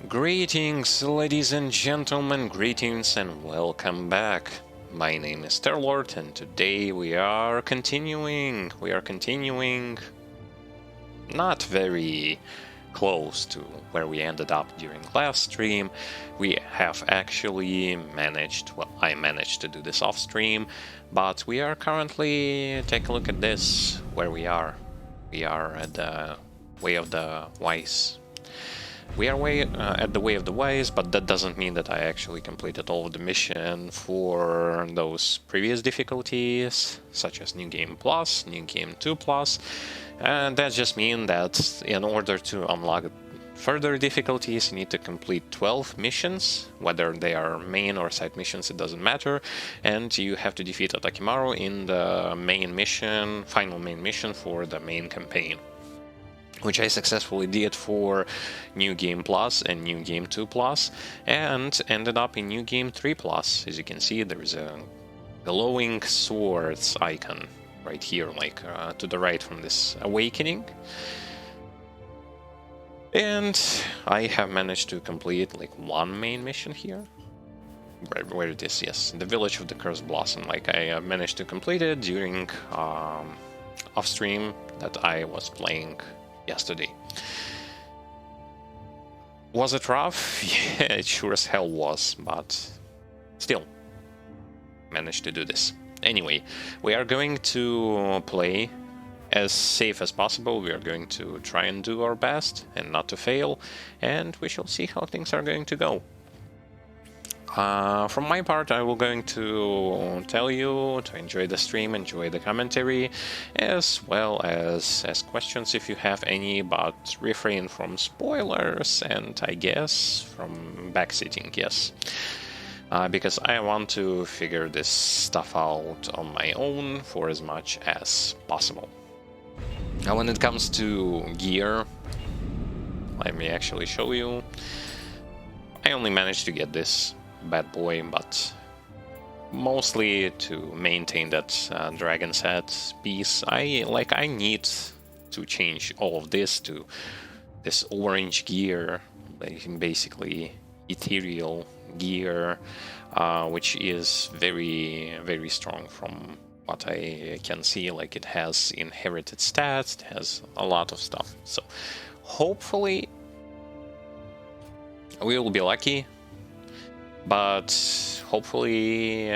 Greetings, ladies and gentlemen, greetings and welcome back. My name is Terlord, and today we are continuing. Not very close to where we ended up during last stream. We have actually managed, well, I managed to do this off stream, but we are currently, take a look at this, where we are. We are at the Way of the Wise. We are at the Way of the Wise, but that doesn't mean that I actually completed all of the mission for those previous difficulties, such as New Game Plus, New Game 2 Plus, and that just means that in order to unlock further difficulties, you need to complete 12 missions, whether they are main or side missions, it doesn't matter, and you have to defeat Atakimaru in the main mission, final main mission for the main campaign, which I successfully did for New Game Plus and New Game 2 Plus, and ended up in New Game 3 Plus. As you can see, there is a glowing swords icon right here, like to the right from this awakening. And I have managed to complete like one main mission here. Where it is, yes, the Village of the Cursed Blossom. Like I managed to complete it during off stream that I was playing yesterday. Was it rough? Yeah, it sure as hell was, but still managed to do this. Anyway, we are going to play as safe as possible. We are going to try and do our best and not to fail, and we shall see how things are going to go. From my part, I will going to tell you to enjoy the stream, enjoy the commentary, as well as ask questions if you have any, but refrain from spoilers and I guess from backseating, yes. Because I want to figure this stuff out on my own for as much as possible. Now when it comes to gear, let me actually show you. I only managed to get this bad boy, but mostly to maintain that dragon's head piece. I need to change all of this to this orange gear, basically ethereal gear, which is very, very strong from what I can see. Like it has inherited stats, it has a lot of stuff. So hopefully we will be lucky. But hopefully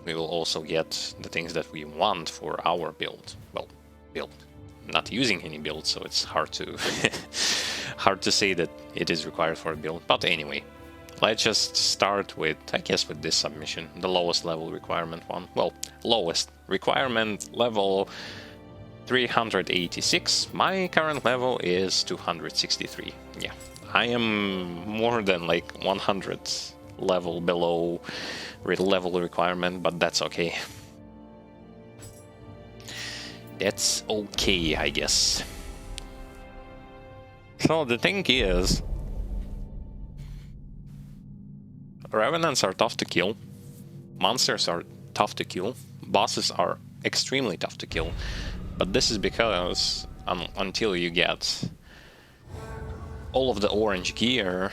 we will also get the things that we want for our build. Well, build. I'm not using any build, so it's hard to hard to say that it is required for a build. But anyway, let's just start with, I guess, with this submission, the lowest level requirement one. Well, lowest requirement level 386. My current level is 263. Yeah, I am more than like 100 level below level requirement, but that's okay. That's okay, I guess. So the thing is, revenants are tough to kill, monsters are tough to kill, bosses are extremely tough to kill, but this is because until you get all of the orange gear,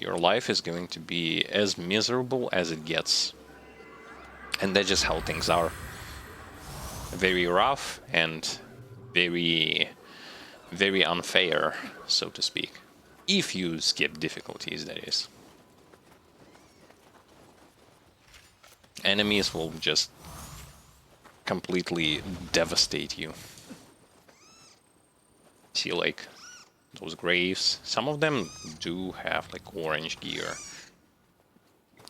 your life is going to be as miserable as it gets. And that's just how things are. Very rough and very, very unfair, so to speak. If you skip difficulties, that is. Enemies will just completely devastate you. See, like those graves, some of them do have like orange gear.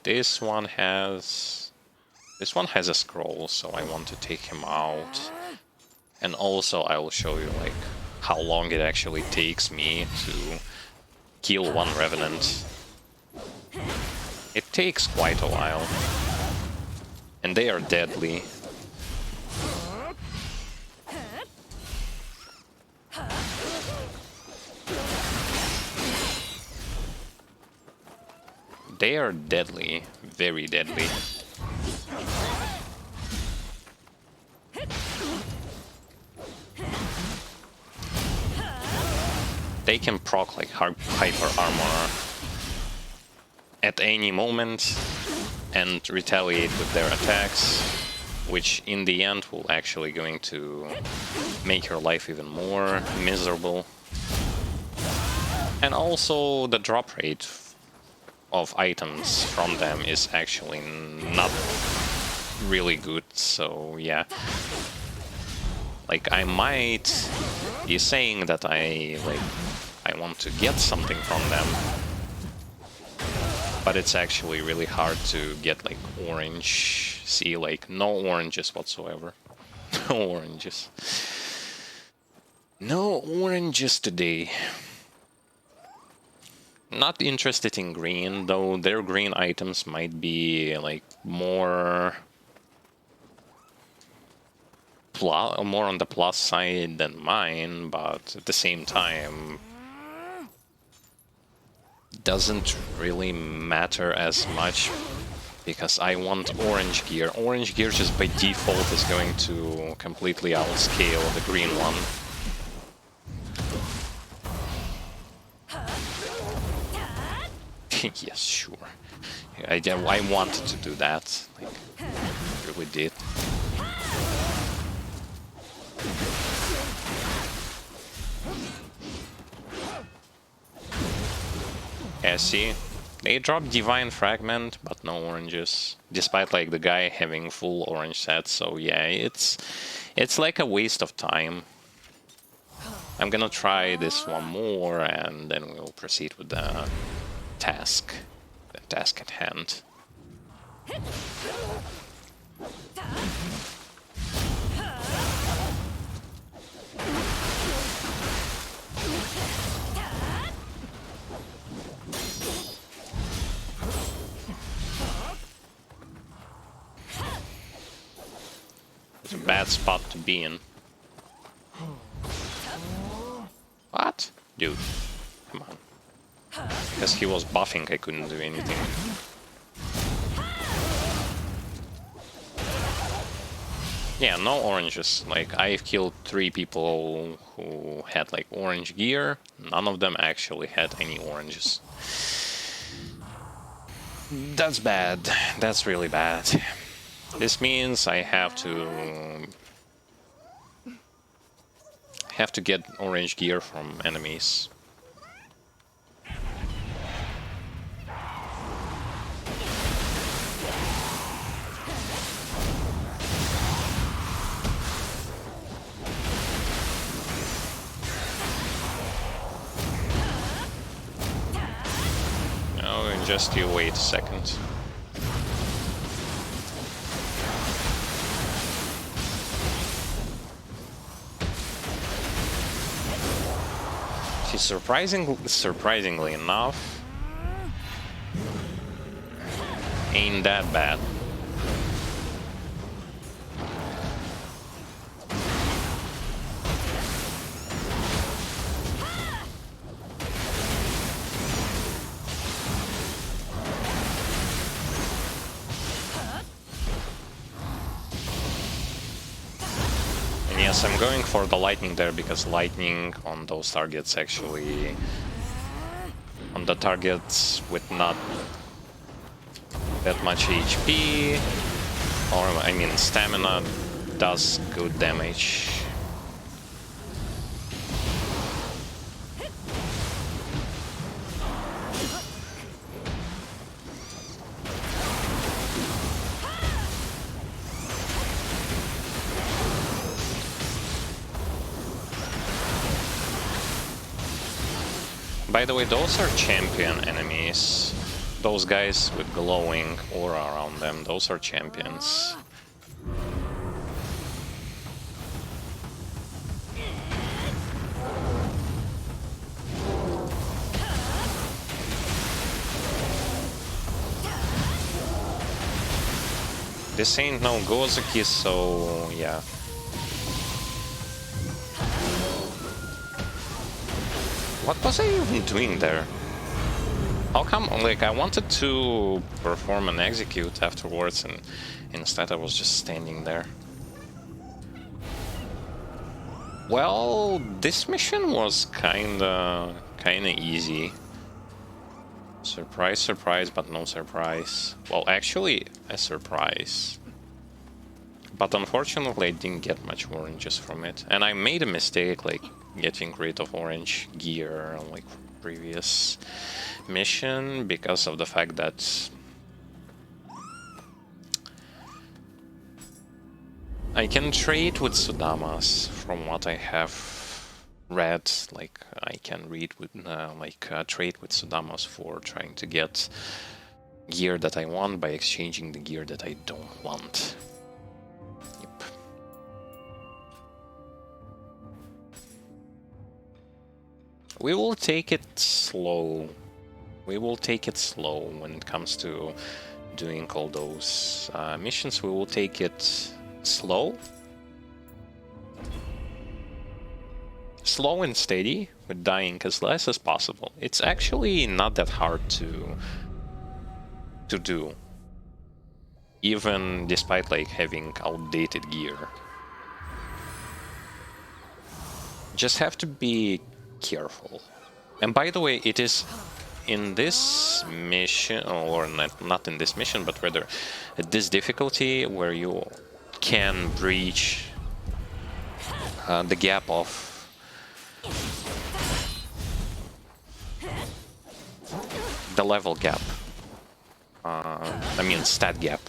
This one has a scroll, so I want to take him out. And also I will show you like how long it actually takes me to kill one revenant. It takes quite a while. And they are deadly. They are deadly, very deadly. they can proc like hyper armor at any moment and retaliate with their attacks, which in the end will actually going to make your life even more miserable. And also the drop rate of items from them is actually not really good, so yeah. Like, I might be saying that I want to get something from them, but it's actually really hard to get like orange. See, like no oranges whatsoever. No oranges. No oranges today. Not interested in green, though their green items might be like more on the plus side than mine, but at the same time doesn't really matter as much because I want orange gear. Orange gear just by default is going to completely outscale the green one. Yes, sure. I wanted to do that. Like, I really did. Yeah, see? They dropped Divine Fragment, but no oranges. Despite like the guy having full orange set, so yeah, it's like a waste of time. I'm gonna try this one more and then we'll proceed with the task at hand. It's a bad spot to be in. What? Dude, come on. Because he was buffing, I couldn't do anything. Yeah, no oranges. Like, I've killed 3 people who had like orange gear. None of them actually had any oranges. That's bad. That's really bad. This means I have to get orange gear from enemies. Oh, just you wait a second. Surprisingly enough, ain't that bad. And yes, I'm going for the lightning there because lightning on those targets actually, on the targets with not that much HP, or I mean stamina, does good damage. By the way, those are champion enemies. Those guys with glowing aura around them, those are champions. This ain't no Gozuki, so yeah. What was I even doing there? How come, like, I wanted to perform an execute afterwards and instead I was just standing there. Well, this mission was kinda easy. Surprise, surprise, but no surprise. Well, actually, a surprise. But unfortunately, I didn't get much oranges from it. And I made a mistake, like, getting rid of orange gear, like, previous mission, because of the fact that I can trade with Sudamas, from what I have read. Like, I can read with, trade with Sudamas for trying to get gear that I want by exchanging the gear that I don't want. Yep. We will take it slow. We will take it slow when it comes to doing all those missions. We will take it slow. Slow and steady, with dying as less as possible. It's actually not that hard to do, even despite like having outdated gear. Just have to be careful. And by the way, it is in this mission, or not in this mission, but rather at this difficulty where you can breach the gap of the level gap. I mean stat gap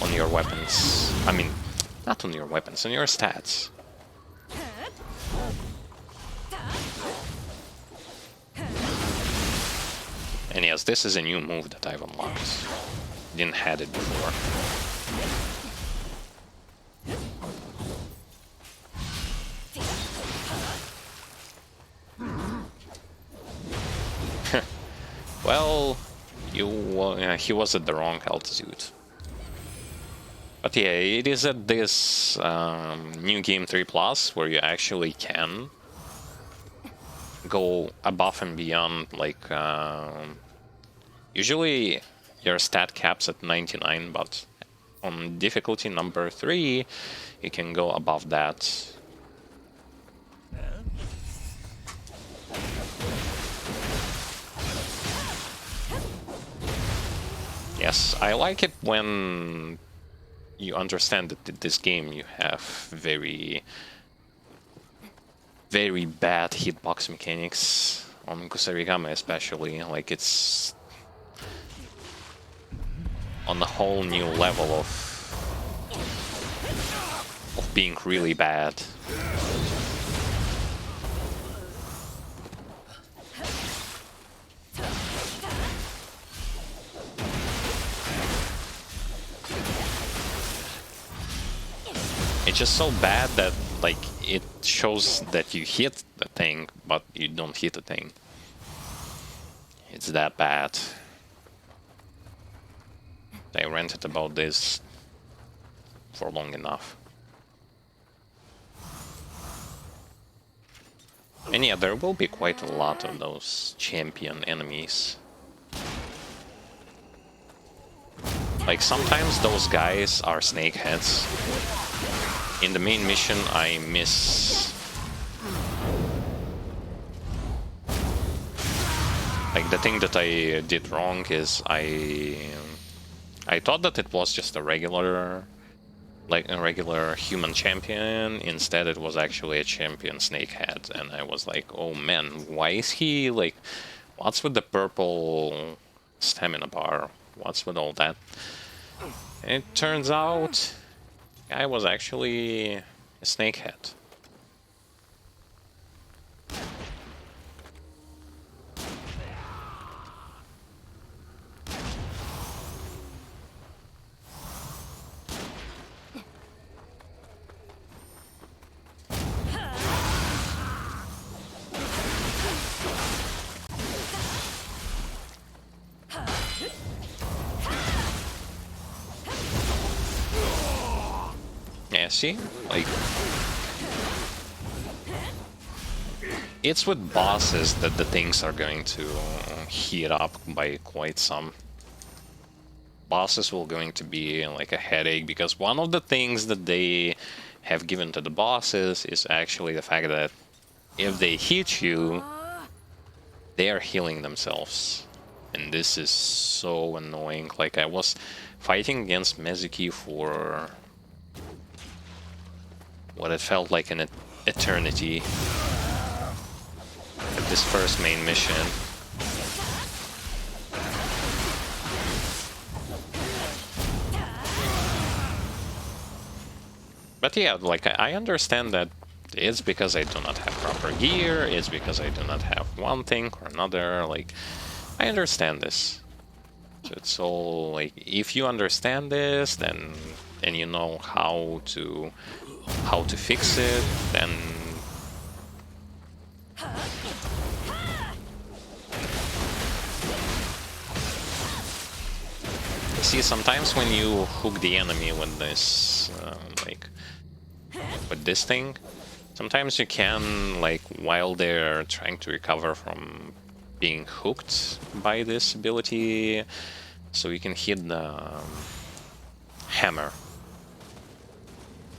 on your weapons. I mean, not on your weapons, on your stats. And yes, this is a new move that I've unlocked. Didn't had it before. Well, he was at the wrong altitude. But yeah, it is at this new game 3 Plus where you actually can go above and beyond. Like, usually your stat caps at 99, but on difficulty number 3, you can go above that. Yes, I like it when you understand that in this game you have very bad hitbox mechanics on Kusarigama especially. Like, it's on a whole new level of being really bad. It's just so bad that, like, it shows that you hit the thing, but you don't hit the thing. It's that bad. I ranted about this for long enough. And yeah, there will be quite a lot of those champion enemies. Like, sometimes those guys are snakeheads. In the main mission, I miss... Like, the thing that I did wrong is I thought that it was just a regular... like a regular human champion. Instead, it was actually a champion snakehead. And I was like, oh man, why is he, like... What's with the purple stamina bar? What's with all that? And it turns out... I was actually a snakehead. Yeah, see? Like... It's with bosses that the things are going to heat up by quite some. Bosses will going to be like a headache, because one of the things that they have given to the bosses is actually the fact that if they hit you, they are healing themselves. And this is so annoying. Like, I was fighting against Mezuki for what it felt like an eternity at this first main mission. But yeah, like, I understand that it's because I do not have proper gear, it's because I do not have one thing or another, like, I understand this. So it's all, like, if you understand this, then, and you know how to fix it, then... See, sometimes when you hook the enemy with this, with this thing, sometimes you can, like, while they're trying to recover from being hooked by this ability, so you can hit the hammer.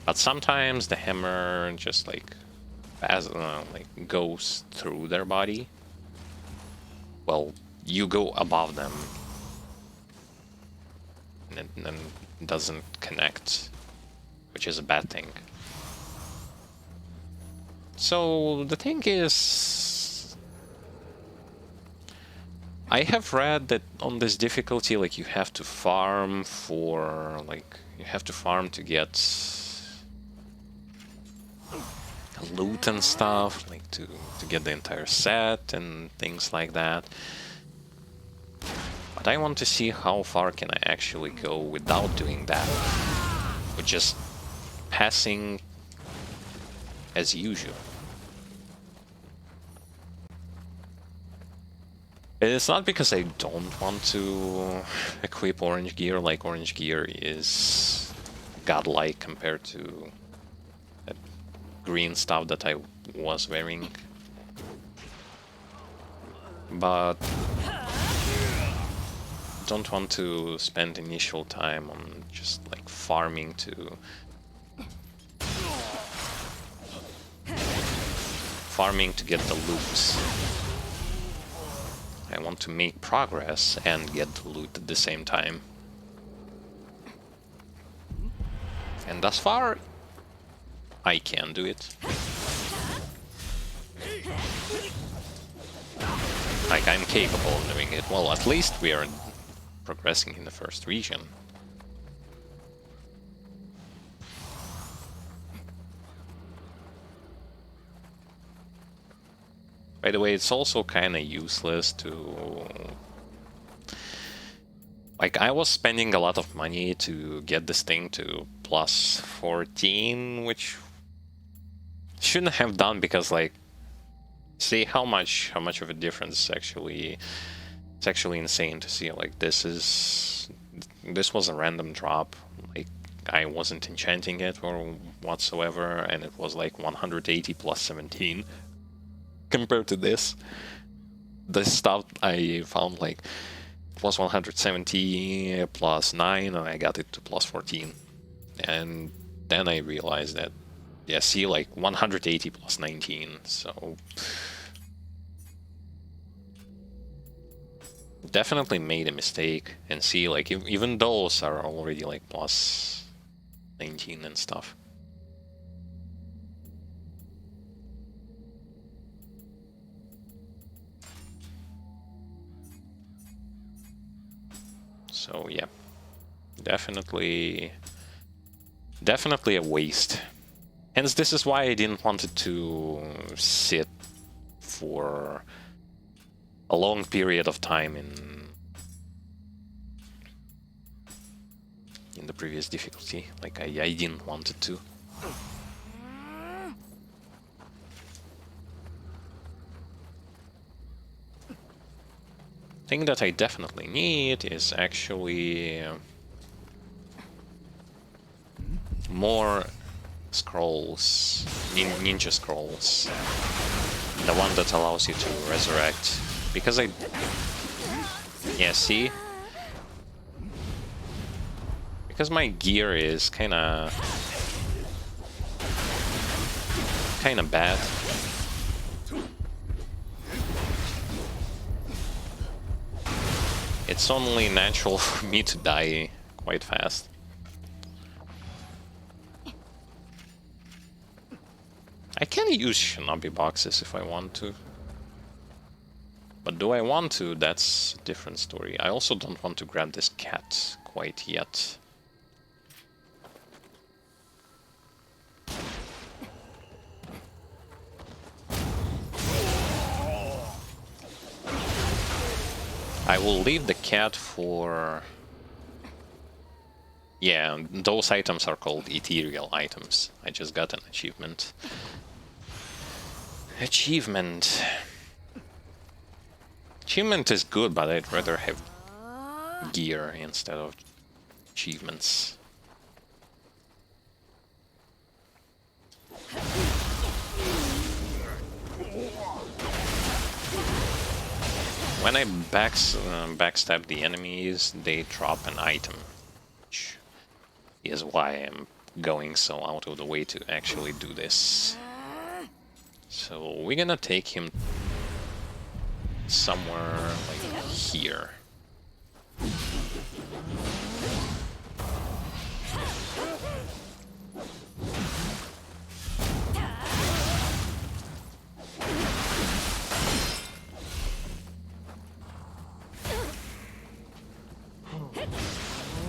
But sometimes the hammer just, like, goes through their body. Well, you go above them, and then doesn't connect, which is a bad thing. So the thing is, I have read that on this difficulty, like, you have to farm for, like, you have to farm to get loot and stuff, like, to get the entire set and things like that. But I want to see how far can I actually go without doing that, with just passing as usual. It's not because I don't want to equip orange gear, like, orange gear is godlike compared to that green stuff that I was wearing. But don't want to spend initial time on just, like, farming to get the loot. I want to make progress and get the loot at the same time. And thus far, I can do it. Like, I'm capable of doing it. Well, at least we are progressing in the first region. By the way, it's also kind of useless to... Like, I was spending a lot of money to get this thing to plus 14, which shouldn't have done, because, like, see how much of a difference actually... It's actually insane to see. Like, this was a random drop. Like, I wasn't enchanting it or whatsoever, and it was like 180 plus 17 compared to this. This stuff I found, like, plus 170 plus 9, and I got it to plus 14. And then I realized that, yeah, see, like, 180 plus 19, so... Definitely made a mistake, and see, like, even those are already, like, plus 19 and stuff. So yeah, definitely a waste. Hence, this is why I didn't want it to sit for a long period of time in the previous difficulty. Like, I didn't want it to. Thing that I definitely need is actually more scrolls, ninja scrolls. The one that allows you to resurrect. Because yeah, see? Because my gear is kinda... kind of bad. It's only natural for me to die quite fast. I can use shinobi boxes if I want to. But do I want to? That's a different story. I also don't want to grab this cat quite yet. I will leave the cat for... Yeah, those items are called ethereal items. I just got an achievement. Achievement. Achievement is good, but I'd rather have gear instead of achievements. When I backstab the enemies, they drop an item, which is why I'm going so out of the way to actually do this. So we're gonna take him somewhere like here.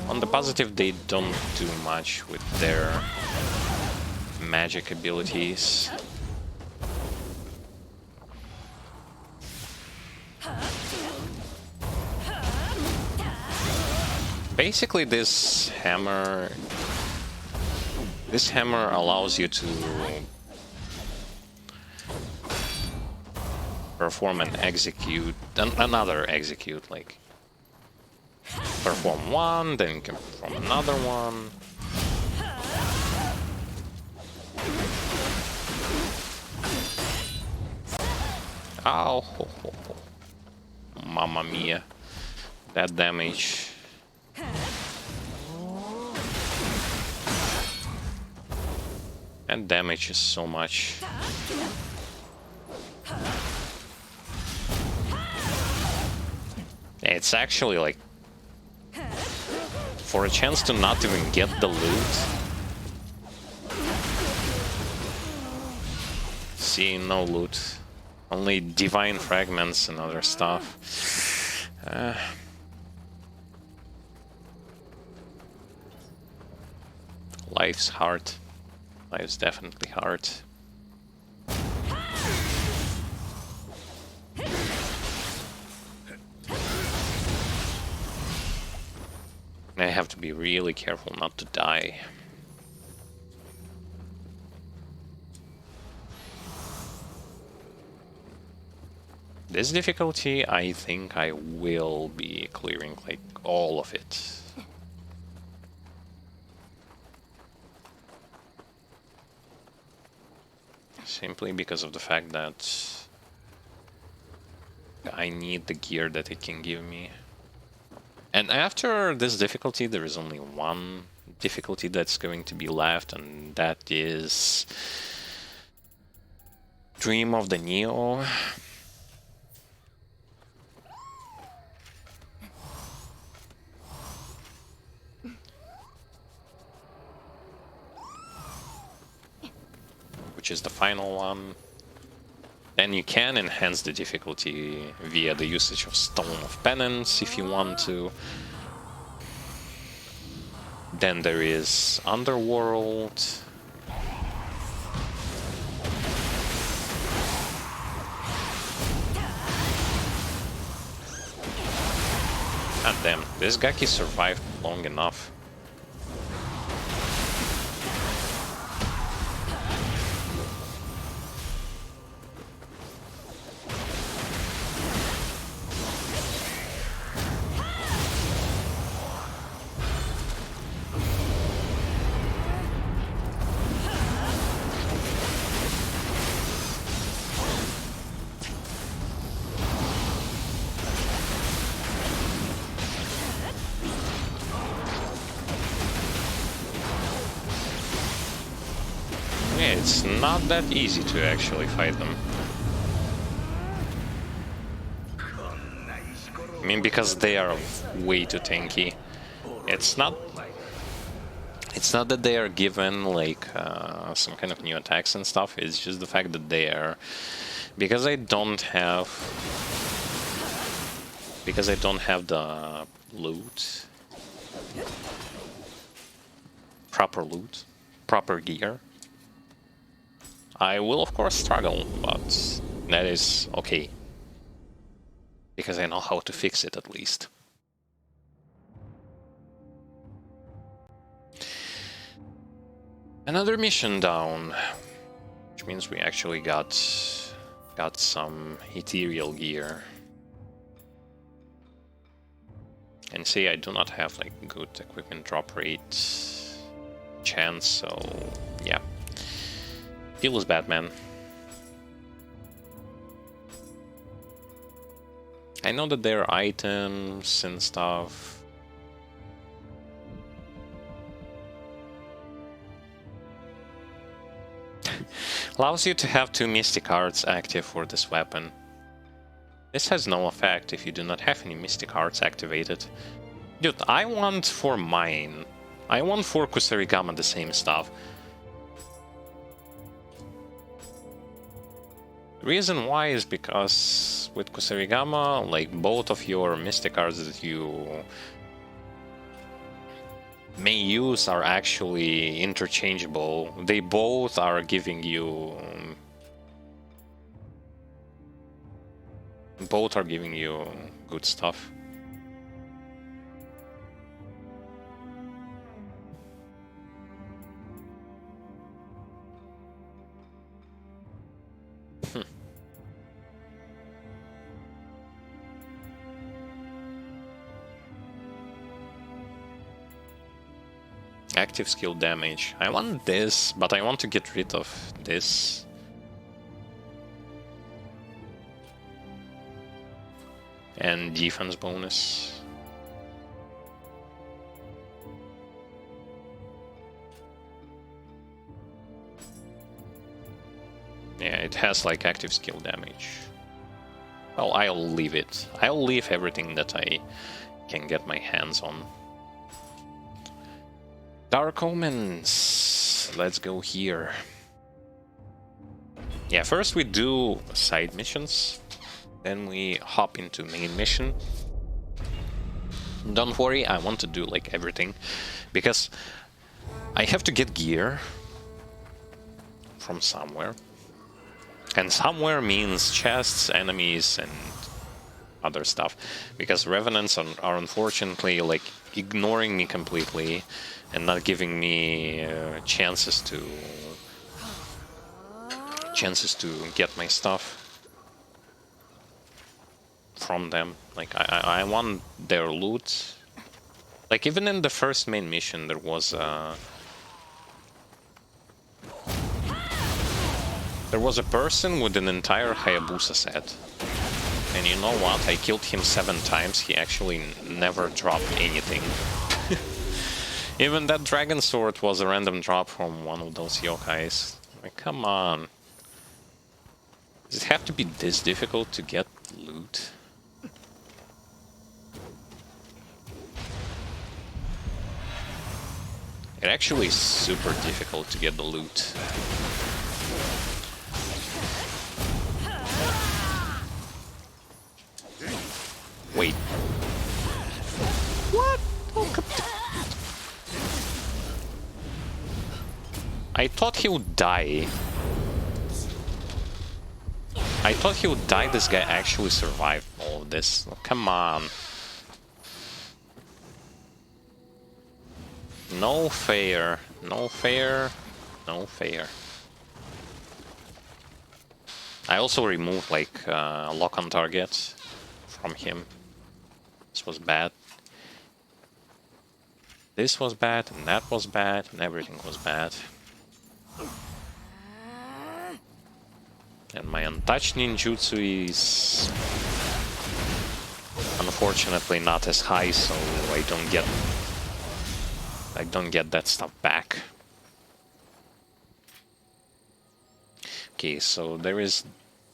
On the positive, they don't do much with their magic abilities. Basically, this hammer allows you to perform an execute, another execute, like perform one, then you can perform another one. Ow! Mamma mia, that damage. And damage is so much. It's actually like, for a chance to not even get the loot. See, no loot. Only divine fragments and other stuff. Life's hard. Life's definitely hard. I have to be really careful not to die. This difficulty, I think I will be clearing like all of it. Simply because of the fact that I need the gear that it can give me. And after this difficulty, there is only one difficulty that's going to be left, and that is Dream of the Nioh. Which is the final one. Then you can enhance the difficulty via the usage of Stone of Penance if you want to. Then there is Underworld. God damn, this Gaki survived long enough. it's not that easy to actually fight them. I mean, because they are way too tanky. It's not that they are given like some kind of new attacks and stuff. It's just the fact that they are, because I don't have the loot, proper gear. I will of course struggle, but that is okay, because I know how to fix it at least. Another mission down, which means we actually got some ethereal gear. And see, I do not have like good equipment drop rate chance, so yeah. Feels bad, man. I know that there are items and stuff. Allows you to have 2 mystic cards active for this weapon. This has no effect if you do not have any mystic cards activated. Dude, I want for mine. I want for Kusarigama the same stuff. The reason why is because with Kusarigama, like, both of your mystic cards that you may use are actually interchangeable. They both are giving you... Both are giving you good stuff. Active skill damage. I want this, but I want to get rid of this. And defense bonus. Yeah, it has like active skill damage. Well, I'll leave it. I'll leave everything that I can get my hands on. Dark Omens. Let's go here. Yeah, first we do side missions. Then we hop into main mission. Don't worry, I want to do like everything, because I have to get gear from somewhere. And somewhere means chests, enemies, and other stuff. Because Revenants are unfortunately like ignoring me completely and not giving me chances to get my stuff from them. Like, I want their loot. Like, even in the first main mission there was a person with an entire Hayabusa set. And you know what? I killed him 7 times, he actually never dropped anything. Even that dragon sword was a random drop from one of those yokais. Like, come on. Does it have to be this difficult to get loot? It actually is super difficult to get the loot. Wait. What? I thought he would die. I thought he would die. This guy actually survived all of this. Oh, come on. No fair. No fair. No fair. I also removed like lock on target from him. This was bad. This was bad, and that was bad, and everything was bad. And my untouched ninjutsu is unfortunately not as high, so I don't get that stuff back. Okay, so there is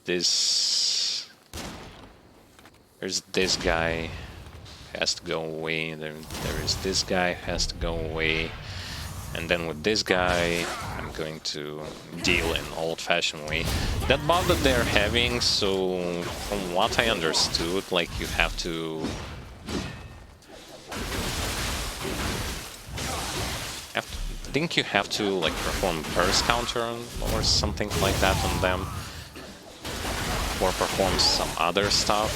this... There's this guy has to go away, there is this guy has to go away, and then with this guy I'm going to deal in old-fashioned way. That buff that they're having, so from what I understood, like you have to... I think you have to like perform burst counter or something like that on them, or perform some other stuff.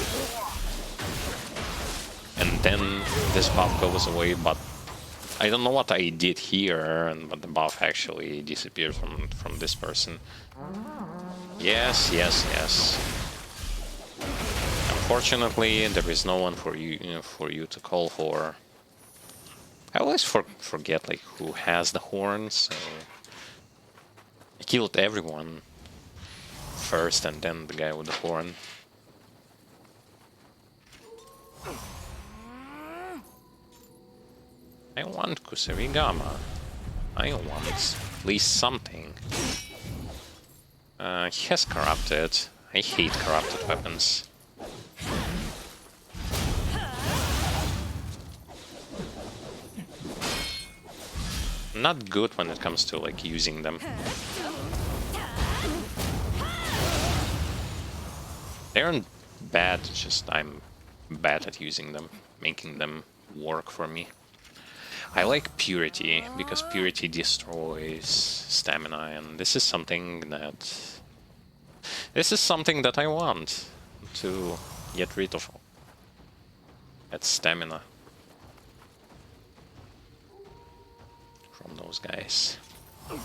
And then this buff goes away, but I don't know what I did here, but the buff actually disappeared from this person. Yes, yes, yes. Unfortunately, there is no one for you to call for. I always forget like who has the horn, so I killed everyone first, and then the guy with the horn. I want Kusarigama. I want at least something. He has corrupted. I hate corrupted weapons. Not good when it comes to like using them. They aren't bad, it's just I'm bad at using them, making them work for me. I like Purity, because Purity destroys stamina, and this is something that... This is something that I want to get rid of. That stamina. From those guys. Okay,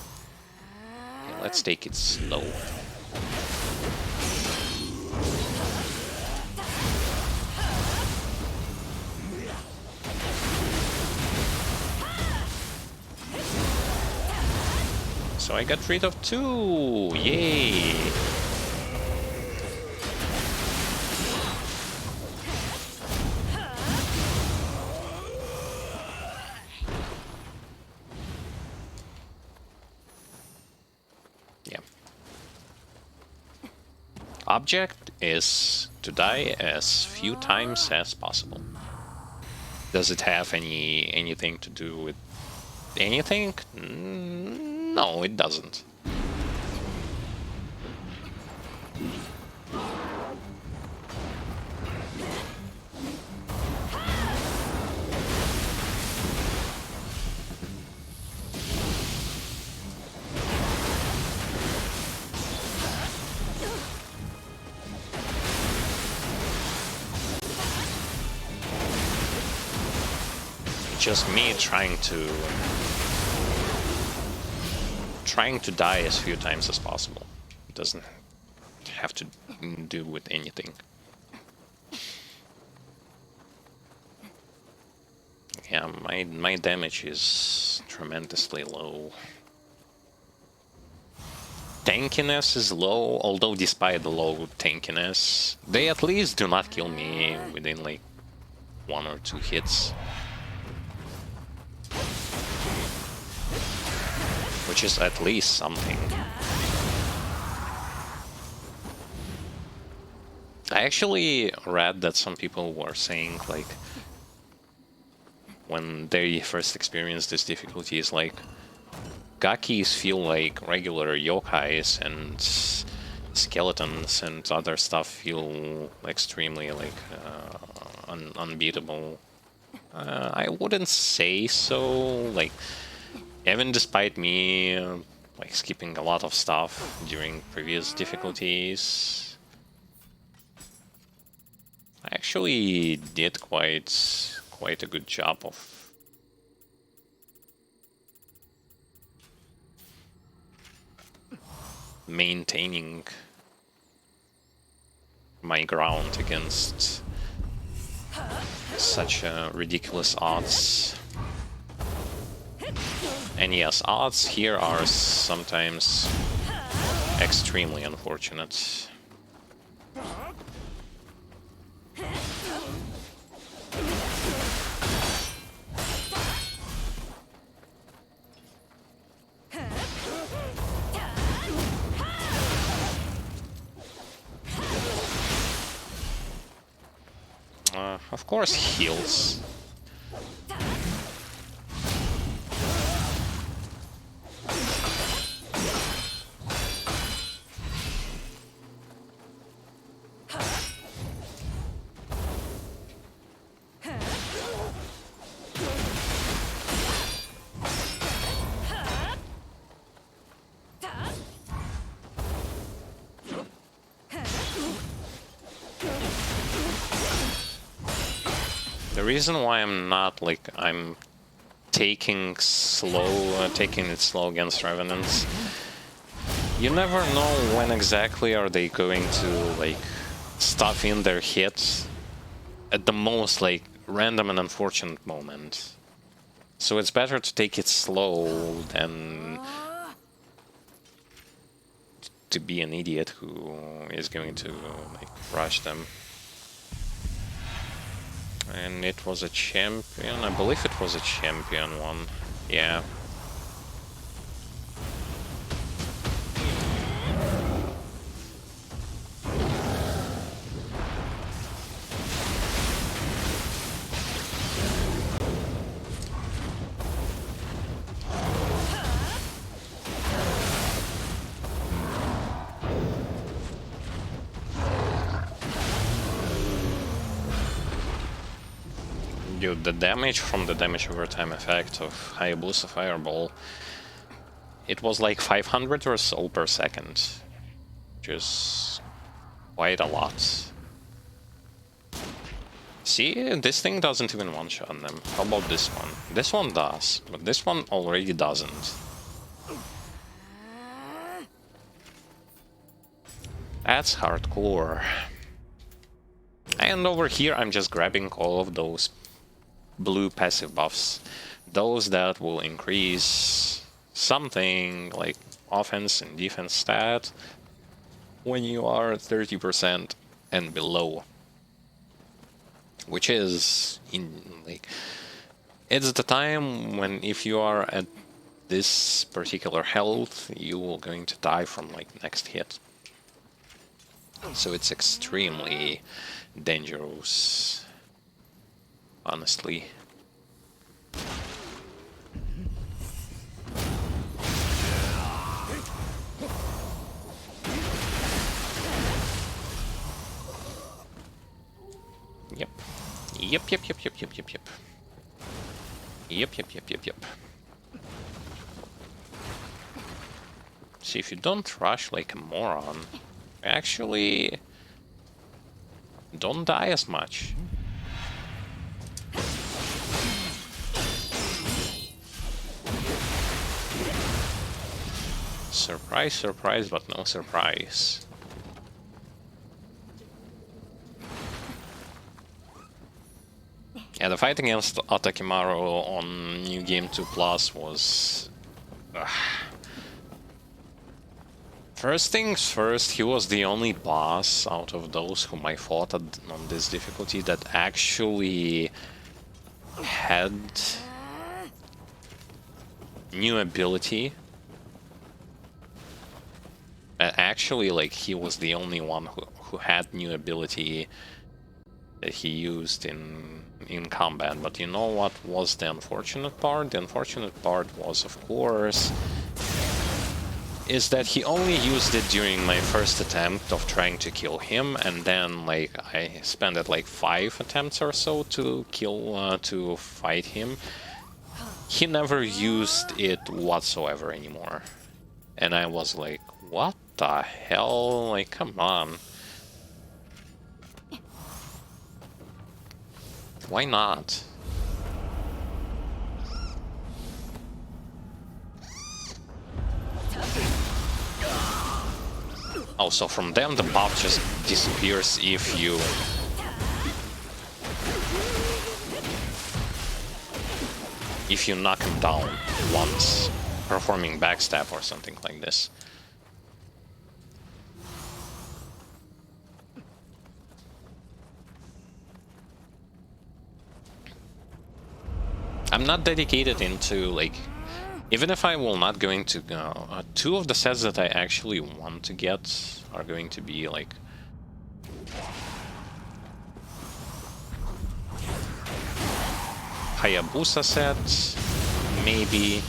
let's take it slow. So I got rid of 2! Yay! Yeah. Object is to die as few times as possible. Does it have anything to do with anything? No, it doesn't. Just me trying to die as few times as possible. It doesn't have to do with anything. Yeah, my damage is tremendously low. Tankiness is low, although despite the low tankiness, they at least do not kill me within like 1 or 2 hits. Which is at least something. I actually read that some people were saying, like, when they first experienced this difficulty, is like, Gakis feel like regular yokais, and skeletons and other stuff feel extremely, like, unbeatable. I wouldn't say so, like, even despite me like skipping a lot of stuff during previous difficulties, I actually did quite a good job of maintaining my ground against such ridiculous odds. And yes, odds here are sometimes extremely unfortunate. Of course, heals. The reason why I'm not like I'm taking it slow against Revenants, you never know when exactly are they going to like stuff in their hits at the most like random and unfortunate moment. So it's better to take it slow than to be an idiot who is going to like rush them. And it was a champion, I believe it was a champion one, yeah. Dude, the damage from the damage over time effect of Hayabusa Fireball, it was like 500 or so per second, which is quite a lot. See, this thing doesn't even one-shot them. How about this one? This one does, but this one already doesn't. That's hardcore. And over here I'm just grabbing all of those blue passive buffs, those that will increase something like offense and defense stat when you are at 30% and below, which is in like it's the time when if you are at this particular health you are going to die from like next hit, so it's extremely dangerous. Honestly. Yep. Yep. See, if you don't rush like a moron, actually don't die as much. Surprise, surprise, but no surprise. Yeah, the fight against Atakimaru on New Game 2 Plus was... First things first, he was the only boss out of those whom I fought on this difficulty that actually had new ability. Actually, like, he was the only one who had new ability that he used in combat. But you know what was the unfortunate part? The unfortunate part was, of course, is that he only used it during my first attempt of trying to kill him, and then, like, I spent like 5 attempts or so to to fight him. He never used it whatsoever anymore. And I was like, what the hell? Like, come on. Why not? Oh, so from them the buff just disappears if you... if you knock him down once, performing backstab or something like this. I'm not dedicated into, like, even if I will not going to go, 2 of the sets that I actually want to get are going to be, like, Hayabusa set, maybe.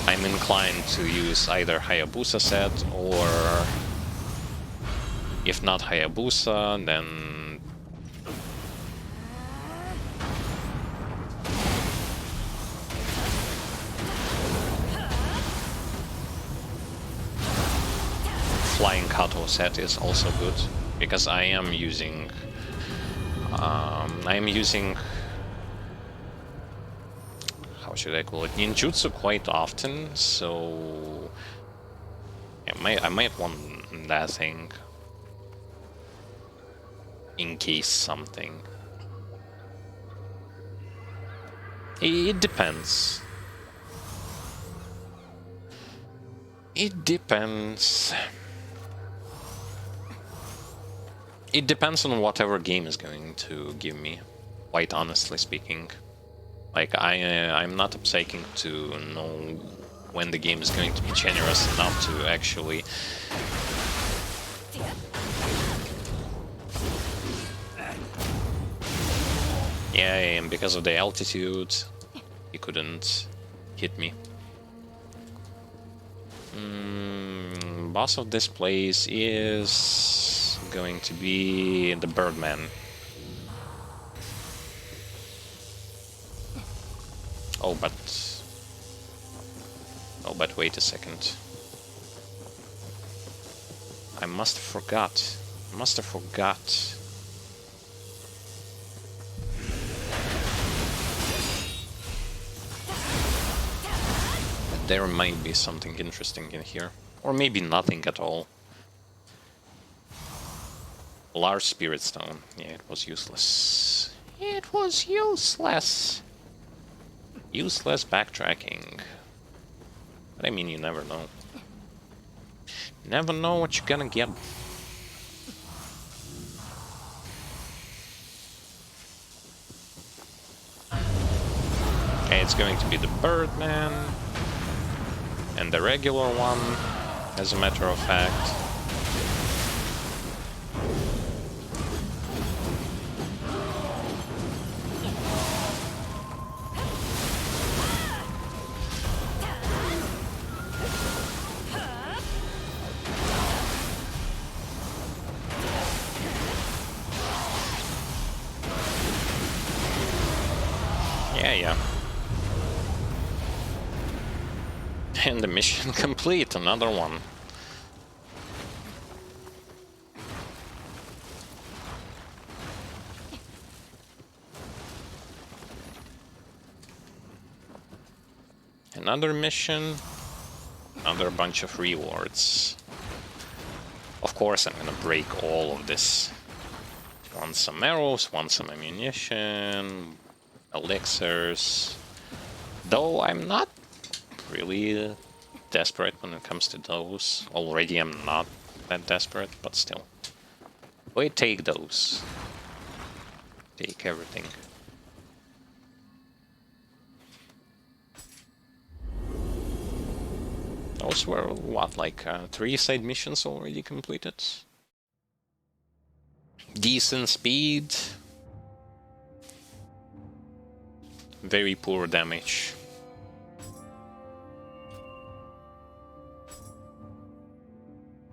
I'm inclined to use either Hayabusa set or, if not Hayabusa, then Flying Kato set is also good, because I am using how should I call it, ninjutsu quite often, so I might want that thing in case something. It depends. It depends. It depends on whatever game is going to give me, quite honestly speaking. Like, I'm not obsessing to know when the game is going to be generous enough to actually... Yeah, and because of the altitude, he couldn't hit me. Boss of this place is going to be the Birdman. Oh, but wait a second. I must have forgot. There might be something interesting in here. Or maybe nothing at all. Large Spirit Stone. Yeah, it was useless. It was useless. Useless backtracking. But I mean, you never know. Never know what you're gonna get. Okay, it's going to be the Birdman. And the regular one, as a matter of fact. Yeah. And the mission complete, another one. Another mission, another bunch of rewards. Of course, I'm gonna break all of this. Want some arrows, want some ammunition, elixirs. Though I'm not really desperate when it comes to those. Already I'm not that desperate, but still. Wait, take those. Take everything. Those were, what, like 3 side missions already completed? Decent speed. Very poor damage.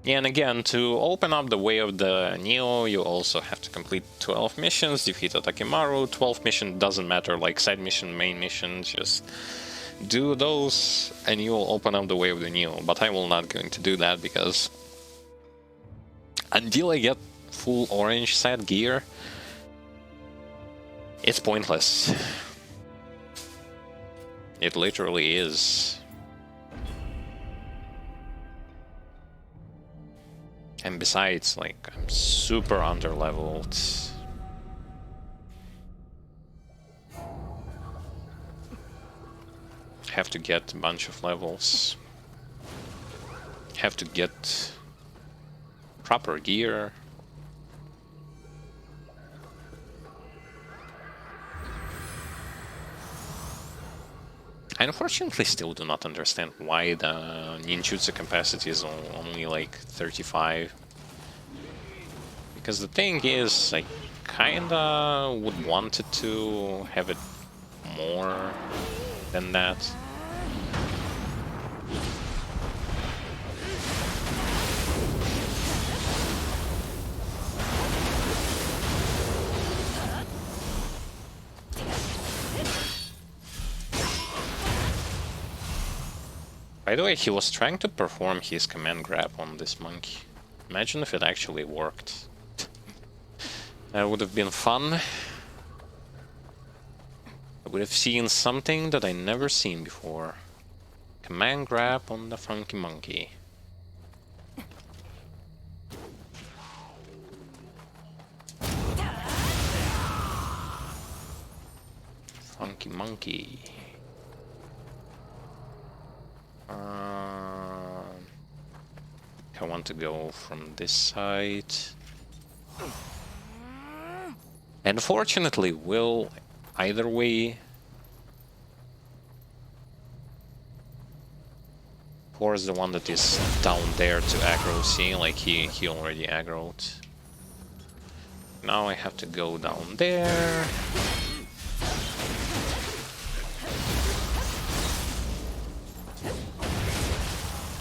Yeah, and again, to open up the way of the Nioh, you also have to complete 12 missions, defeat Takimaru. 12 mission doesn't matter, like side mission, main mission, just do those and you will open up the way of the Nioh. But I will not going to do that because until I get full orange set gear, it's pointless. It literally is. And besides, like, I'm super underleveled. Have to get a bunch of levels. Have to get proper gear. I unfortunately still do not understand why the ninjutsu capacity is only like 35. Because the thing is, I kinda would want it to have it more than that. By the way, he was trying to perform his command grab on this monkey. Imagine if it actually worked. That would have been fun. I would have seen something that I never seen before. Command grab on the funky monkey. Funky monkey. I want to go from this side. Unfortunately, will either way force the one that is down there to aggro. See, like he already aggroed. Now I have to go down there.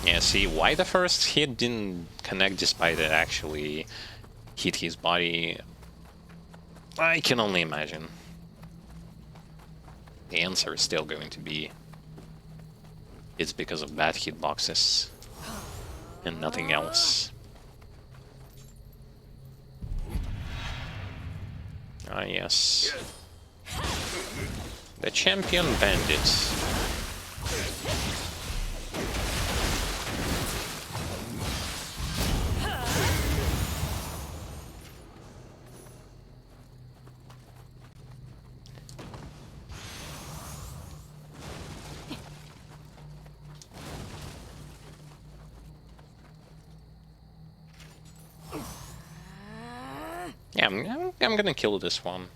Yeah, see, why the first hit didn't connect despite it actually hit his body, I can only imagine. The answer is still going to be it's because of bad hitboxes and nothing else. Ah, yes. The champion bandit. Yeah, I'm gonna kill this one.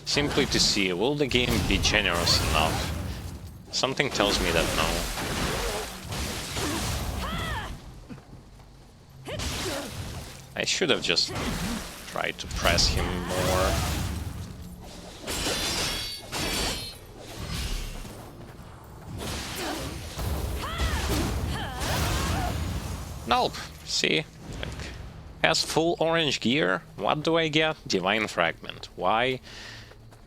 Simply to see, will the game be generous enough? Something tells me that no. I should have just tried to press him more. Nope, see? Like, has full orange gear. What do I get? Divine Fragment. Why?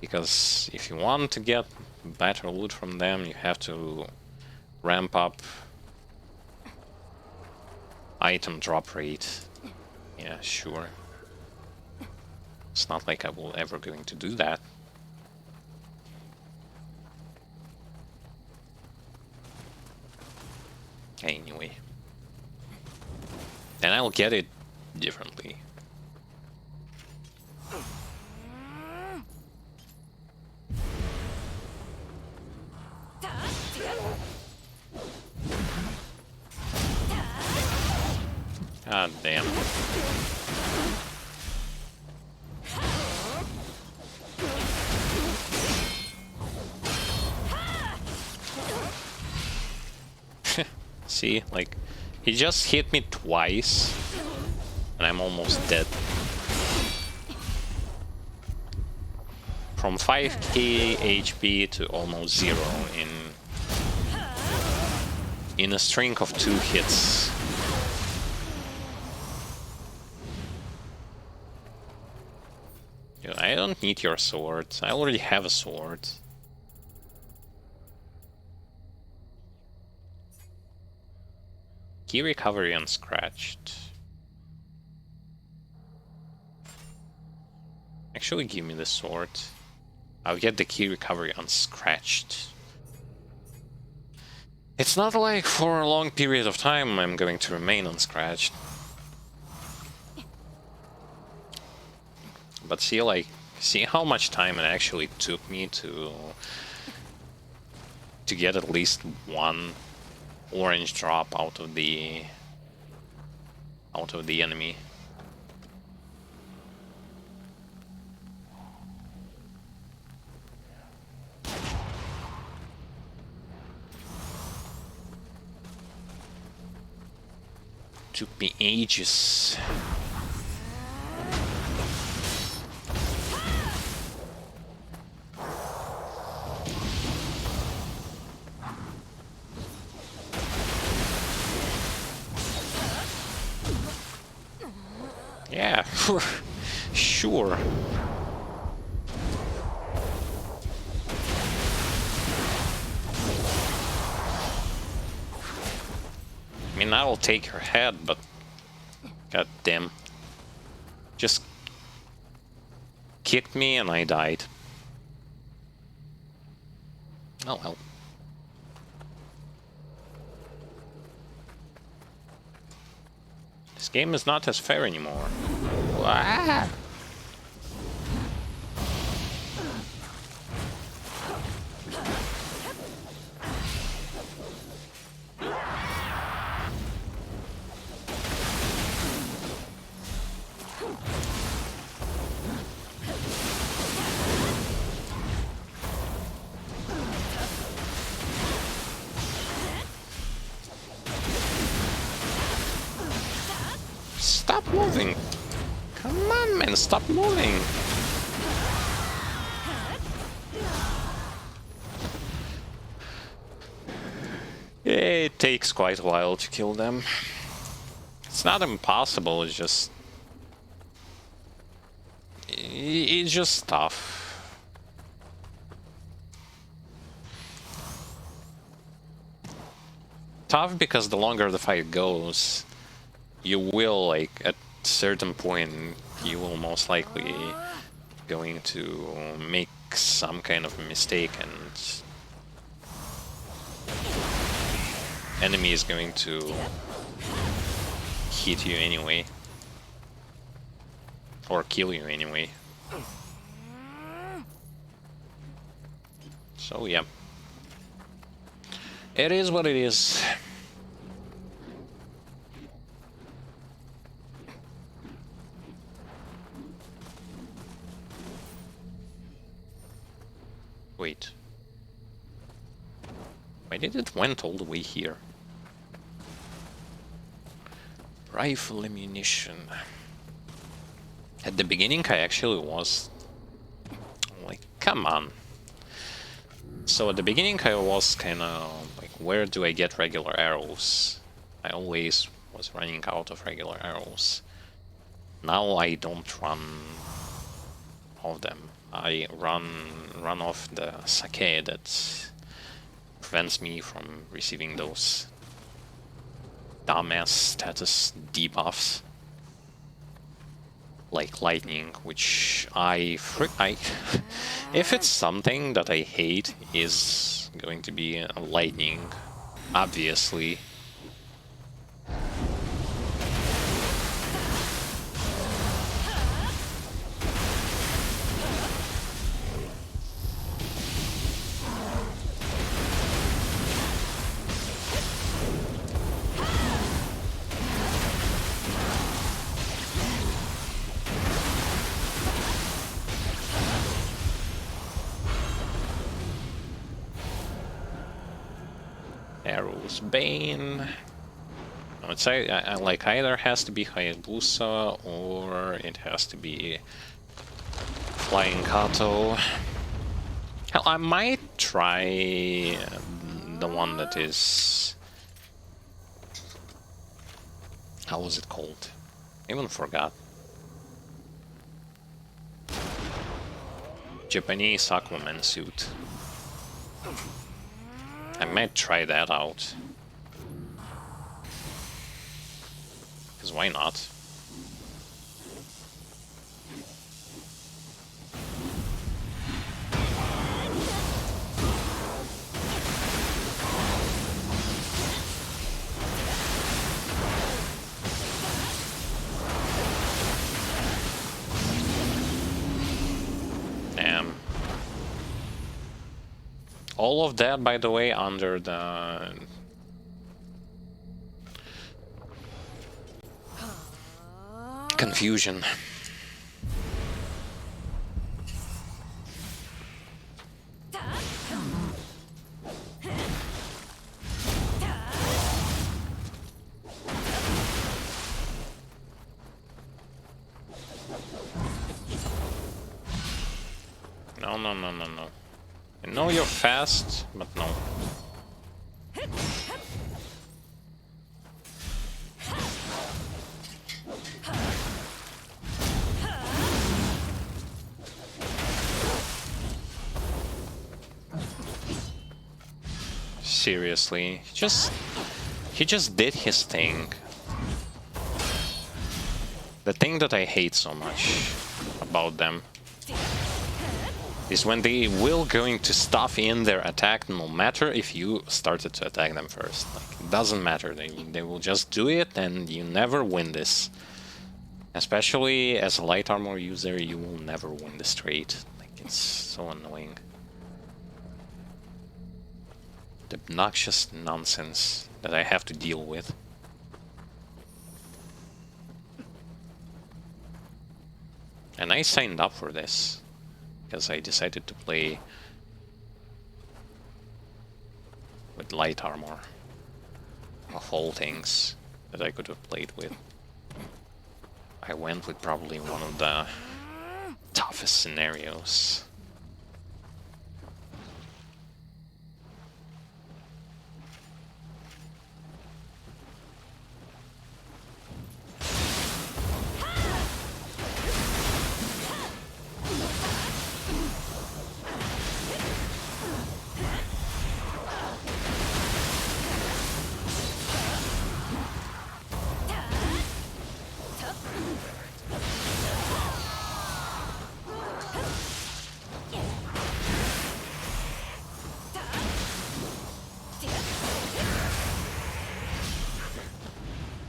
Because if you want to get better loot from them, you have to ramp up item drop rate. Yeah, sure. It's not like I will ever going to do that. Anyway. And I'll get it differently. God damn. See, like, he just hit me twice, and I'm almost dead. From 5k HP to almost 0 in a string of 2 hits. I don't need your sword. I already have a sword. Key recovery unscratched. Actually, give me the sword. I'll get the key recovery unscratched. It's not like for a long period of time I'm going to remain unscratched. But see, like, see how much time it actually took me to get at least one orange drop out of the enemy. Took me ages. Yeah, sure. I mean, I'll take her head, but god damn. Just kicked me and I died. Oh well. This game is not as fair anymore. Ah! Stop moving! Come on, man, stop moving! It takes quite a while to kill them. It's not impossible, it's just... It's just tough. Tough because the longer the fight goes, you will, like, at a certain point, you will most likely going to make some kind of mistake and enemy is going to hit you anyway. Or kill you anyway. So yeah. It is what it is. Wait. Why did it went all the way here? Rifle ammunition. At the beginning I actually was like, come on. So at the beginning I was kinda like, where do I get regular arrows? I always was running out of regular arrows. Now I don't run of them. I run off the sake that prevents me from receiving those dumbass status debuffs. Like lightning, which if it's something that I hate, is going to be lightning, obviously. Arrows Bane. I would say like either has to be Hayabusa or it has to be Flying Kato. Hell, I might try the one that is... How was it called? I even forgot. Japanese Aquaman suit. I might try that out. Because why not? Damn. All of that, by the way, under the... confusion. no, no, no, no. I know you're fast, but no. Seriously, he just did his thing. The thing that I hate so much about them is when they will going to stuff in their attack, no matter if you started to attack them first. Like, it doesn't matter, they will just do it and you never win this. Especially as a light armor user, you will never win this trait. Like, it's so annoying. The obnoxious nonsense that I have to deal with. And I signed up for this because I decided to play with light armor of all things that I could have played with. I went with probably one of the toughest scenarios.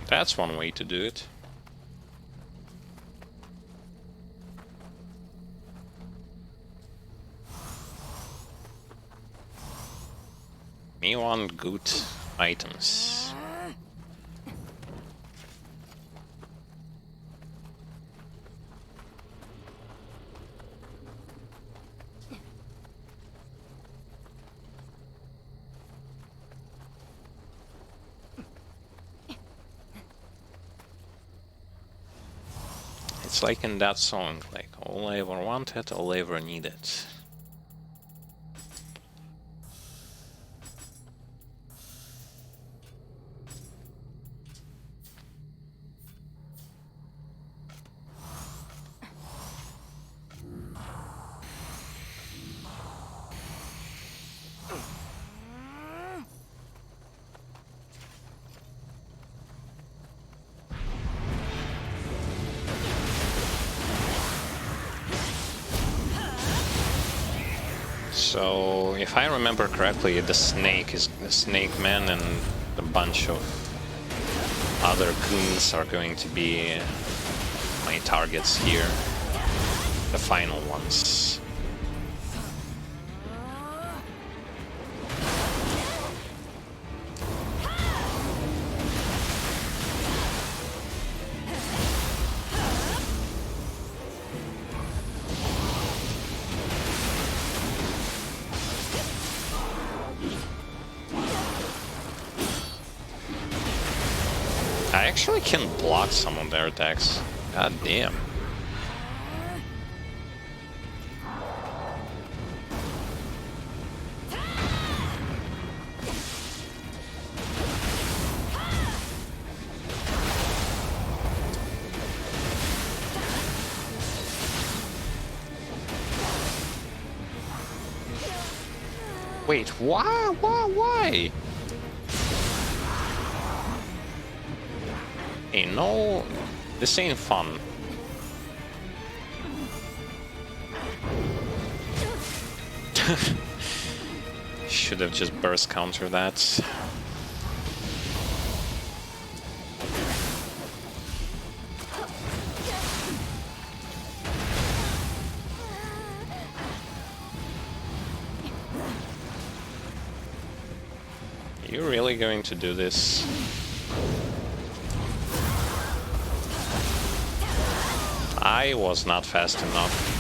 That's one way to do it. Me want good items. It's like in that song, like, all I ever wanted, all I ever needed. So, if I remember correctly, the snake man and a bunch of other goons are going to be my targets here. The final ones. I actually can block some of their attacks. God damn. Wait, why? Why? Hey, no, this ain't fun. Should have just burst counter that. You really going to do this? I was not fast enough.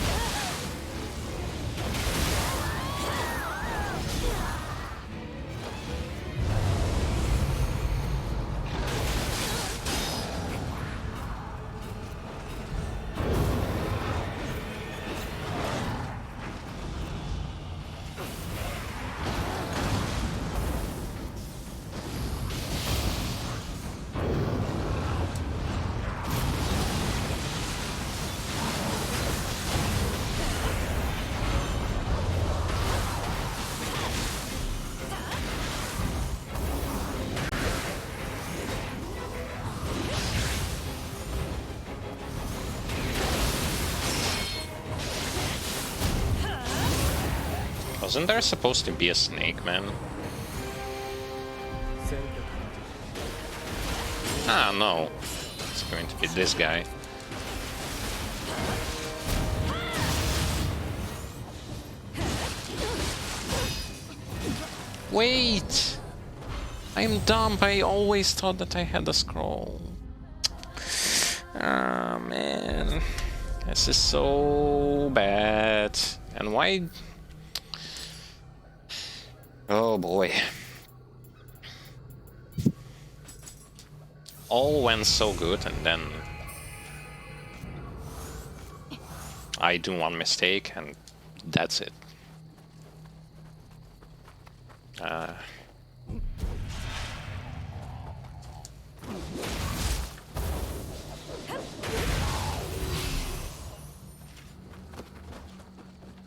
Wasn't there supposed to be a snake, man? Ah, no. It's going to be this guy. Wait! I'm dumb, I always thought that I had a scroll. Ah, man. This is so bad. And why... Oh boy. All went so good, and then I do one mistake, and that's it.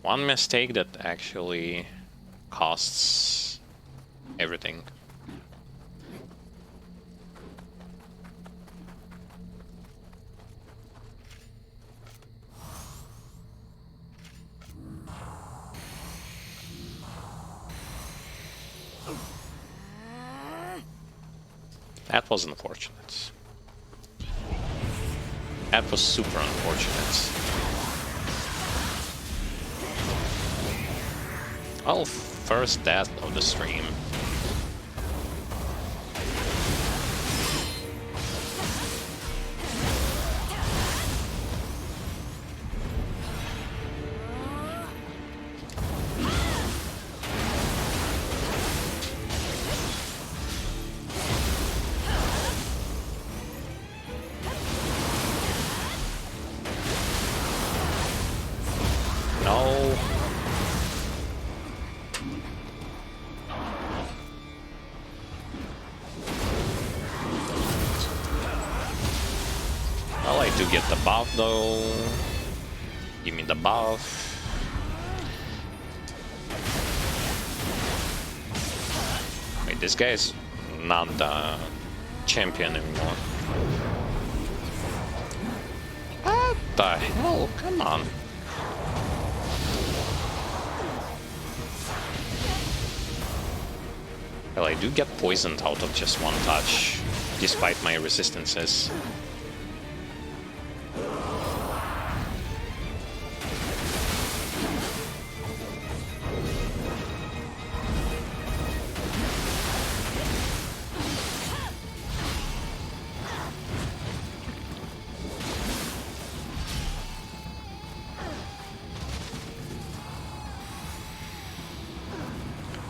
One mistake that actually costs everything. That was unfortunate. That was super unfortunate. Well, first death of the stream. No. Well, I do get the buff though. Give me the buff. Wait, this guy is not the champion anymore. What the hell? Come on. Well, I do get poisoned out of just one touch, despite my resistances.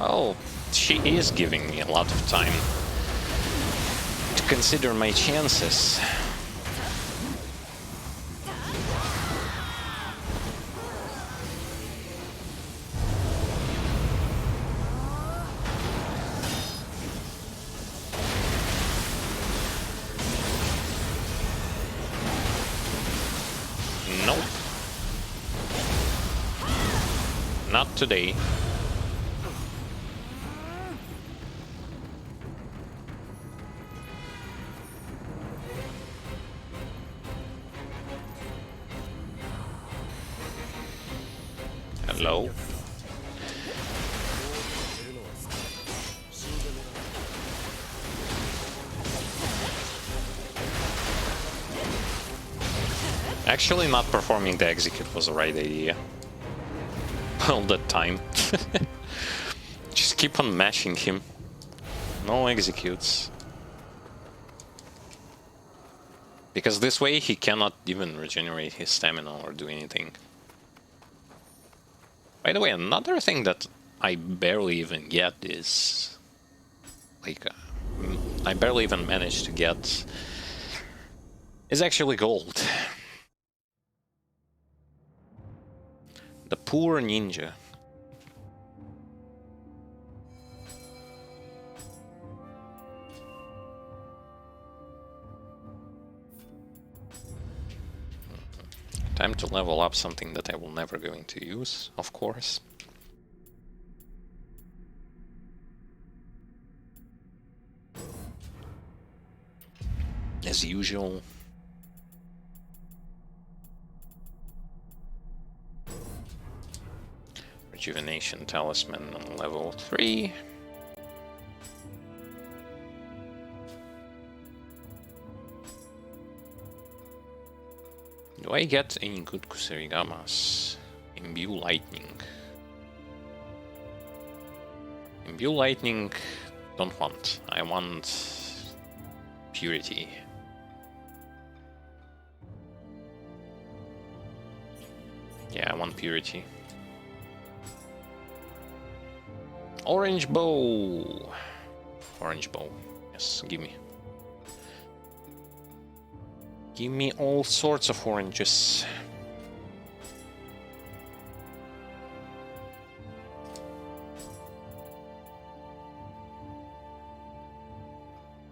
Oh, she is giving me a lot of time to consider my chances. Nope. Not today. Hello. Actually, not performing the execute was the right idea. All the time. Just keep on mashing him. No executes. Because this way he cannot even regenerate his stamina or do anything. By the way, another thing that I barely even get is... like, I barely even managed to get... is actually gold. The poor ninja. Time to level up something that I will never going to use, of course. As usual. Rejuvenation Talisman on level 3. Do I get any good Kusarigamas? Imbue Lightning. Imbue Lightning, don't want. I want Purity. Yeah, I want Purity. Orange Bow! Orange Bow. Yes, give me. Give me all sorts of oranges.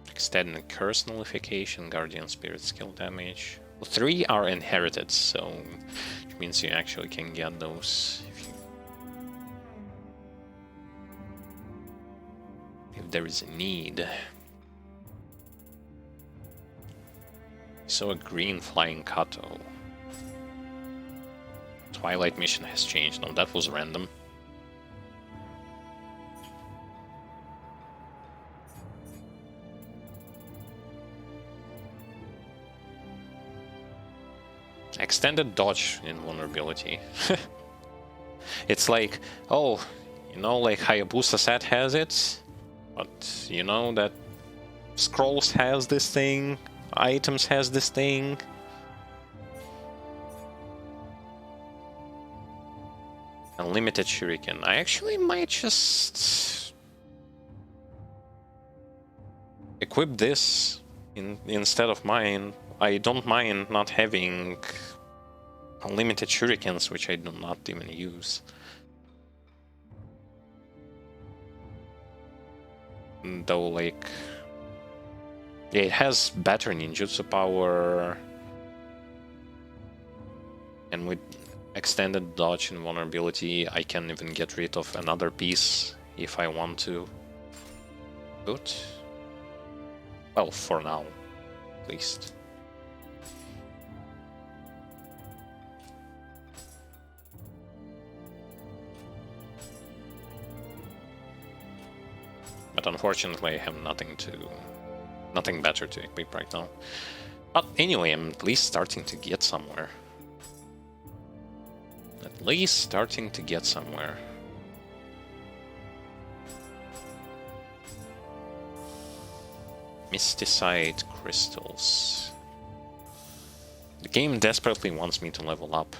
Extended Curse Nullification, Guardian Spirit skill damage. 3 are inherited, so which means you actually can get those if there is a need. So a green flying Kato. Twilight mission has changed. No, that was random. Extended dodge invulnerability. It's like, oh, you know, like Hayabusa set has it, but you know that Scrolls has this thing, Items has this thing. Unlimited Shuriken. I actually might just equip this instead of mine. I don't mind not having unlimited shurikens, which I do not even use. Though, like, yeah, it has better ninjutsu power, and with extended dodge and vulnerability, I can even get rid of another piece if I want to. Good. Well, for now, at least. But unfortunately, I have nothing better to equip right now. But anyway, I'm at least starting to get somewhere. At least starting to get somewhere. Mysticite crystals. The game desperately wants me to level up.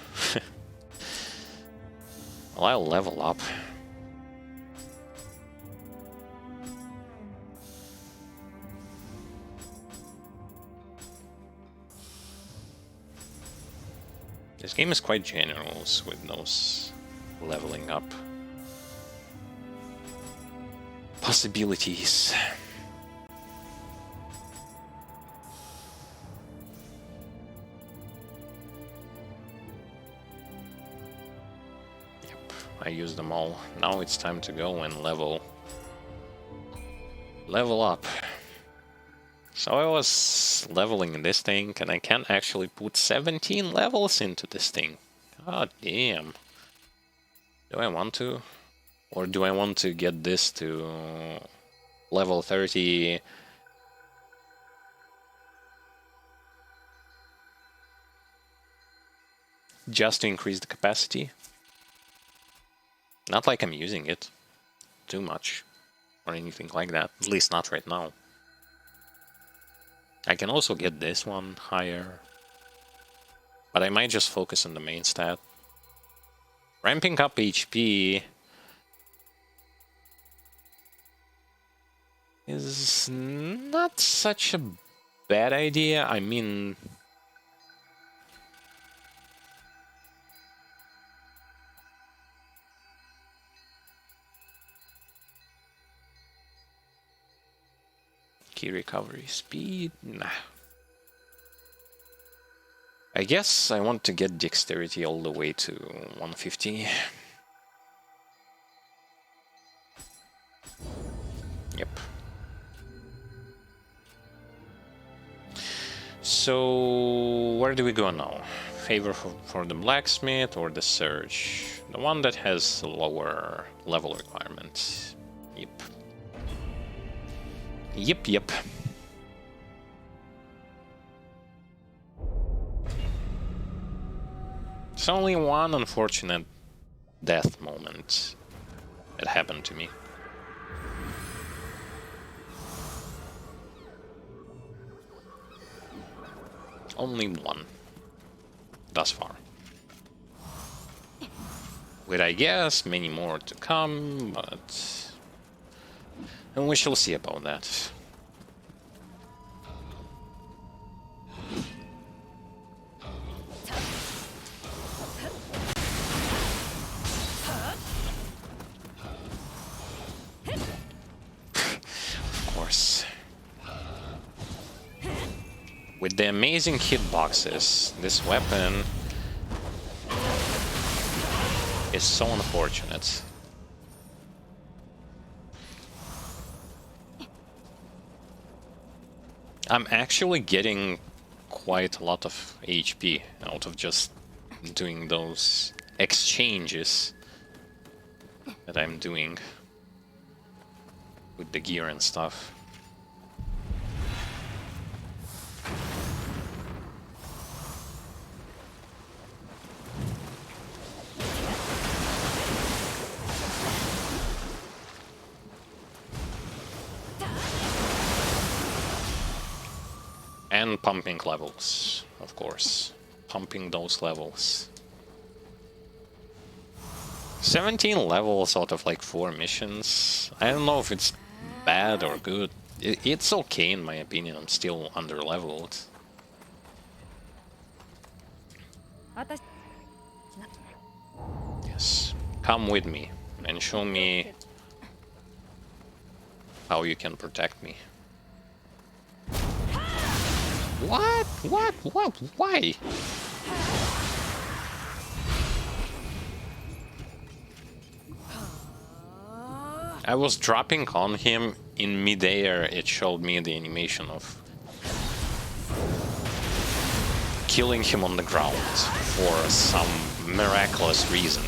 Well, I'll level up. This game is quite generous with those leveling up possibilities. Yep, I used them all. Now it's time to go and level up. So I was leveling in this thing, and I can actually put 17 levels into this thing. God damn. Do I want to? Or do I want to get this to level 30? Just to increase the capacity? Not like I'm using it too much, or anything like that. At least not right now. I can also get this one higher, but I might just focus on the main stat. Ramping up HP is not such a bad idea. I mean, key recovery speed? Nah. I guess I want to get dexterity all the way to 150. Yep. So, where do we go now? favor for the blacksmith or the surge? The one that has lower level requirements. Yep. Yep. It's only one unfortunate death moment that happened to me. Only one. Thus far. With, I guess, many more to come, but... And we shall see about that. Of course. With the amazing hitboxes, this weapon is so unfortunate. I'm actually getting quite a lot of HP out of just doing those exchanges that I'm doing with the gear and stuff. And pumping levels, of course. Pumping those levels. 17 levels out of like 4 missions. I don't know if it's bad or good. It's okay in my opinion, I'm still under-leveled. Yes, come with me and show me how you can protect me. What? Why? I was dropping on him in midair, it showed me the animation of killing him on the ground for some miraculous reason.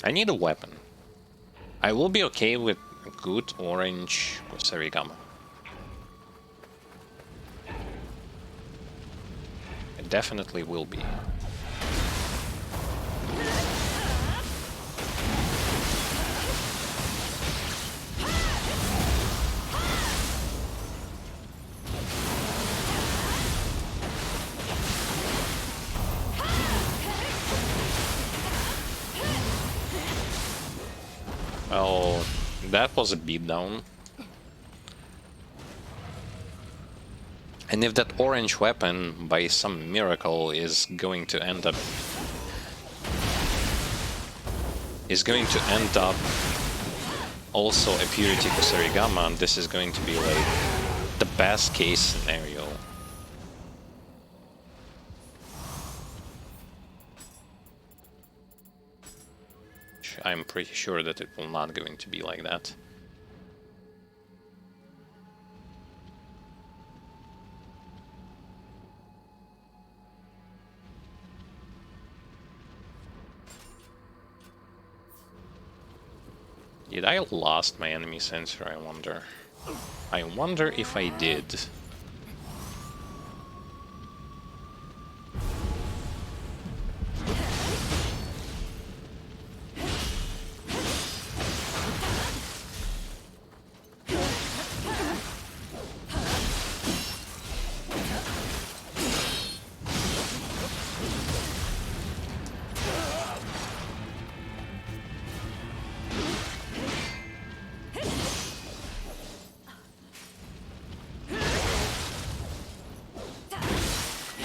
I need a weapon. I will be okay with a good orange Kusarigama. It definitely will be. Well, that was a beatdown. And if that orange weapon, by some miracle, is going to end up also a Purity Kusarigama, this is going to be like the best case scenario. I'm pretty sure that it will not going to be like that. Did I lost my enemy sensor, I wonder? I wonder if I did.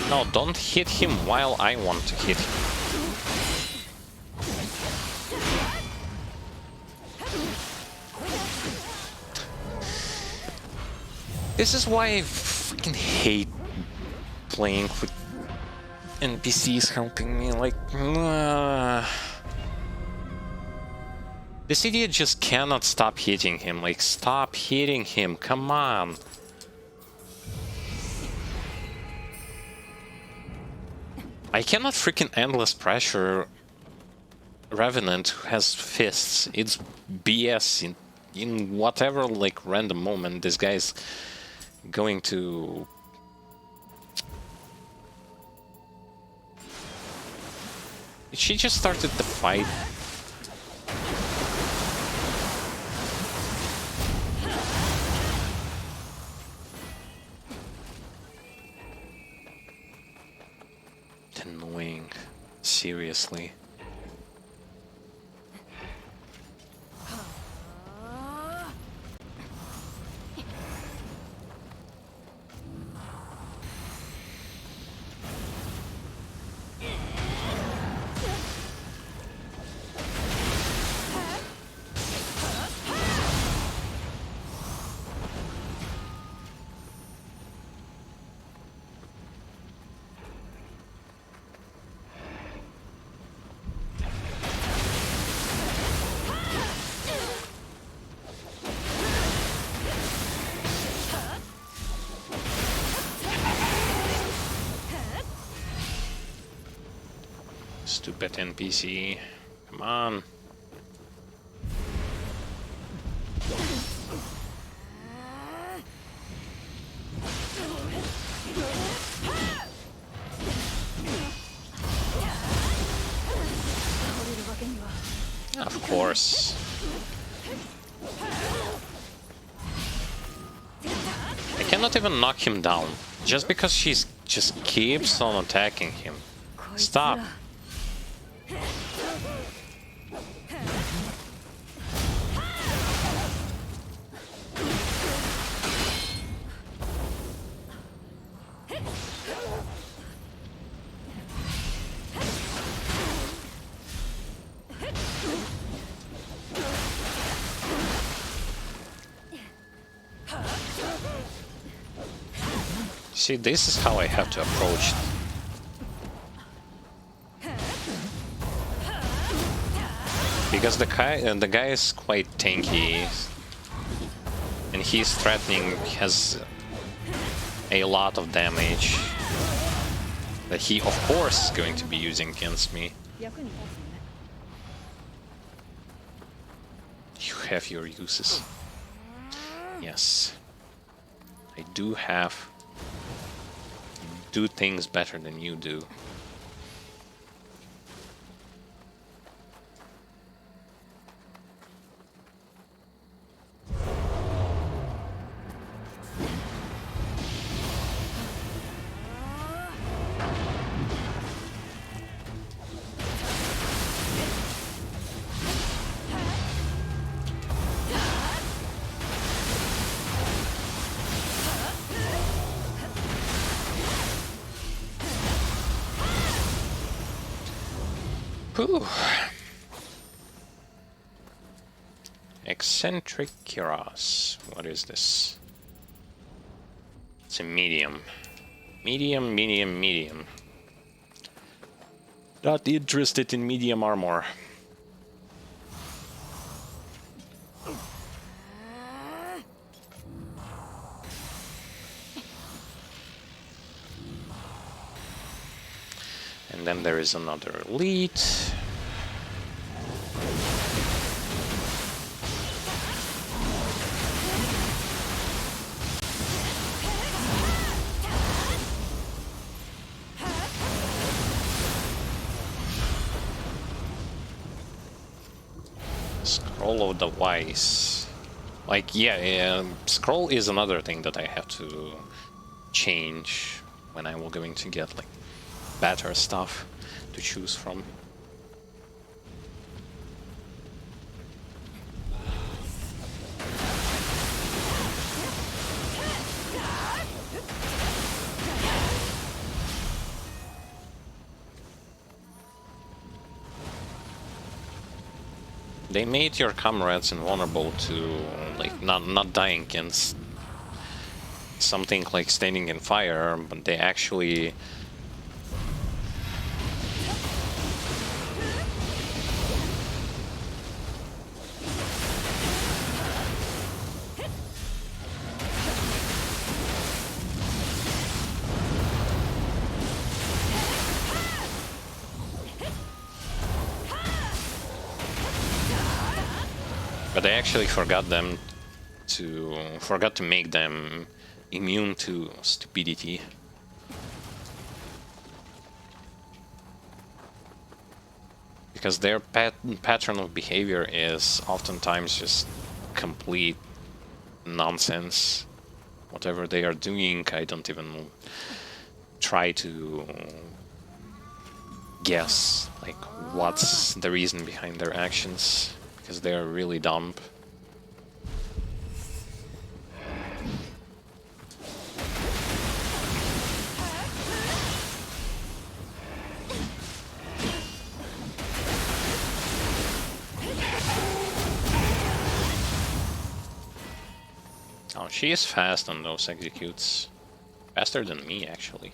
No, don't hit him while I want to hit him. This is why I freaking hate playing with NPCs helping me, like... This idiot just cannot stop hitting him, like, stop hitting him, come on! I cannot freaking endless pressure Revenant who has fists. It's BS in whatever, like, random moment this guy's going to... She just started the fight. Annoying. Seriously. Stupid NPC. Come on. Of course. I cannot even knock him down. Just because she's just keeps on attacking him. Stop. See, this is how I have to approach it. Because the guy is quite tanky, and he's threatening, has a lot of damage that he, of course, is going to be using against me. You have your uses. Yes. I do have... do things better than you do. Whew. Eccentric Kiros. What is this? It's a medium. Medium, medium, medium. Not interested in medium armor. And then there is another elite. Scroll of the Wise. Like, yeah, scroll is another thing that I have to change when I'm going to get, like, better stuff to choose from. They made your comrades invulnerable to, like, not dying against something like standing in fire, but they actually forgot to make them immune to stupidity. Because their pattern of behavior is oftentimes just complete nonsense. Whatever they are doing, I don't even try to guess like what's the reason behind their actions, because they are really dumb. Oh, she is fast on those executes. Faster than me, actually.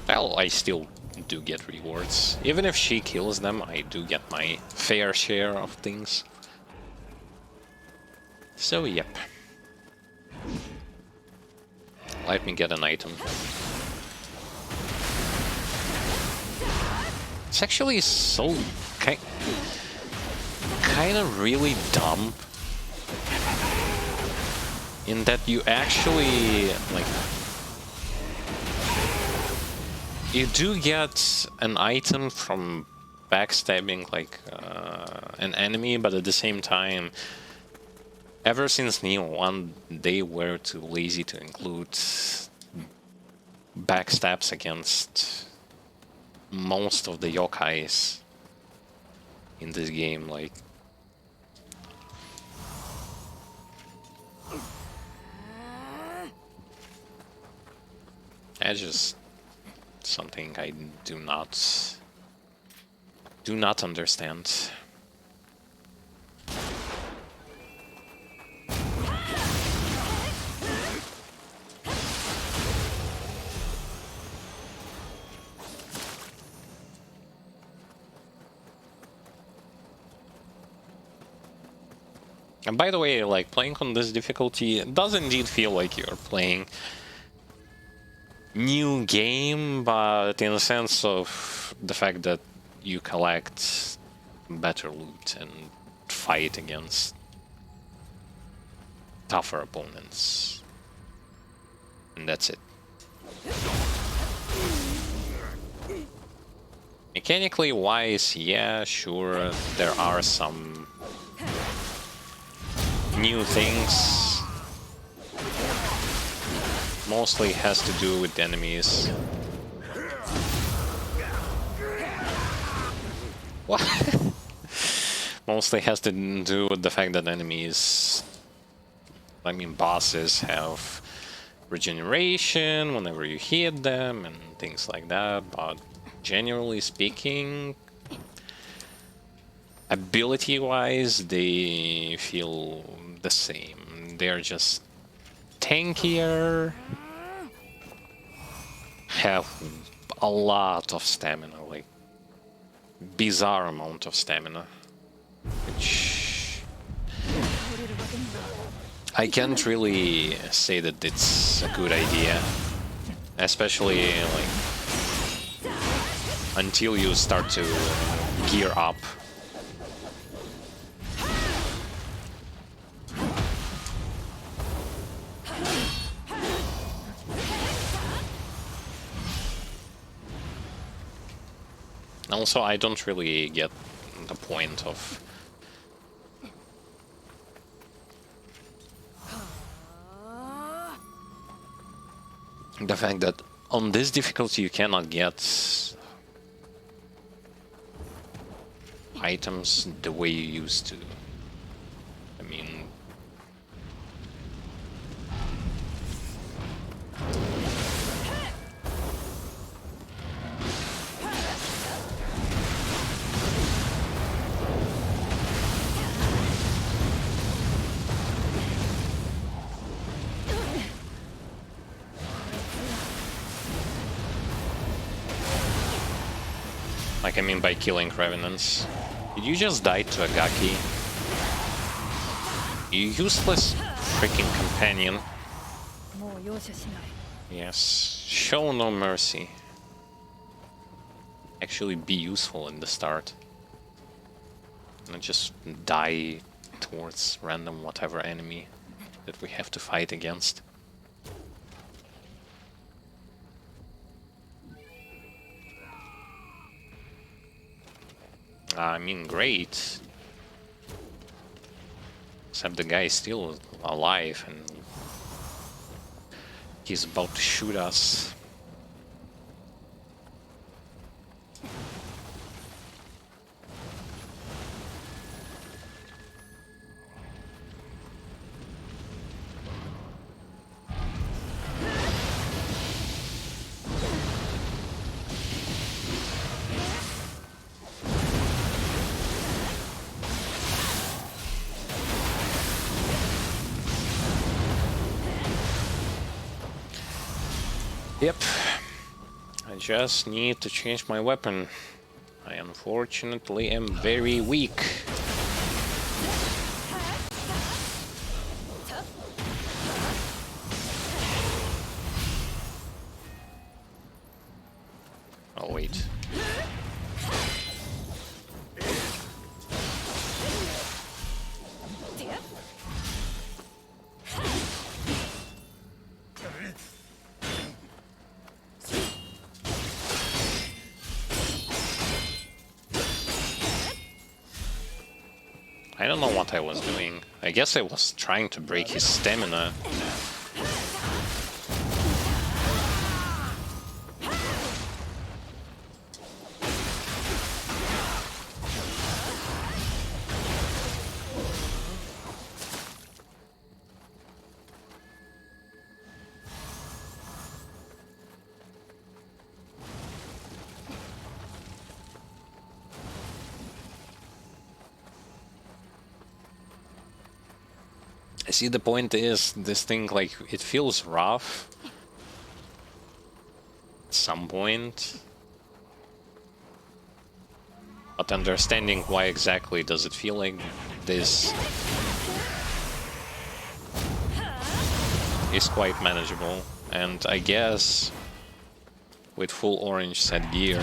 Well, I still do get rewards. Even if she kills them, I do get my fair share of things. So, yep. Let me get an item. It's actually so kind of really dumb in that you actually like you do get an item from backstabbing like an enemy, but at the same time, ever since Nioh 1, they were too lazy to include backstabs against most of the yokais in this game. Like, it's just something I do not understand. And by the way, like, playing on this difficulty does indeed feel like you're playing new game, but in the sense of the fact that you collect better loot and fight against tougher opponents. And that's it. Mechanically wise, yeah, sure, there are some new things. Mostly has to do with enemies. What? Mostly has to do with the fact that enemies, I mean bosses, have regeneration whenever you hit them and things like that, but generally speaking, ability-wise, they feel the same. They're just tankier, have a lot of stamina, like bizarre amount of stamina, which I can't really say that it's a good idea, especially like until you start to gear up. Also, I don't really get the point of the fact that on this difficulty you cannot get items the way you used to. I mean... Like, I mean by killing Revenants. Did you just die to a Gaki? You useless freaking companion. Yes, show no mercy. Actually be useful in the start. Not just die towards random whatever enemy that we have to fight against. I mean, great. Except the guy is still alive and he's about to shoot us. Yep, I just need to change my weapon. I unfortunately am very weak. Oh wait. I don't know what I was doing. I guess I was trying to break his stamina. See, the point is, this thing, like, it feels rough at some point, but understanding why exactly does it feel like this is quite manageable. And I guess with full orange set gear,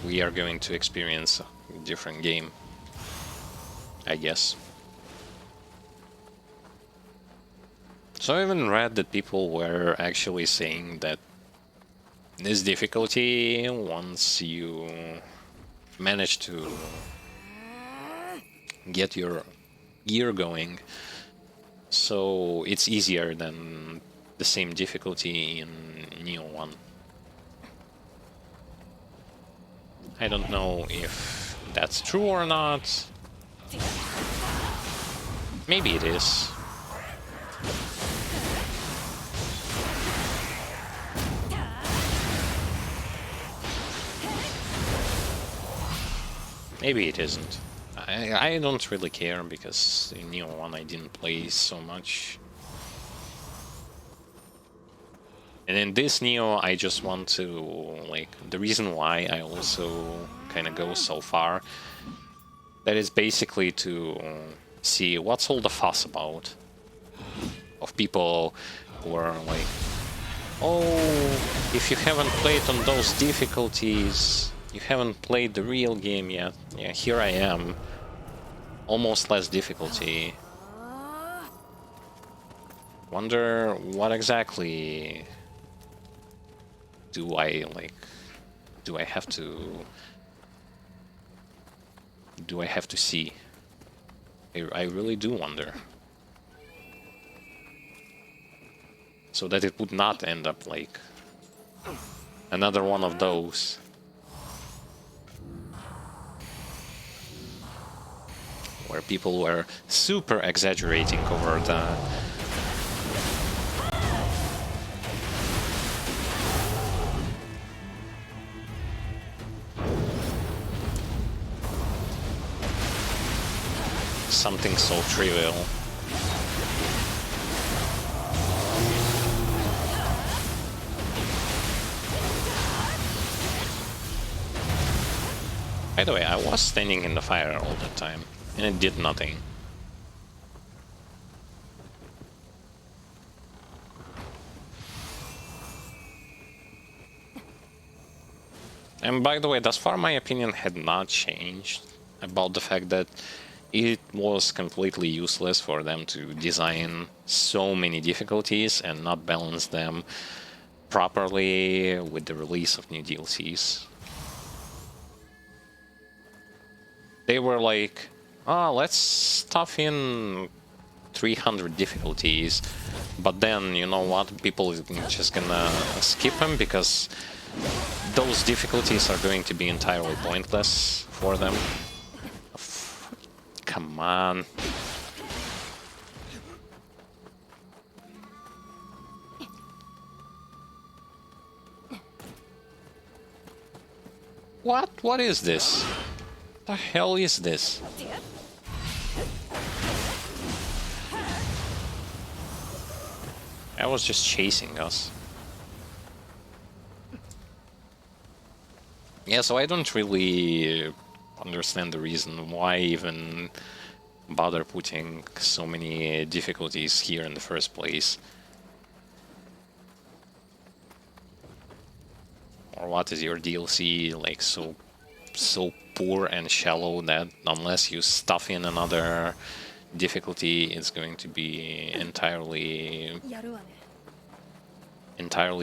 we are going to experience a different game, I guess. So I even read that people were actually saying that this difficulty, once you manage to get your gear going, so it's easier than the same difficulty in Nioh 1. I don't know if that's true or not. Maybe it is. Maybe it isn't. I don't really care, because in Nioh 1 I didn't play so much. And in this Nioh, I just want to, like, the reason why I also kind of go so far, that is basically to see what's all the fuss about. Of people who are like, oh, if you haven't played on those difficulties, you haven't played the real game yet. Yeah, here I am. Almost less difficulty. Wonder what exactly do I like? Do I have to see? I really do wonder. so that it would not end up like another one of those. Where people were super exaggerating over the something so trivial. By the way, I was standing in the fire all the time, and it did nothing. And by the way, thus far my opinion had not changed about the fact that it was completely useless for them to design so many difficulties and not balance them properly with the release of new DLCs. They were like, oh, let's stuff in 300 difficulties, but then, you know what, people are just gonna skip them because those difficulties are going to be entirely pointless for them. Come on. What? What is this? The hell is this? I was just chasing us. Yeah, so I don't really understand the reason why even bother putting so many difficulties here in the first place. Or what is your DLC like so poor and shallow that unless you stuff in another difficulty, it's going to be entirely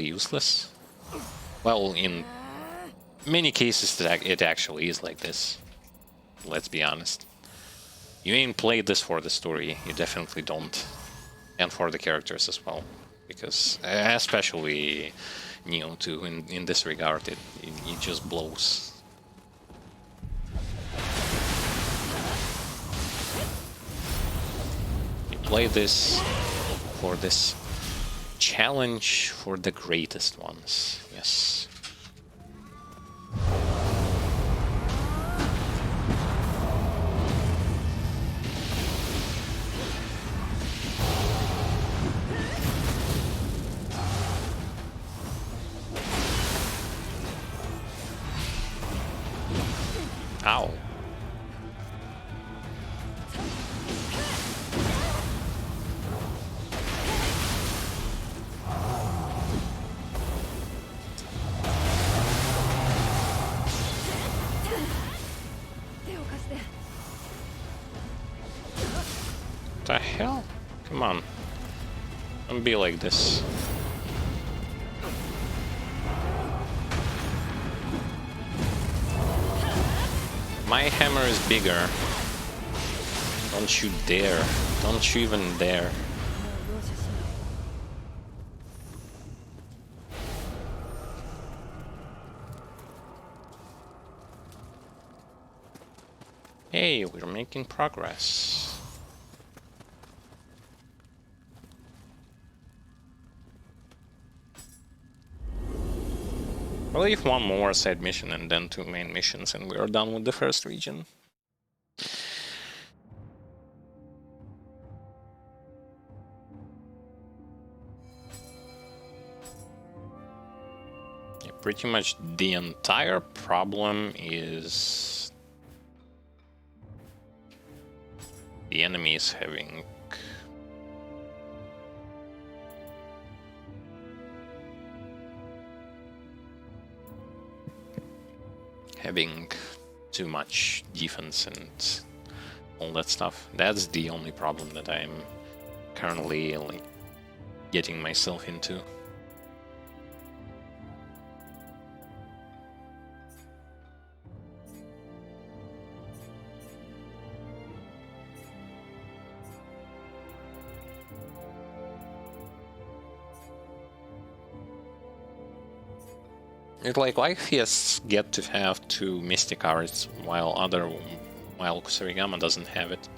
useless? Well, in many cases it actually is like this. Let's be honest. You ain't played this for the story, you definitely don't. And for the characters as well. Because, especially Nioh 2, in this regard, it just blows. You play this for this challenge for the greatest ones, yes. Ow. The hell? Come on. Don't be like this. My hammer is bigger. Don't you dare. Don't you even dare. Hey, we're making progress. I'll leave one more side mission and then 2 main missions and we are done with the first region. Yeah, pretty much the entire problem is the enemies having too much defense and all that stuff. That's the only problem that I'm currently like getting myself into. It's like, why he has get to have 2 Mystic cards while Kusarigama doesn't have it.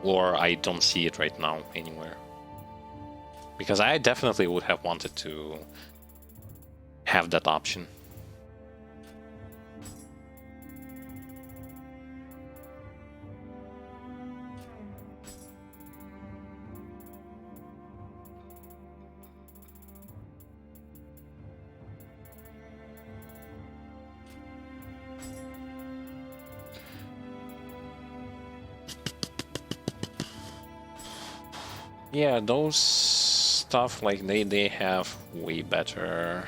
Or I don't see it right now anywhere. Because I definitely would have wanted to have that option. Yeah, those stuff, like, they have way better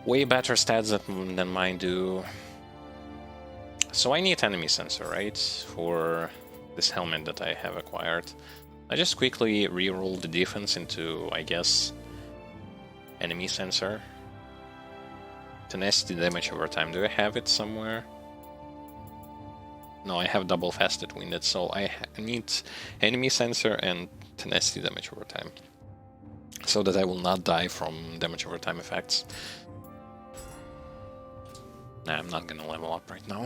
stats than mine do. So I need enemy sensor, right, for this helmet that I have acquired. I just quickly reroll the defense into, I guess, enemy sensor. Tenacity damage over time. Do I have it somewhere? No, I have double fasted winded, so I need enemy sensor and tenacity damage over time, so that I will not die from damage over time effects. Nah, I'm not gonna level up right now.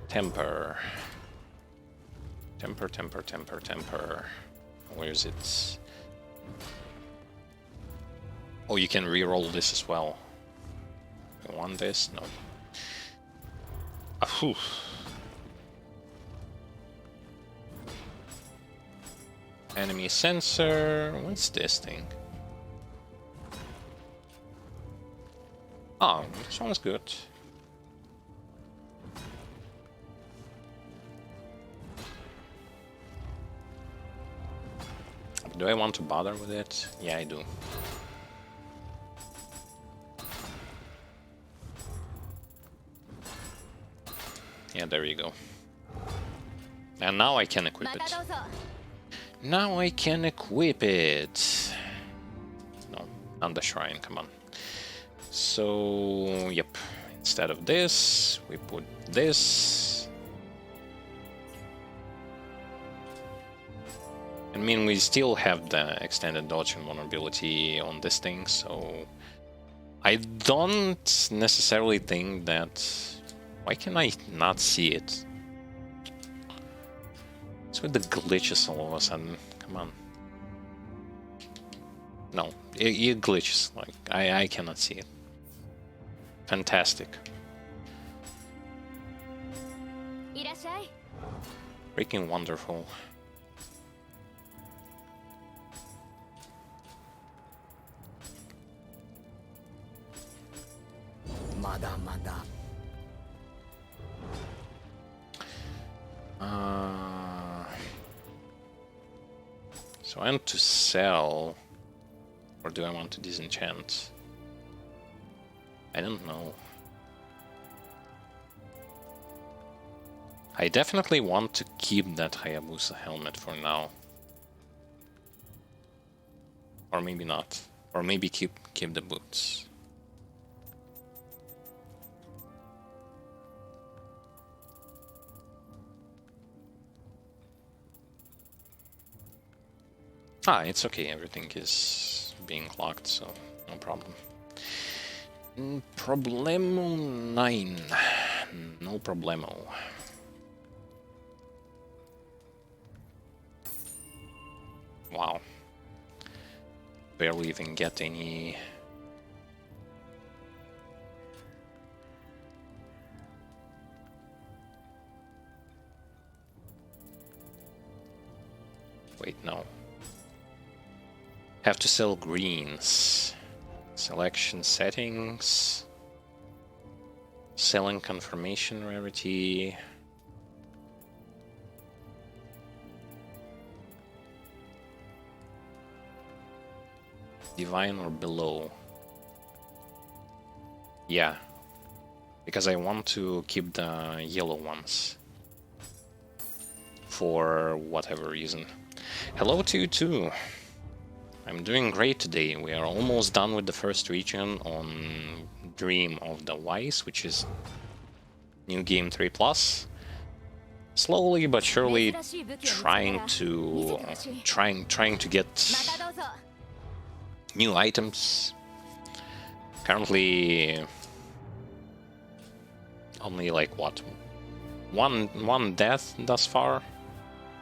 Temper. Temper. Where is it? Oh, you can reroll this as well. I want this? No. Ahoo. Enemy sensor. What's this thing? Oh, this one's good. Do I want to bother with it? Yeah, I do. Yeah, there you go. And now I can equip it. Now I can equip it. No, on the shrine, come on. So, yep. Instead of this, we put this. I mean, we still have the extended dodge and vulnerability on this thing, so I don't necessarily think that... Why can I not see it? What's with the glitches all of a sudden? Come on. No, it glitches. Like, I cannot see it. Fantastic. Freaking wonderful. So I want to sell, or do I want to disenchant? I don't know. I definitely want to keep that Hayabusa helmet for now. Or maybe not. Or maybe keep the boots. Ah, it's okay, everything is being locked, so no problem. Problemo 9. No problemo. Wow. Barely even get any... Wait, no. Have to sell greens. Selection settings. Selling confirmation rarity. Divine or below. Yeah. Because I want to keep the yellow ones. For whatever reason. Hello to you too. I'm doing great today. We are almost done with the first region on Dream of the Wise, which is New Game 3+. slowly but surely trying to get new items. Currently only like what, one death thus far.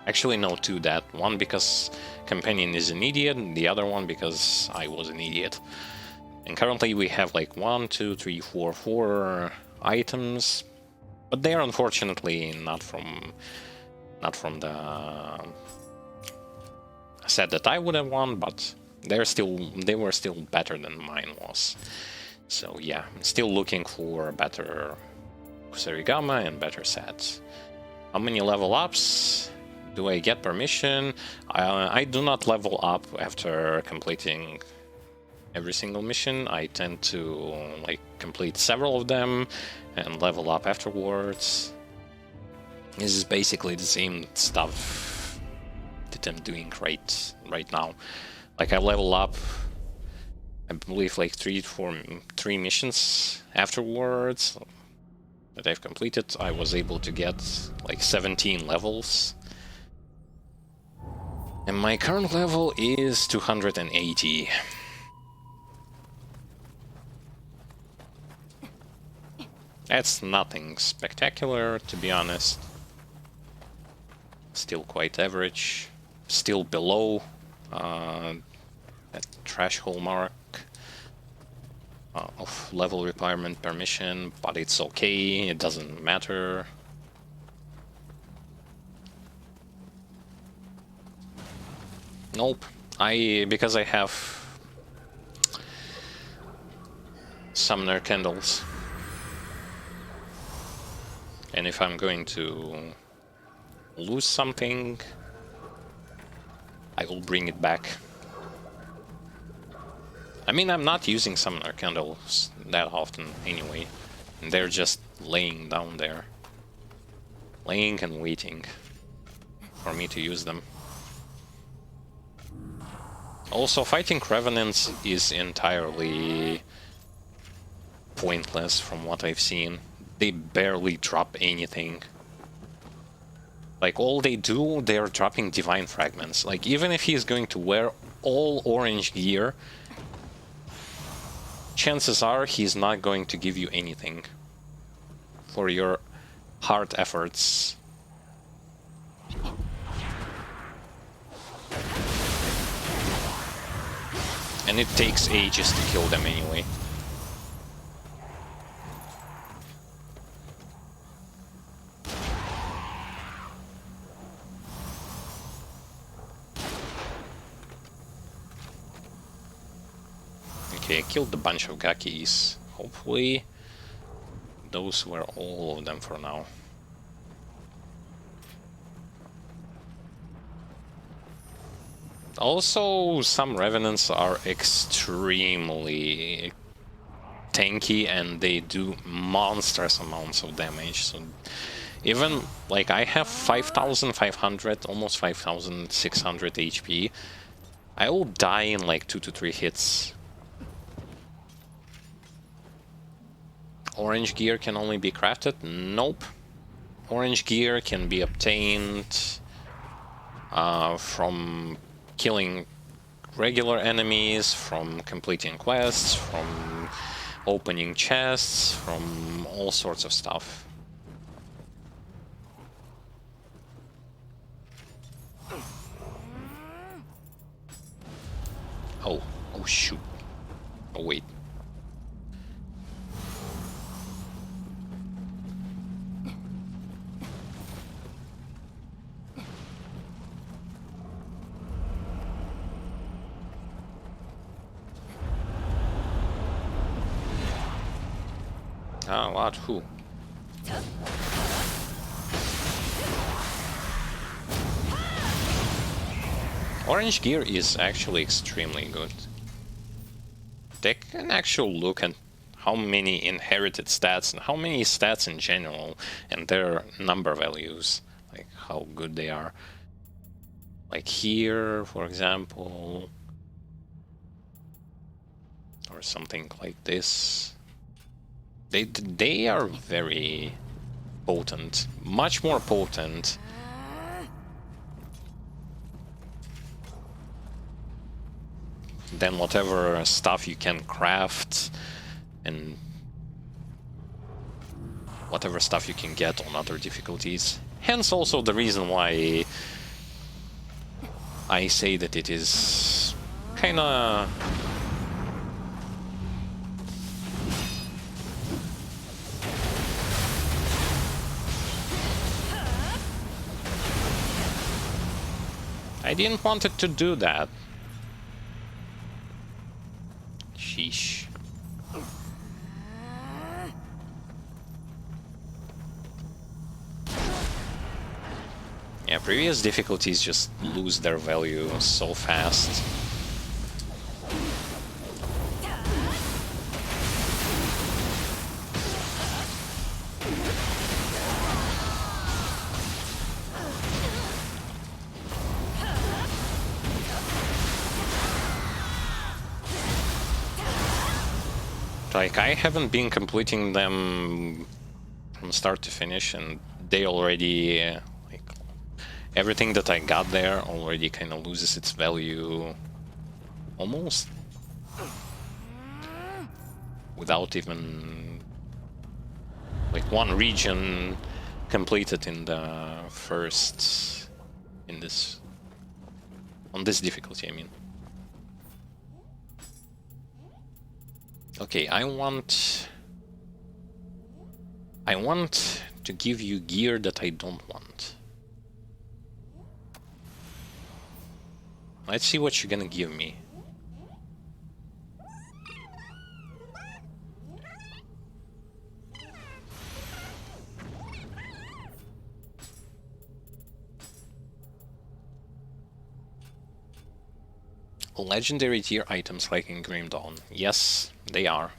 Actually no, two death. One because companion is an idiot, and the other one because I was an idiot. And currently we have like 1, 2, 3, 4, 4 items, but they are unfortunately not from the set that I would have won, but they were still better than mine was. So yeah, I'm still looking for better Kusarigama and better sets. How many level ups do I get permission? I do not level up after completing every single mission. I tend to like complete several of them and level up afterwards. This is basically the same stuff that I'm doing right now. Like I level up, I believe like 3 missions afterwards that I've completed. I was able to get like 17 levels. And my current level is 280. That's nothing spectacular, to be honest. Still quite average. Still below that threshold mark of level requirement permission, but it's okay, it doesn't matter. Nope, because I have summoner candles. And if I'm going to lose something, I will bring it back. I mean, I'm not using summoner candles that often anyway. They're just laying down there. Laying and waiting for me to use them. Also, fighting Revenants is entirely pointless from what I've seen. They barely drop anything. Like, all they do, they're dropping divine fragments. Like, even if he's going to wear all orange gear, chances are he's not going to give you anything for your hard efforts. And it takes ages to kill them anyway. Okay, I killed a bunch of Gakis. Hopefully those were all of them for now. Also, some Revenants are extremely tanky and they do monstrous amounts of damage. So even, like, I have 5,500, almost 5,600 HP. I will die in like 2 to 3 hits. Orange gear can only be crafted? Nope. Orange gear can be obtained from killing regular enemies, from completing quests, from opening chests, from all sorts of stuff. Oh shoot. Oh wait. What? Who? Orange gear is actually extremely good. Take an actual look at how many inherited stats and how many stats in general and their number values, like how good they are. Like here, for example, or something like this. They are very potent, much more potent than whatever stuff you can craft and whatever stuff you can get on other difficulties. Hence also the reason why I say that it is kinda I didn't want it to do that. Sheesh. Yeah, previous difficulties just lose their value so fast. Like, I haven't been completing them from start to finish, and they already, like, everything that I got there already kind of loses its value almost without even, like, one region completed in the first, on this difficulty, I mean. Okay, I want to give you gear that I don't want. Let's see what you're gonna give me. Legendary tier items like in Grim Dawn. Yes, they are.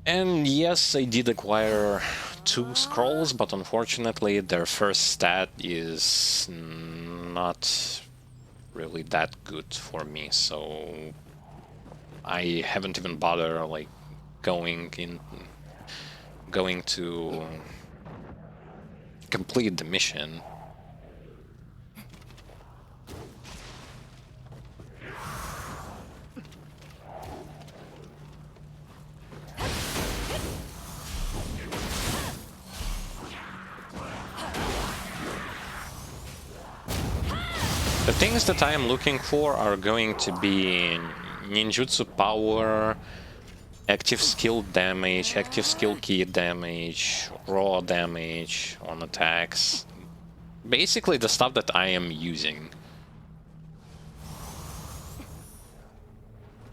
And yes, I did acquire 2 scrolls, but unfortunately their first stat is not really that good for me, so I haven't even bothered like going to complete the mission. The things that I am looking for are going to be ninjutsu power, active skill damage, active skill key damage, raw damage on attacks. Basically the stuff that I am using.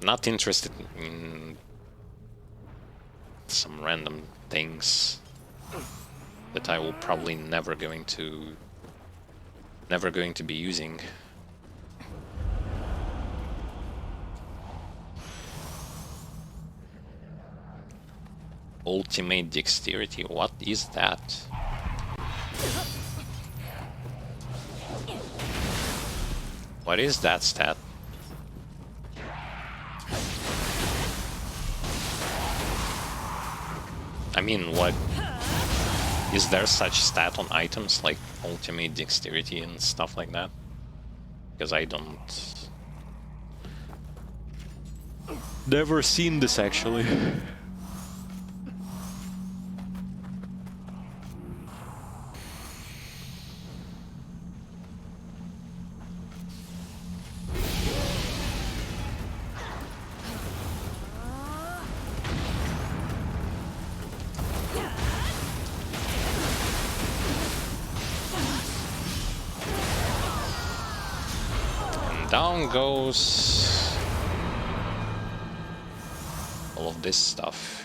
Not interested in some random things that I will probably never going to be using. Ultimate dexterity, what is that? What is that stat? I mean, what? Is there such stat on items like ultimate dexterity and stuff like that? Because I don't... Never seen this actually. Down goes all of this stuff.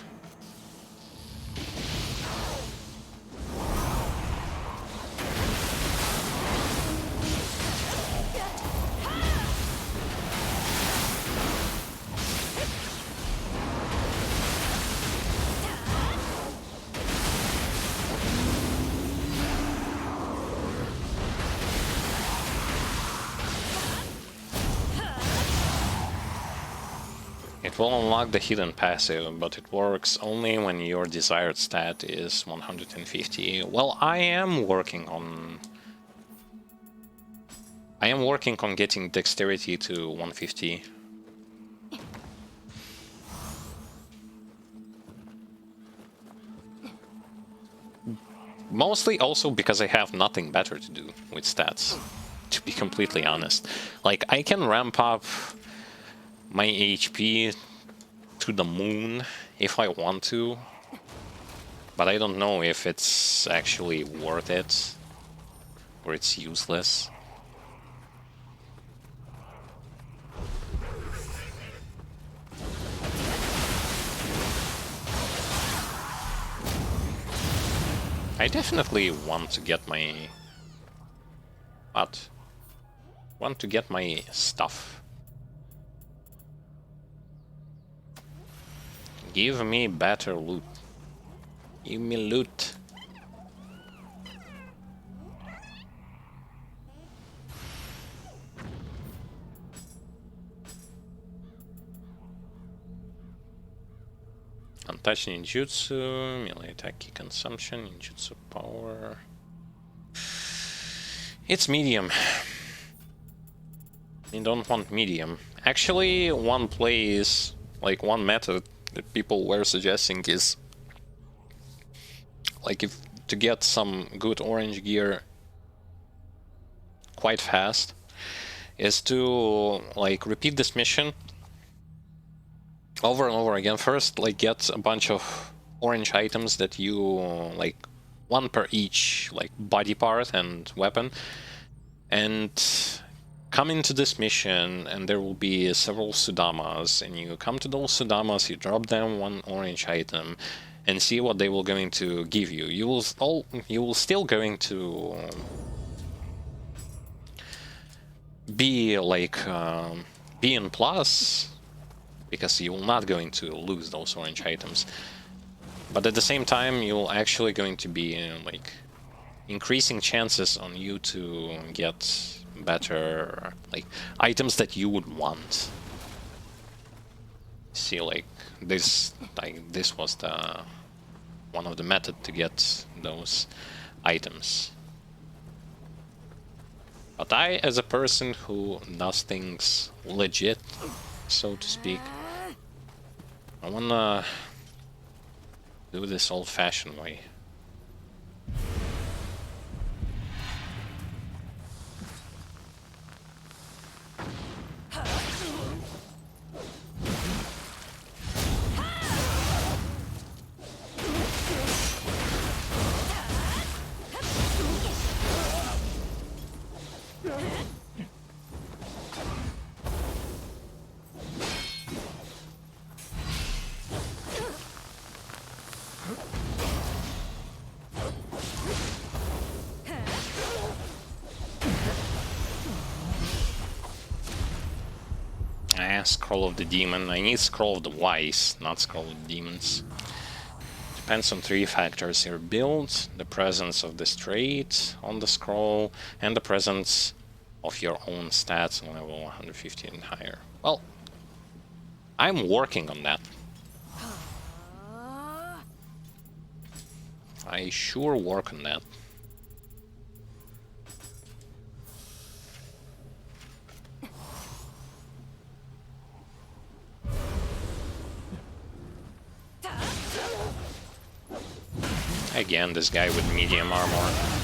It will unlock the hidden passive, but it works only when your desired stat is 150. Well, I am working on getting dexterity to 150. Mostly also because I have nothing better to do with stats, to be completely honest. Like, I can ramp up my HP to the moon if I want to, but I don't know if it's actually worth it or it's useless. I definitely want to get my... What? Want to get my stuff. Give me better loot. Give me loot. Untouched ninjutsu, melee attack key consumption, ninjutsu power. It's medium. I don't want medium. Actually, one place, like one method that people were suggesting is, like, if to get some good orange gear quite fast, is to like repeat this mission over and over again. First, like, get a bunch of orange items that you like, one per each, like body part and weapon, and come into this mission, and there will be several Sudamas, and you come to those Sudamas, you drop them one orange item, and see what they will going to give you. You will still going to be like be in plus, because you will not going to lose those orange items, but at the same time you'll actually going to be like increasing chances on you to get better like items that you would want. See, like this was the one of the method to get those items. But I, as a person who does things legit, so to speak, I wanna do this old-fashioned way. Scroll of the Demon. I need Scroll of the Wise, not Scroll of the Demons. Depends on 3 factors: your build, the presence of this trait on the scroll, and the presence of your own stats on level 150 and higher. Well, I'm working on that. I sure work on that. Again, this guy with medium armor.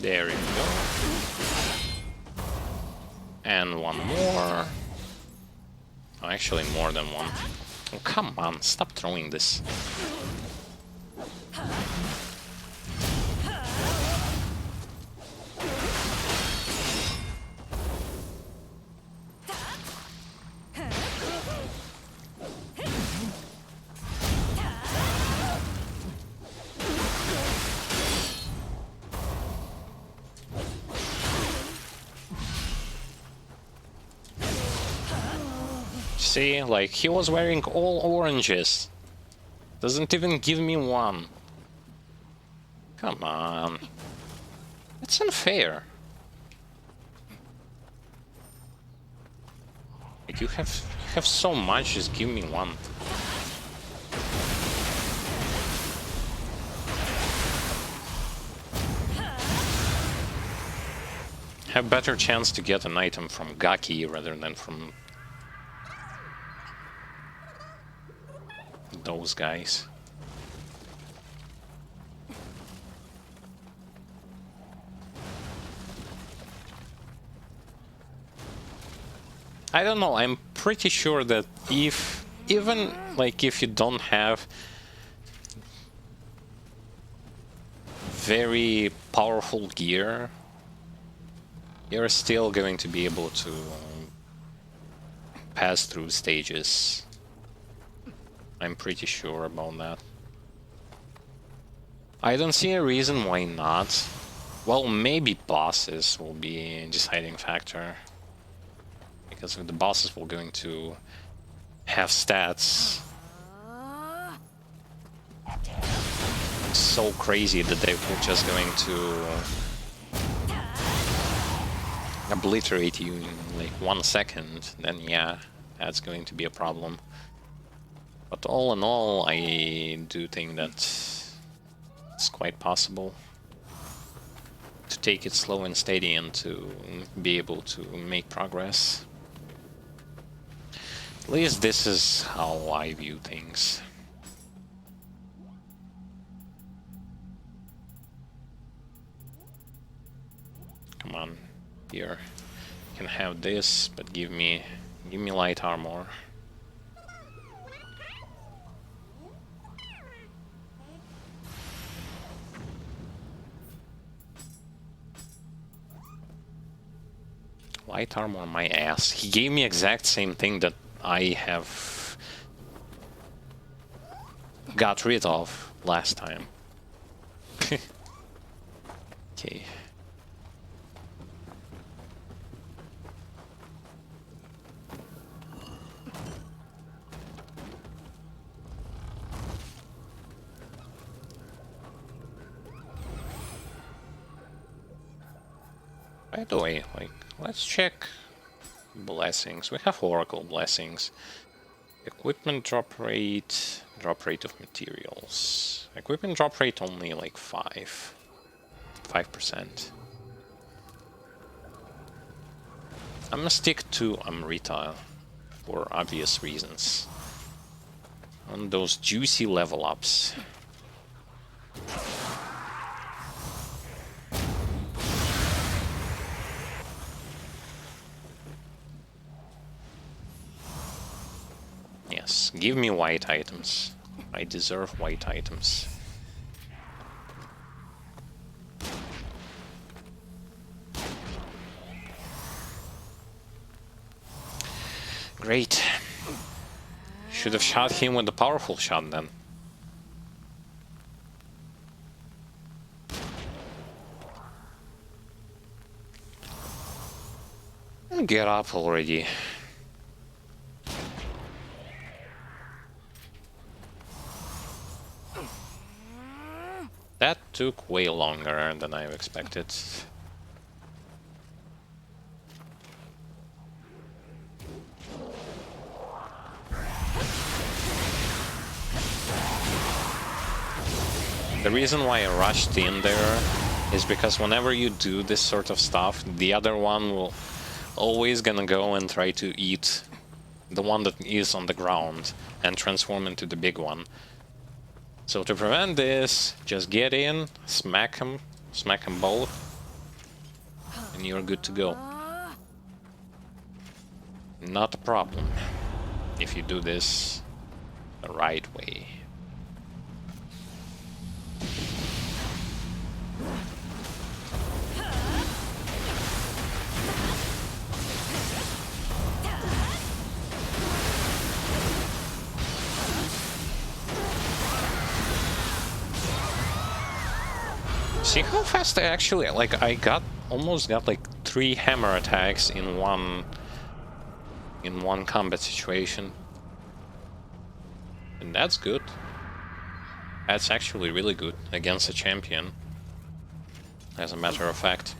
There you go. And one more. Oh, actually more than one. Oh, come on, stop throwing this. See, like, he was wearing all oranges. Doesn't even give me one. Come on. It's unfair. Like, you have so much, just give me one. Have better chance to get an item from Gaki rather than from those guys. I don't know, I'm pretty sure that even if you don't have very powerful gear, you're still going to be able to pass through stages. I'm pretty sure about that. I don't see a reason why not. Well, maybe bosses will be a deciding factor. Because if the bosses were going to have stats so crazy that they were just going to obliterate you in like 1 second, then yeah, that's going to be a problem. But all in all, I do think that it's quite possible to take it slow and steady and to be able to make progress. At least this is how I view things. Come on, here. You can have this, but give me light armor. Light armor, my ass. He gave me exact same thing that I have got rid of last time. Okay. By the way, like, let's check blessings. We have Oracle blessings. Equipment drop rate of materials. Equipment drop rate only like 5%. I'm gonna stick to Amrita for obvious reasons. On those juicy level ups. Yes, give me white items. I deserve white items. Great. Should have shot him with the powerful shot then. Get up already. That took way longer than I expected. The reason why I rushed in there is because whenever you do this sort of stuff, the other one will always gonna go and try to eat the one that is on the ground and transform into the big one. So to prevent this, just get in, smack them both, and you're good to go. Not a problem if you do this the right way. See how fast I actually, like, I almost got like 3 hammer attacks in one in one combat situation. And that's good. That's actually really good against a champion, as a matter of fact.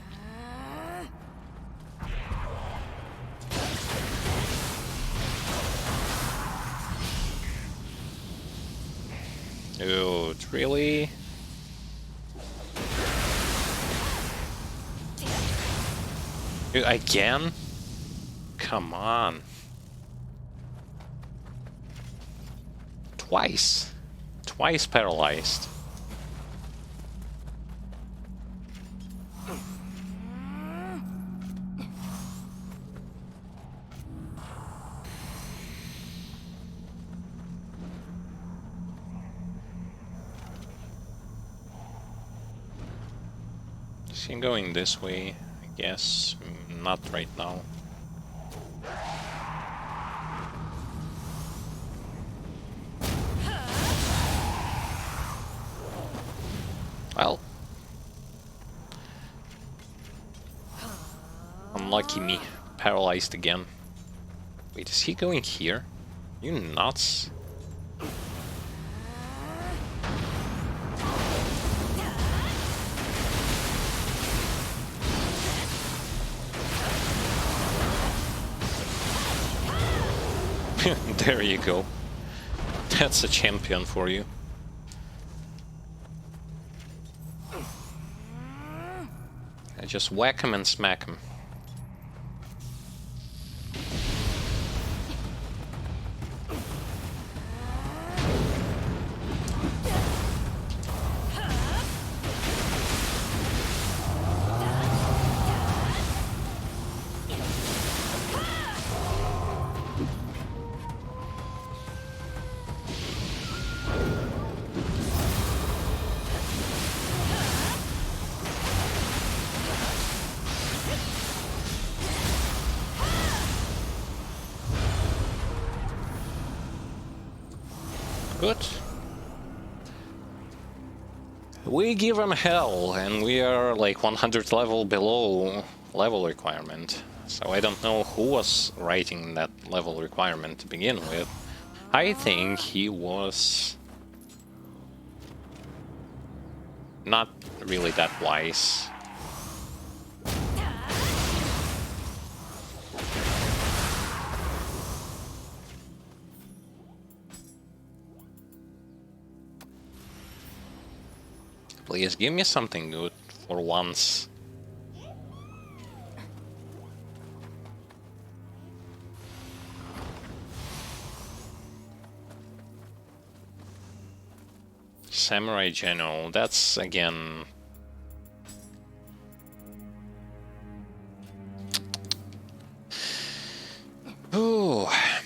Dude, really? Dude, again? Come on. Twice. Twice paralyzed. Is he going this way? I guess not right now. Well, unlucky me, paralyzed again. Wait, is he going here? You nuts? There you go. That's a champion for you. I just whack him and smack him. Good. We give him hell, and we are like 100 level below level requirement. So I don't know who was writing that level requirement to begin with. I think he was not really that wise. Please give me something good for once. Samurai General, that's again... Ooh. I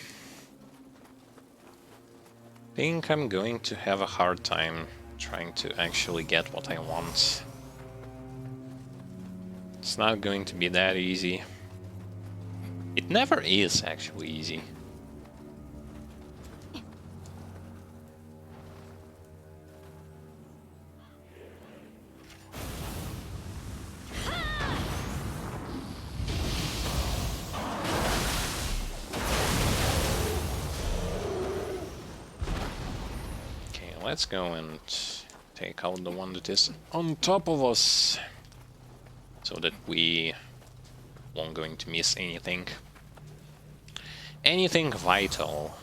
think I'm going to have a hard time trying to actually get what I want. It's not going to be that easy. It never is actually easy. Let's go and take out the one that is on top of us, so that we won't going to miss anything. Anything vital.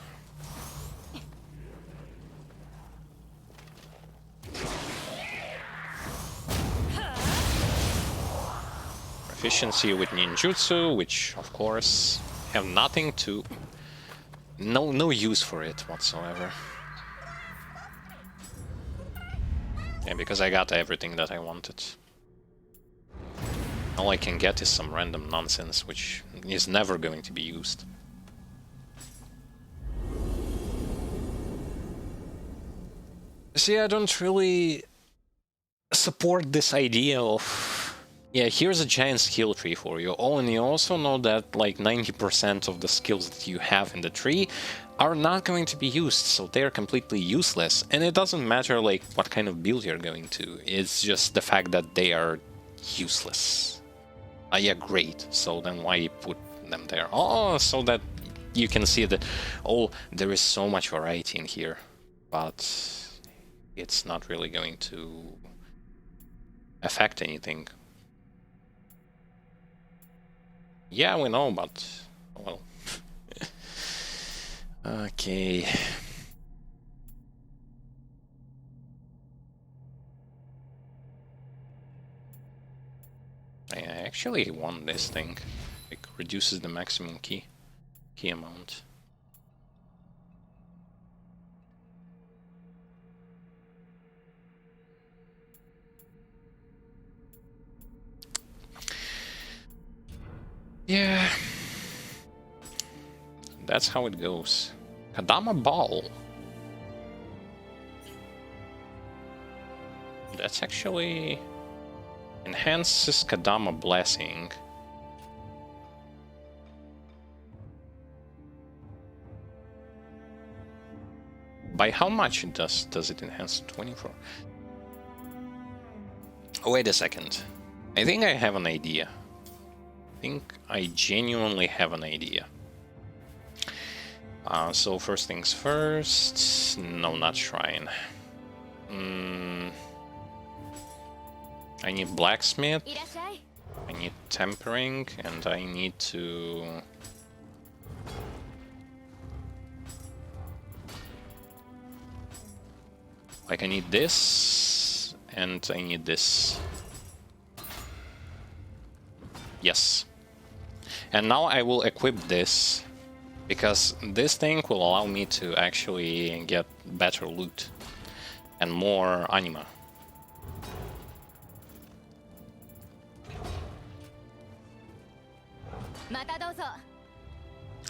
Proficiency with ninjutsu, which of course have nothing to... no use for it whatsoever. Yeah, because I got everything that I wanted. All I can get is some random nonsense, which is never going to be used. See, I don't really support this idea of... Yeah, here's a giant skill tree for you. Oh, and you also know that like 90% of the skills that you have in the tree are not going to be used, so they're completely useless. And it doesn't matter like what kind of build you're going to, it's just the fact that they are useless. Yeah, great, so then why put them there? Oh, so that you can see that, oh, there is so much variety in here, but it's not really going to affect anything. Yeah, we know, but well. Okay. I actually want this thing. It reduces the maximum key amount. Yeah. That's how it goes. Kadama Ball. That's actually enhances Kadama Blessing. By how much it does it enhance 24? Oh, wait a second. I think I have an idea. I think I genuinely have an idea. So first things first. No, not Shrine. I need Blacksmith. I need Tempering, and I need to... Like, I need this, and I need this. Yes. And now I will equip this, because this thing will allow me to actually get better loot and more anima.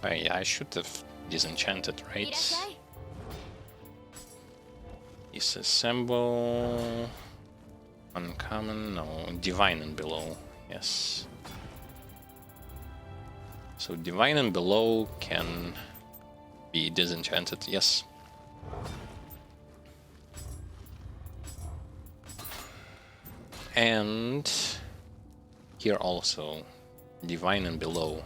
I should have disenchanted, right? Disassemble... Uncommon, no, Divine and Below, yes. So Divine and Below can be disenchanted, yes. And here also, Divine and Below.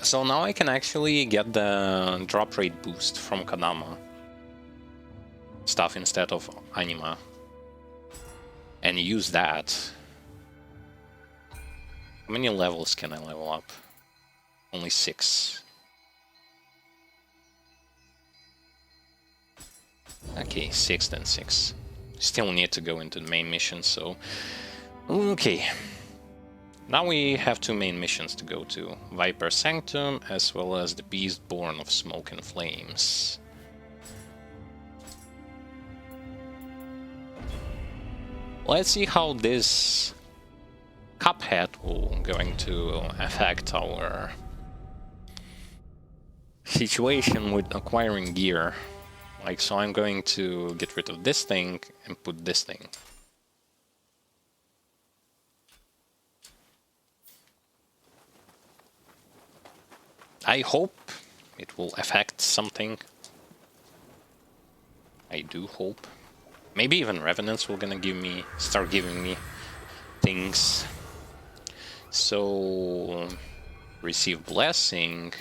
So now I can actually get the drop rate boost from Kadama stuff instead of anima and use that. How many levels can I level up? Only 6. Okay, 6 then 6. Still need to go into the main mission, so... Okay. Now we have 2 main missions to go to. Viper Sanctum, as well as the Beast Born of Smoke and Flames. Let's see how this Cuphead will going to affect our situation with acquiring gear. Like, so I'm going to get rid of this thing and put this thing. I hope it will affect something. I do hope. Maybe even Revenants will start giving me things. So, receive Blessing.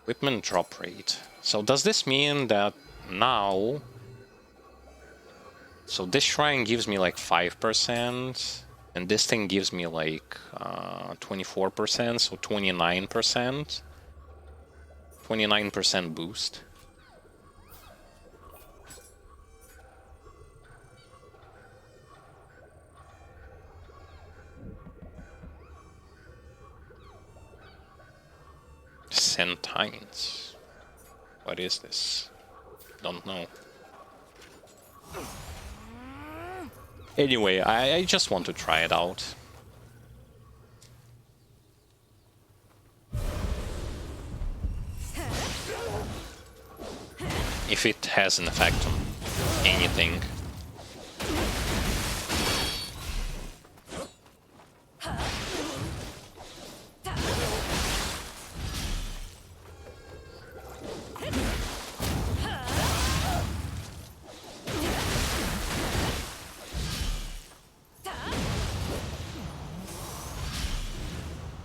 Equipment drop rate. So does this mean that now... So this shrine gives me like 5%, and this thing gives me like 24%, so 29%. 29% boost. Sentines. What is this? Don't know. Anyway, I just want to try it out. If it has an effect on anything.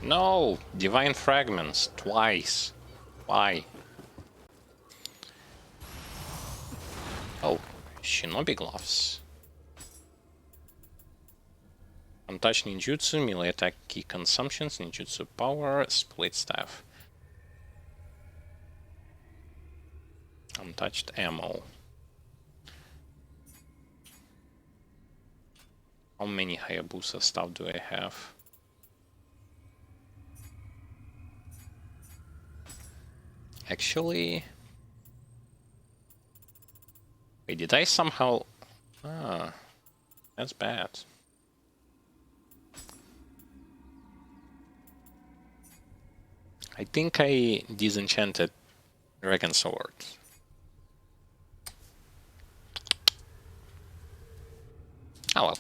No! Divine Fragments. Twice. Why? Oh, Shinobi Gloves. Untouched ninjutsu, melee attack key consumptions, ninjutsu power, split staff. Untouched ammo. How many Hayabusa stuff do I have? Actually... Wait, did I somehow... Ah, that's bad. I think I disenchanted Dragon Sword. Oh well.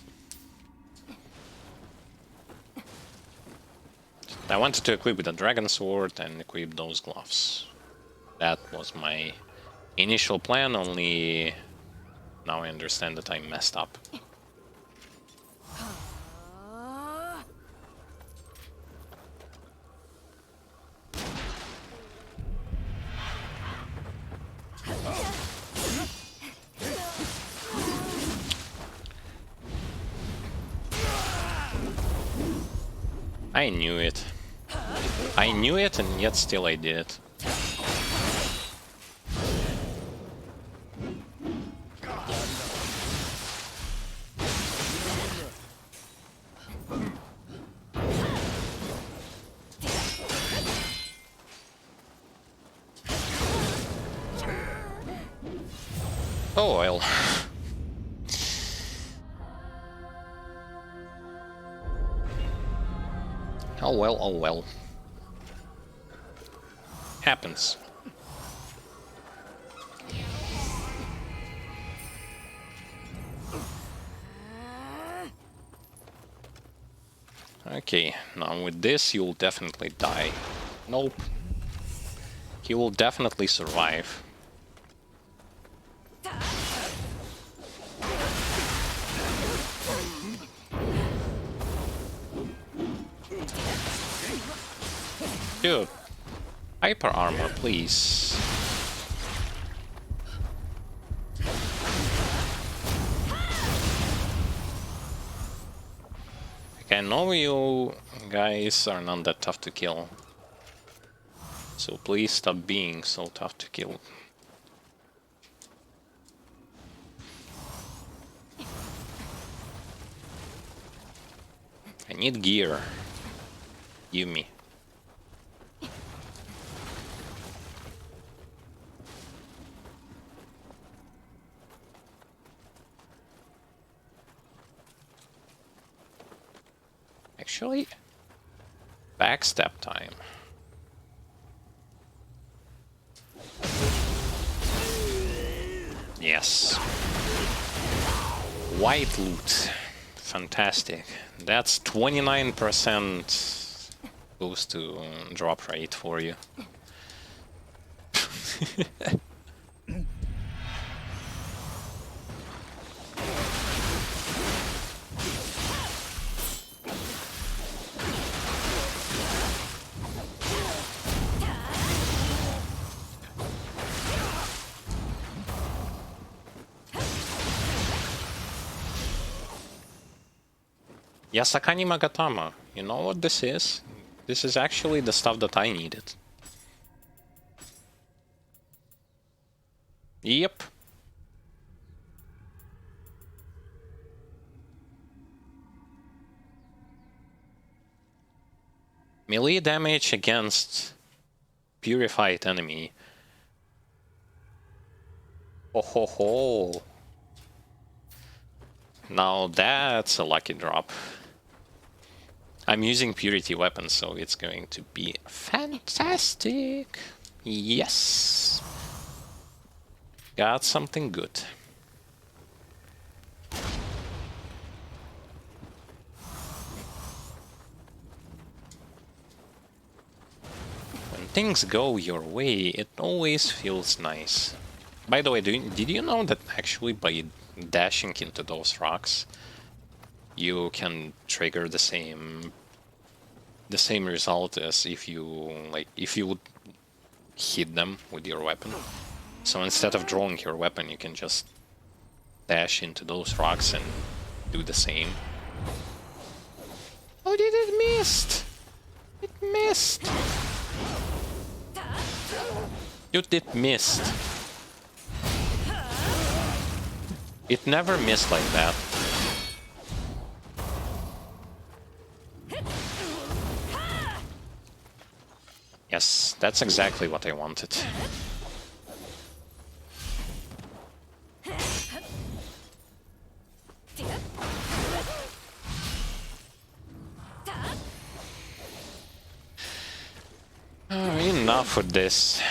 I wanted to equip the Dragon Sword and equip those gloves. That was my initial plan, only now I understand that I messed up. I knew it. I knew it, and yet still I did it. Oh well. Oh well, oh well. Happens. Okay, now with this you'll definitely die. Nope. He will definitely survive. Dude, hyper armor, please. Okay, I know you guys are not that tough to kill. So please stop being so tough to kill. I need gear. Give me. Actually, backstab time. Yes. White loot. Fantastic. That's 29% boost to drop rate for you. Yasakani Magatama. You know what this is? This is actually the stuff that I needed. Yep. Melee damage against purified enemy. Oh ho ho. Now that's a lucky drop. I'm using purity weapons, so it's going to be fantastic. Yes. Got something good. When things go your way, it always feels nice. By the way, did you know that actually by dashing into those rocks, you can trigger the same the same result as if you would hit them with your weapon. So instead of drawing your weapon, you can just dash into those rocks and do the same. Oh, did it missed? It missed. Dude, it missed. It never missed like that. Yes, that's exactly what I wanted. Enough with this.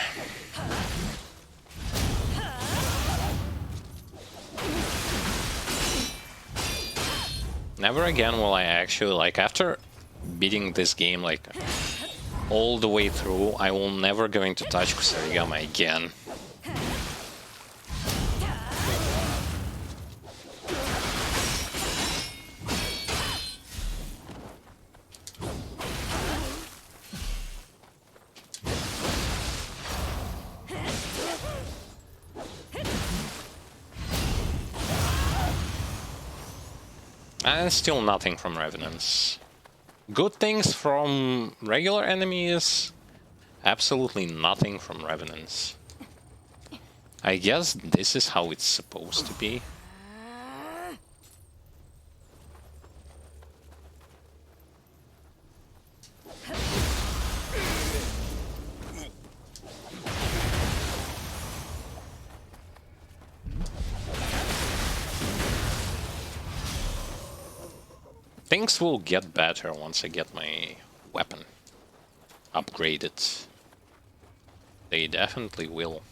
Never again will I actually, like, after beating this game, like, all the way through, I will never going to touch Kusarigama again. And still nothing from Revenants. Good things from regular enemies, absolutely nothing from Revenants. I guess this is how it's supposed to be. Things will get better once I get my weapon upgraded. They definitely will.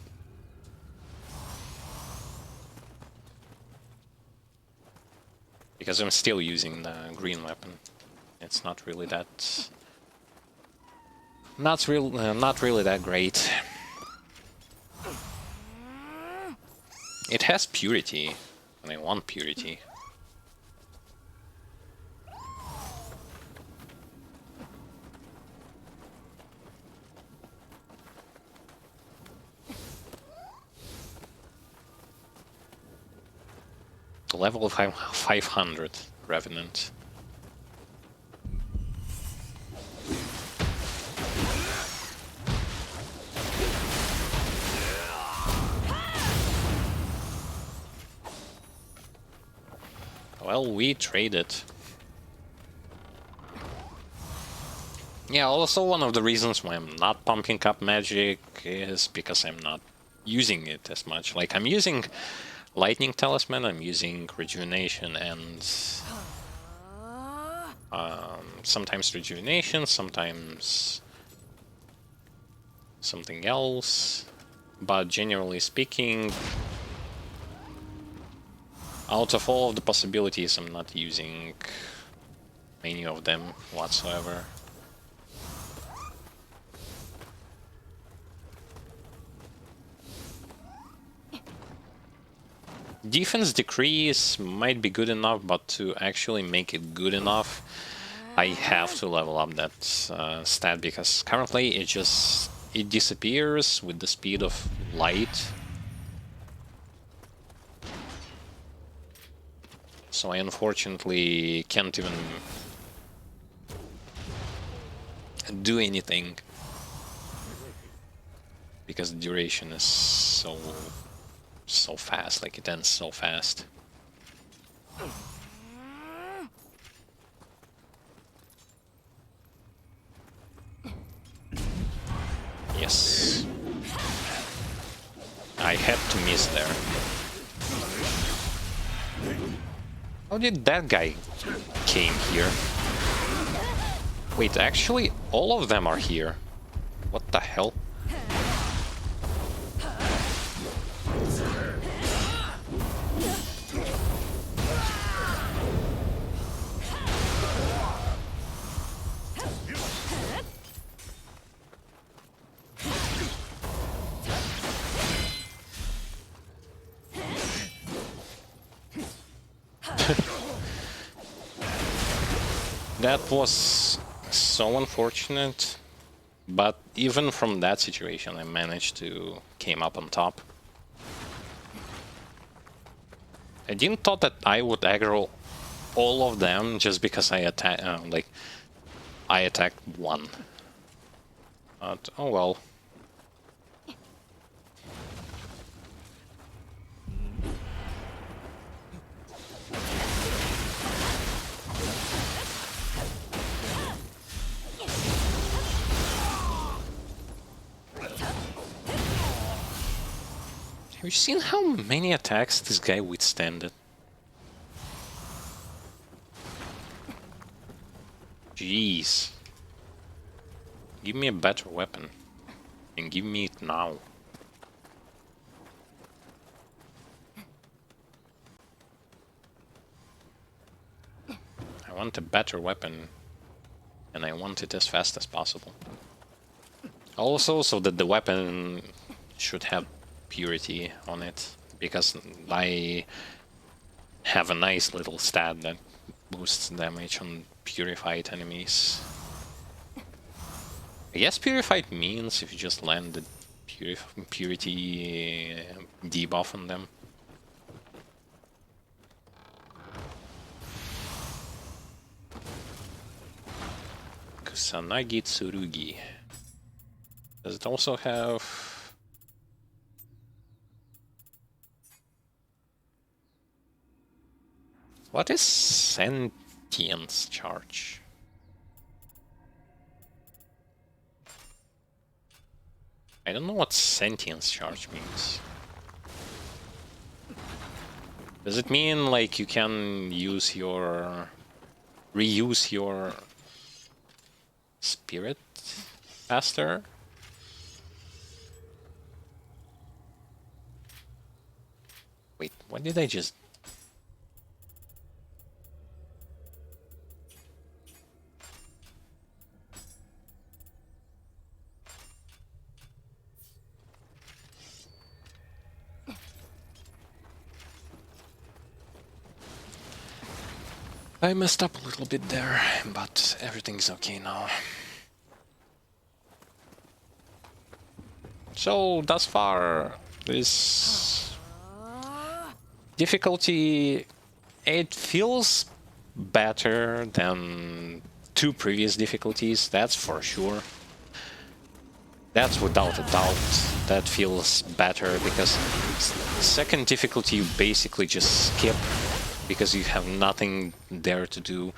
Because I'm still using the green weapon. It's not really that... Not really that great. It has purity, and I want purity. Level 500 Revenant. Well, we traded. Yeah, also one of the reasons why I'm not pumping up magic is because I'm not using it as much. Like, I'm using Lightning Talisman, I'm using Rejuvenation and sometimes Rejuvenation, sometimes something else, but generally speaking, out of all of the possibilities, I'm not using any of them whatsoever. Defense decrease might be good enough, but to actually make it good enough, I have to level up that stat, because currently it disappears with the speed of light. So I unfortunately can't even do anything, because the duration is so fast, like it ends so fast. Yes. I had to miss there. How did that guy came here? Wait, actually all of them are here. What the hell? That was so unfortunate, but even from that situation I managed to came up on top. I didn't thought that I would aggro all of them just because I I attacked one. But oh well. Have you seen how many attacks this guy withstanded? Jeez. Give me a better weapon. And give me it now. I want a better weapon. And I want it as fast as possible. Also, so that the weapon should have purity on it. Because I have a nice little stat that boosts damage on purified enemies. I guess purified means if you just land the purity debuff on them. Kusanagi Tsurugi. Does it also have... What is sentience charge? I don't know what sentience charge means. Does it mean like you can use your... reuse your spirit faster? Wait, what did I just... I messed up a little bit there, but everything's okay now. So, thus far, this difficulty, it feels better than two previous difficulties, that's for sure. That's without a doubt, that feels better, because second difficulty you basically just skip, because you have nothing there to do.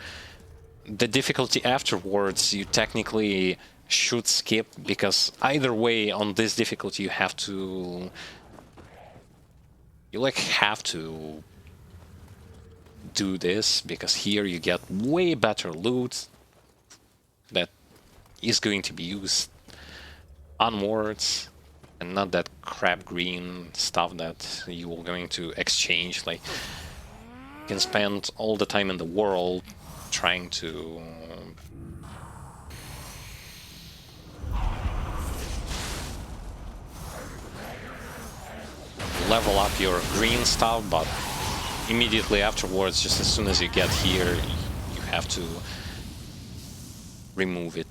The difficulty afterwards, you technically should skip, because either way, on this difficulty, you have to... You have to do this, because here you get way better loot that is going to be used onwards, and not that crap green stuff that you are going to exchange. Like, you can spend all the time in the world trying to level up your green stuff, but immediately afterwards, just as soon as you get here, you have to remove it.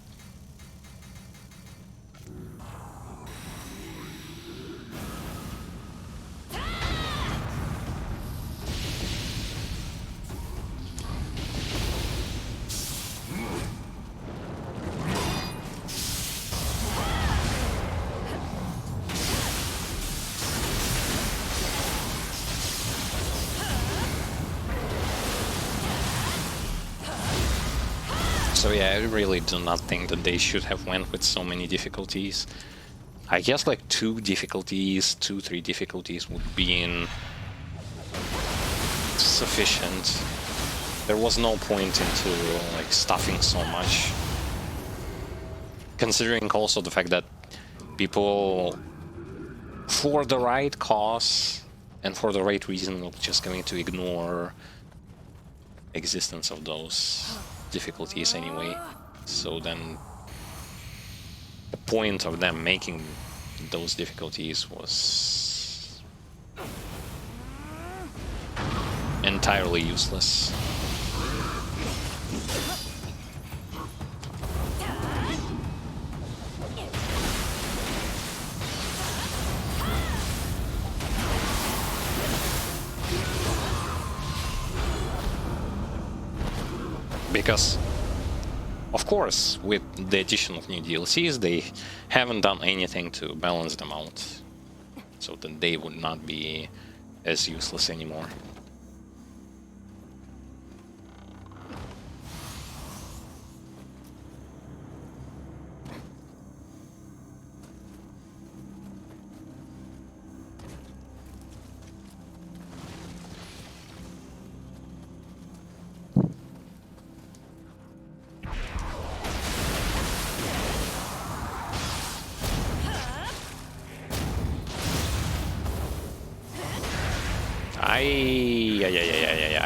So yeah, I really do not think that they should have went with so many difficulties. I guess like 3 difficulties would be sufficient. There was no point into like stuffing so much. Considering also the fact that people, for the right cause and for the right reason, are just going to ignore existence of those difficulties anyway. So then the point of them making those difficulties was entirely useless. Because, of course, with the addition of new DLCs, they haven't done anything to balance them out, so that they would not be as useless anymore.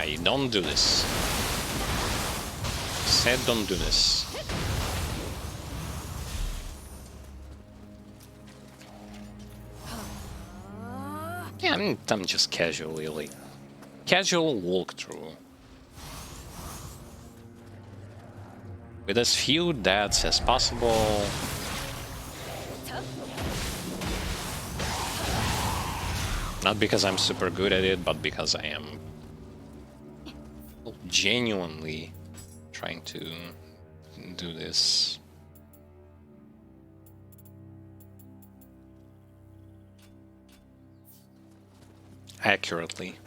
I don't do this. Said don't do this. Yeah, I'm just casually, like, casual walkthrough. With as few deaths as possible. Not because I'm super good at it, but because I am genuinely trying to do this. Accurately.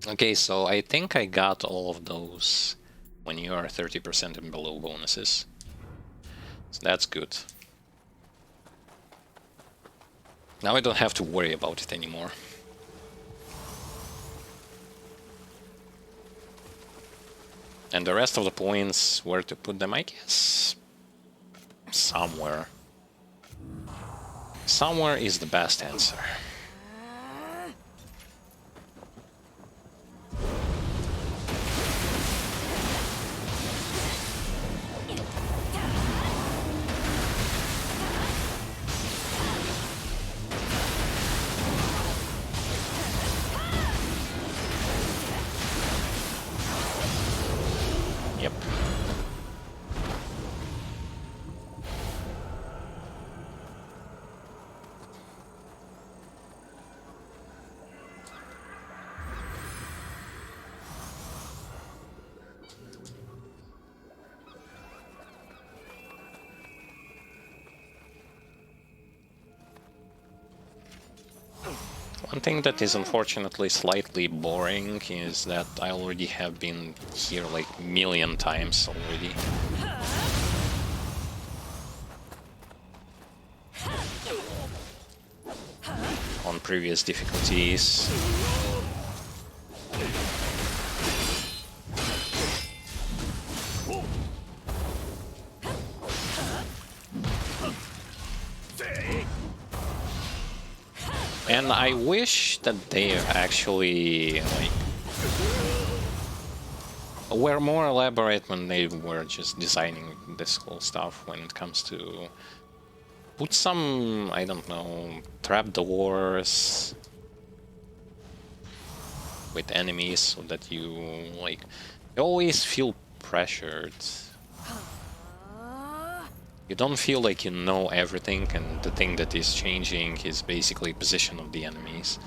Okay, so I think I got all of those when you are 30% and below bonuses. So that's good. Now I don't have to worry about it anymore. And the rest of the points, where to put them, I guess? Somewhere. Somewhere is the best answer. Yep. One thing that is unfortunately slightly boring is that I already have been here like a million times already. On previous difficulties. And I wish that they actually like were more elaborate when they were just designing this whole stuff when it comes to put some, I don't know, trapdoors with enemies so that you like you always feel pressured. You don't feel like you know everything, and the thing that is changing is basically position of the enemies.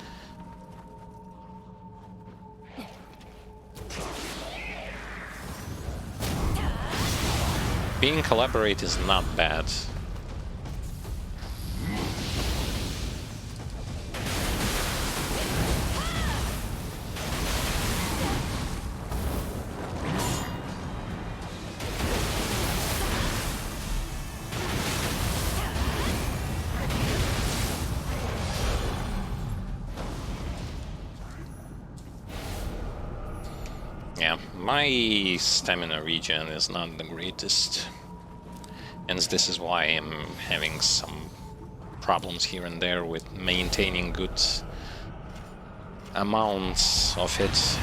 Being collaborate is not bad. Yeah, my stamina regen is not the greatest. And this is why I'm having some problems here and there with maintaining good amounts of it.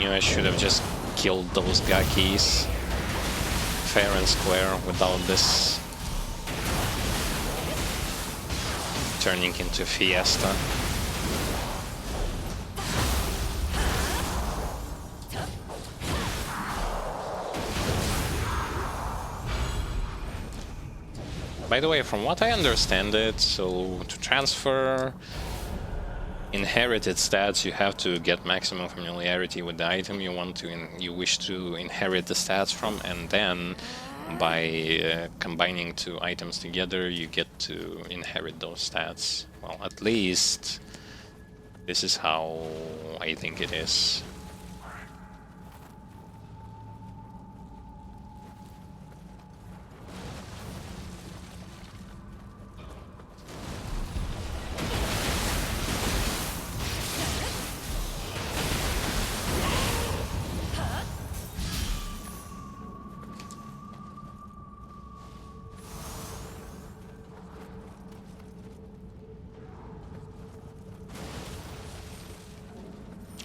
knew I should have just killed those Gakis fair and square without this turning into fiesta. By the way, from what I understand it, so to transfer inherited stats, you have to get maximum familiarity with the item you wish to inherit the stats from, and then by combining two items together, you get to inherit those stats. Well, at least this is how I think it is.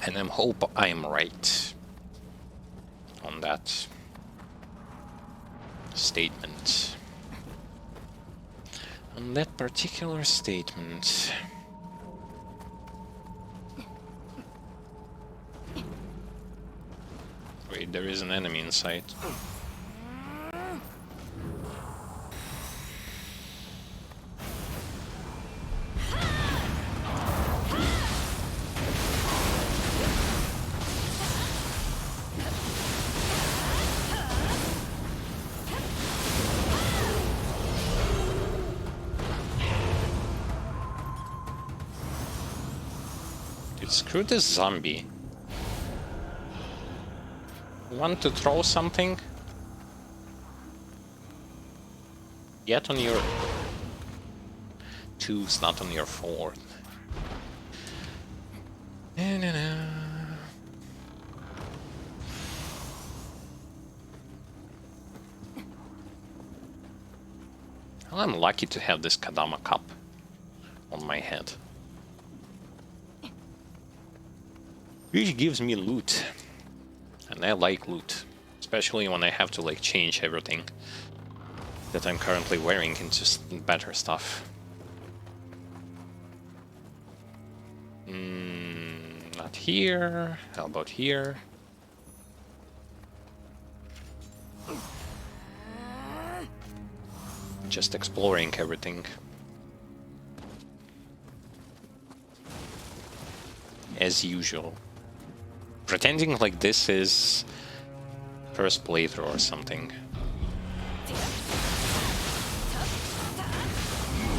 And I hope I'm right on that statement. On that particular statement. Wait, there is an enemy in sight. Screw this zombie. Want to throw something? Get on your twos, not on your fourth. Well, I'm lucky to have this Kadama cup on my head. Which gives me loot. And I like loot. Especially when I have to like change everything that I'm currently wearing into better stuff. Not here. How about here? Just exploring everything. As usual. Pretending like this is first playthrough or something.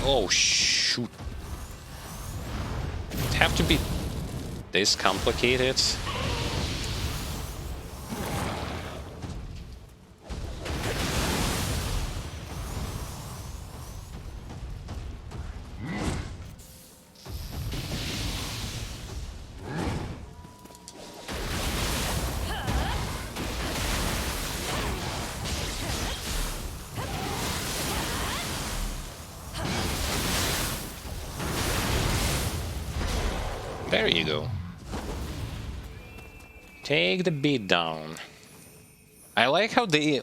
Oh shoot. It have to be this complicated? There you go. Take the beat down. I like how they...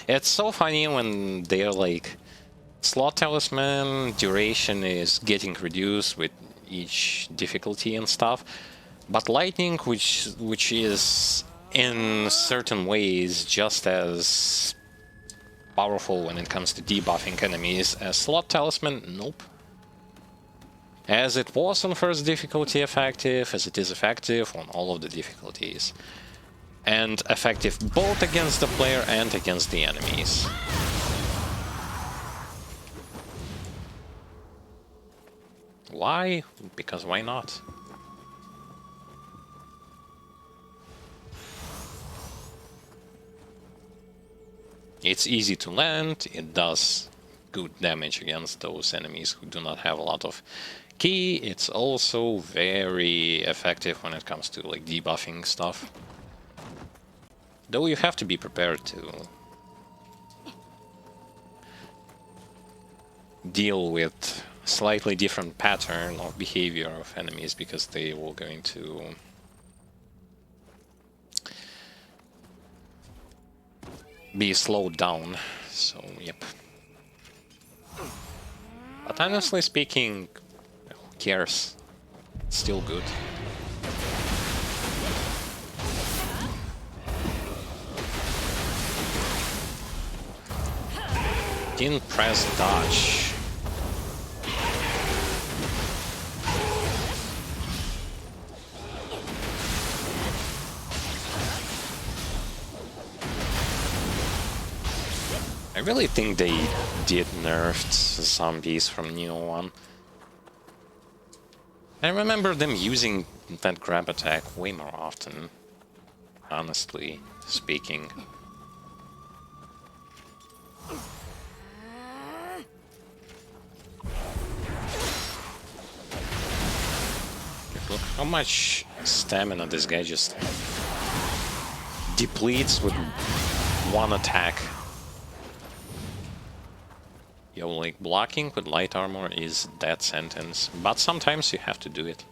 It's so funny when they're like... Slot Talisman duration is getting reduced with each difficulty and stuff. But Lightning, which is in certain ways just as powerful when it comes to debuffing enemies as Slot Talisman, nope. As it was on first difficulty effective, as it is effective on all of the difficulties. And effective both against the player and against the enemies. Why? Because why not? It's easy to land, it does good damage against those enemies who do not have a lot of ki. It's also very effective when it comes to like debuffing stuff. Though you have to be prepared to deal with slightly different pattern of behavior of enemies because they will going to be slowed down. So, yep. But honestly speaking, who cares? It's still good. Didn't press dodge. I really think they did nerfed zombies from Nioh 1. I remember them using that grab attack way more often, honestly speaking. Look how much stamina this guy just depletes with one attack. Yo, like, blocking with light armor is death sentence, but sometimes you have to do it.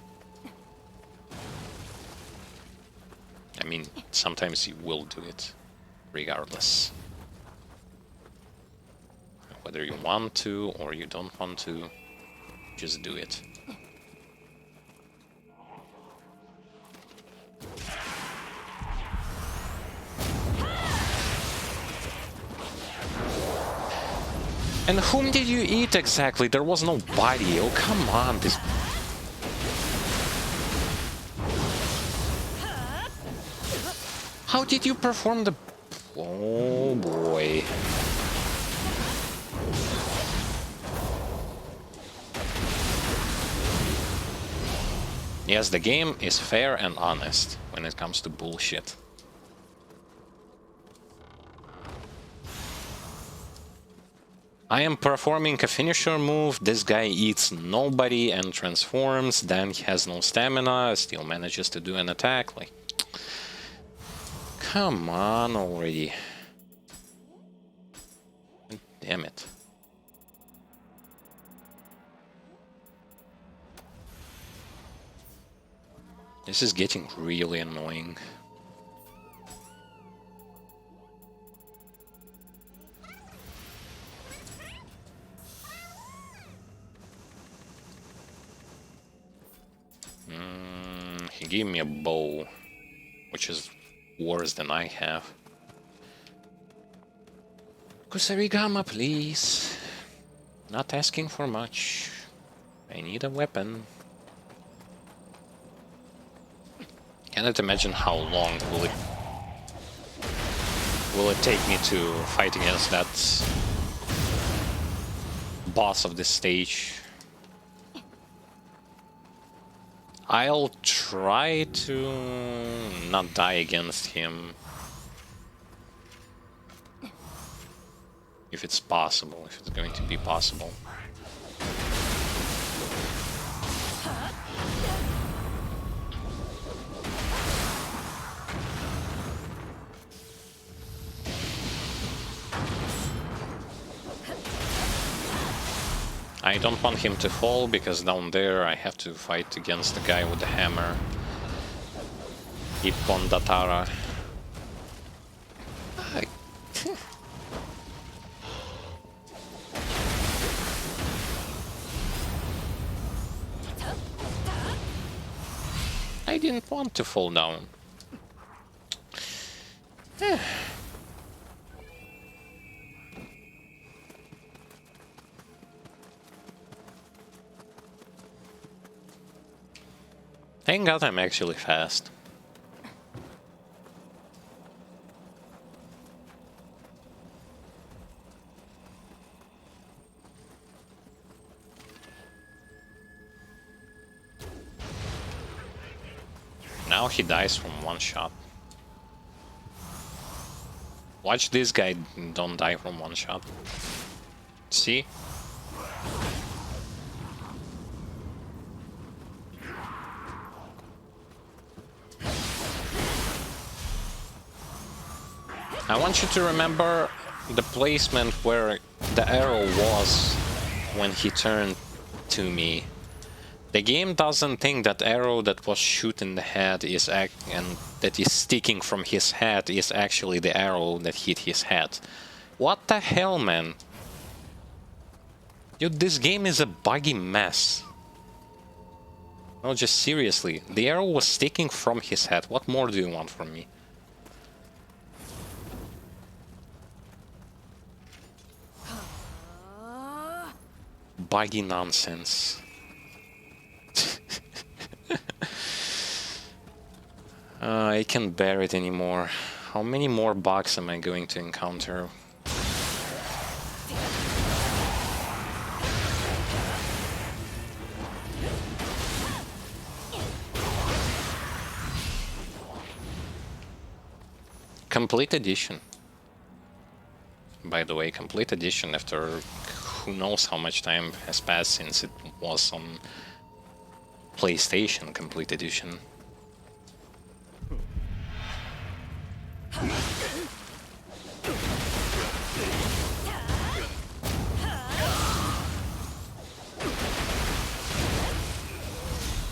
I mean, sometimes you will do it, regardless. Whether you want to or you don't want to, just do it. And whom did you eat exactly? There was no body. Oh, come on. This... How did you perform the... Oh, boy. Yes, the game is fair and honest when it comes to bullshit. I am performing a finisher move, this guy eats nobody and transforms, then he has no stamina, still manages to do an attack, like... Come on already. Damn it. This is getting really annoying. He gave me a bow, which is worse than I have. Kusarigama, please. Not asking for much. I need a weapon. Cannot imagine how long will it take me to fight against that boss of this stage. I'll try to not die against him. If it's possible, if it's going to be possible. I don't want him to fall, because down there I have to fight against the guy with the hammer. Ippon Datara. I didn't want to fall down. Thank God I'm actually fast. Now he dies from one shot. Watch this guy don't die from one shot. See? I want you to remember the placement where the arrow was when he turned to me. The game doesn't think that arrow that was shot in the head is and that is sticking from his head is actually the arrow that hit his head. What the hell, man? Dude, this game is a buggy mess. No, just seriously. The arrow was sticking from his head. What more do you want from me? Buggy nonsense. I can't bear it anymore. How many more bugs am I going to encounter? Complete edition. By the way, complete edition after who knows how much time has passed since it was on PlayStation complete edition.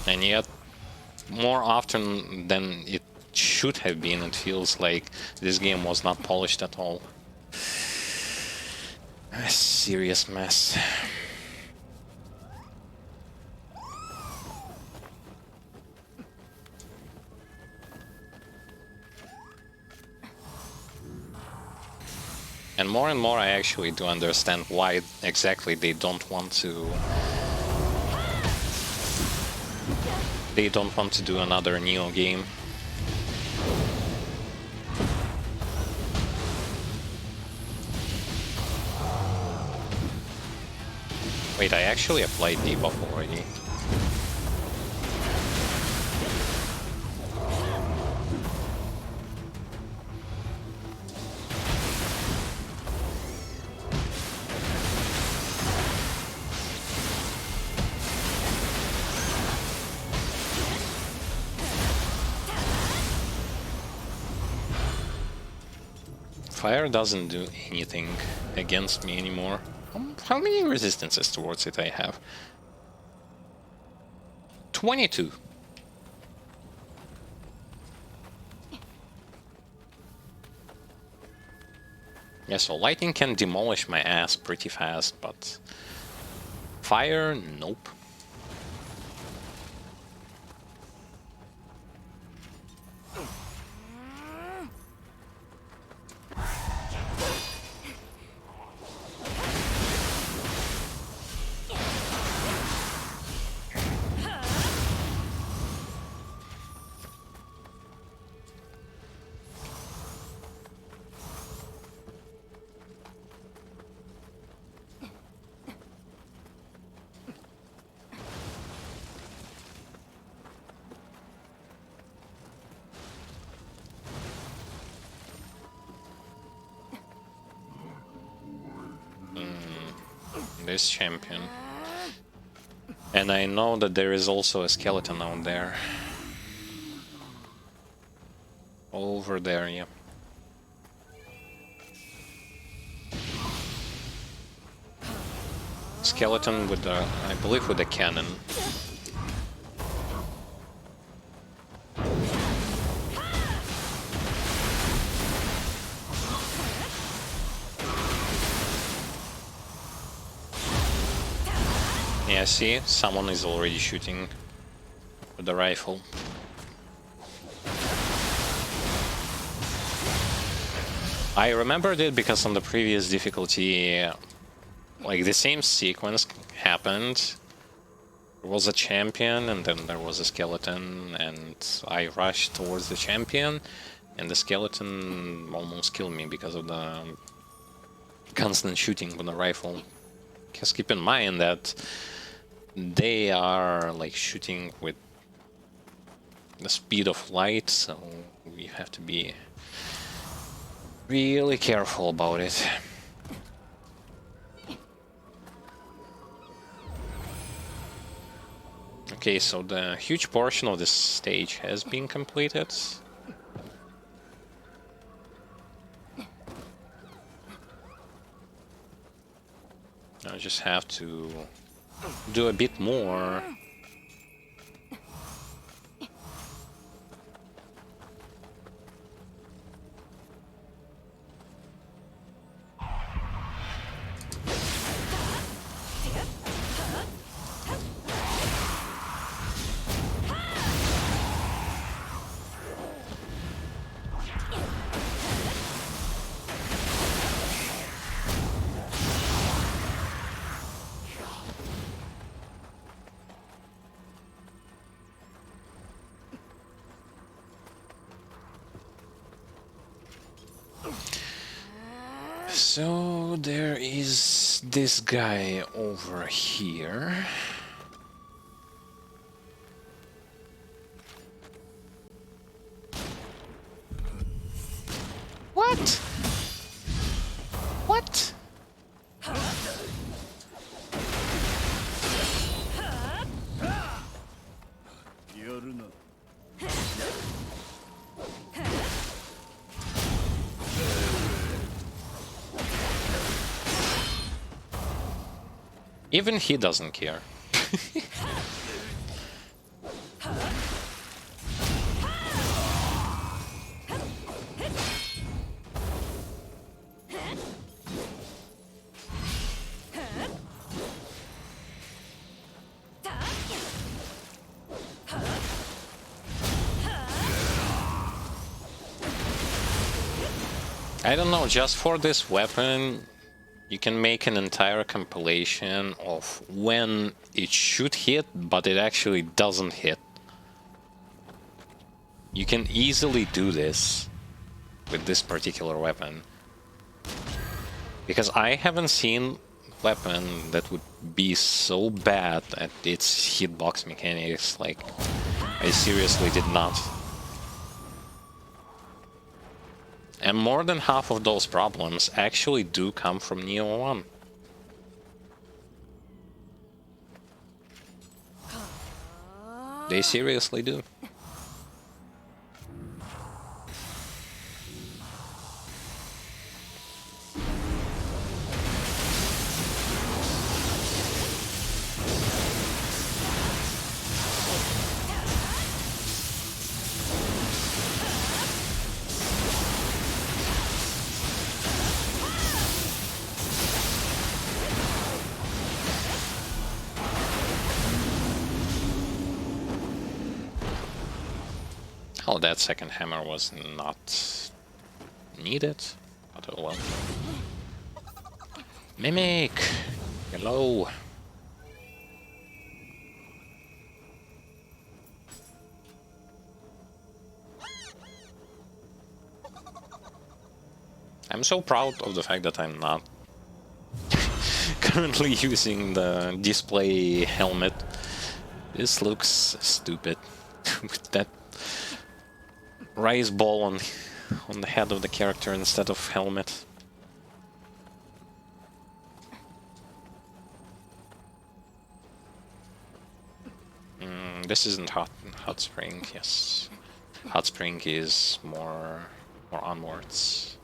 And yet, more often than it should have been, it feels like this game was not polished at all. A serious mess. And more I actually do understand why exactly they don't want to... They don't want to do another Nioh game. Wait, I actually applied debuff already. Fire doesn't do anything against me anymore. How many resistances towards it I have? 22. Yeah, so lightning can demolish my ass pretty fast, but fire, nope. This champion. And I know that there is also a skeleton out there. Over there, yeah. Skeleton with the, I believe with a cannon. Yeah, see, someone is already shooting with the rifle. I remembered it because on the previous difficulty, like the same sequence happened. There was a champion and then there was a skeleton, and I rushed towards the champion and the skeleton almost killed me because of the constant shooting with the rifle. Just keep in mind that they are like shooting with the speed of light, so we have to be really careful about it. Okay, so the huge portion of this stage has been completed. I just have to do a bit more So there is this guy over here. What? What? Even he doesn't care. I don't know, just for this weapon, you can make an entire compilation of when it should hit, but it actually doesn't hit. You can easily do this with this particular weapon. Because I haven't seen a weapon that would be so bad at its hitbox mechanics, like, I seriously did not. And more than half of those problems actually do come from Nioh 1. They seriously do. Oh, that second hammer was not needed, but oh well. Mimic! Hello! I'm so proud of the fact that I'm not currently using the display helmet. This looks stupid with that rise ball on the head of the character instead of helmet. This isn't hot spring. Yes, hot spring is more onwards.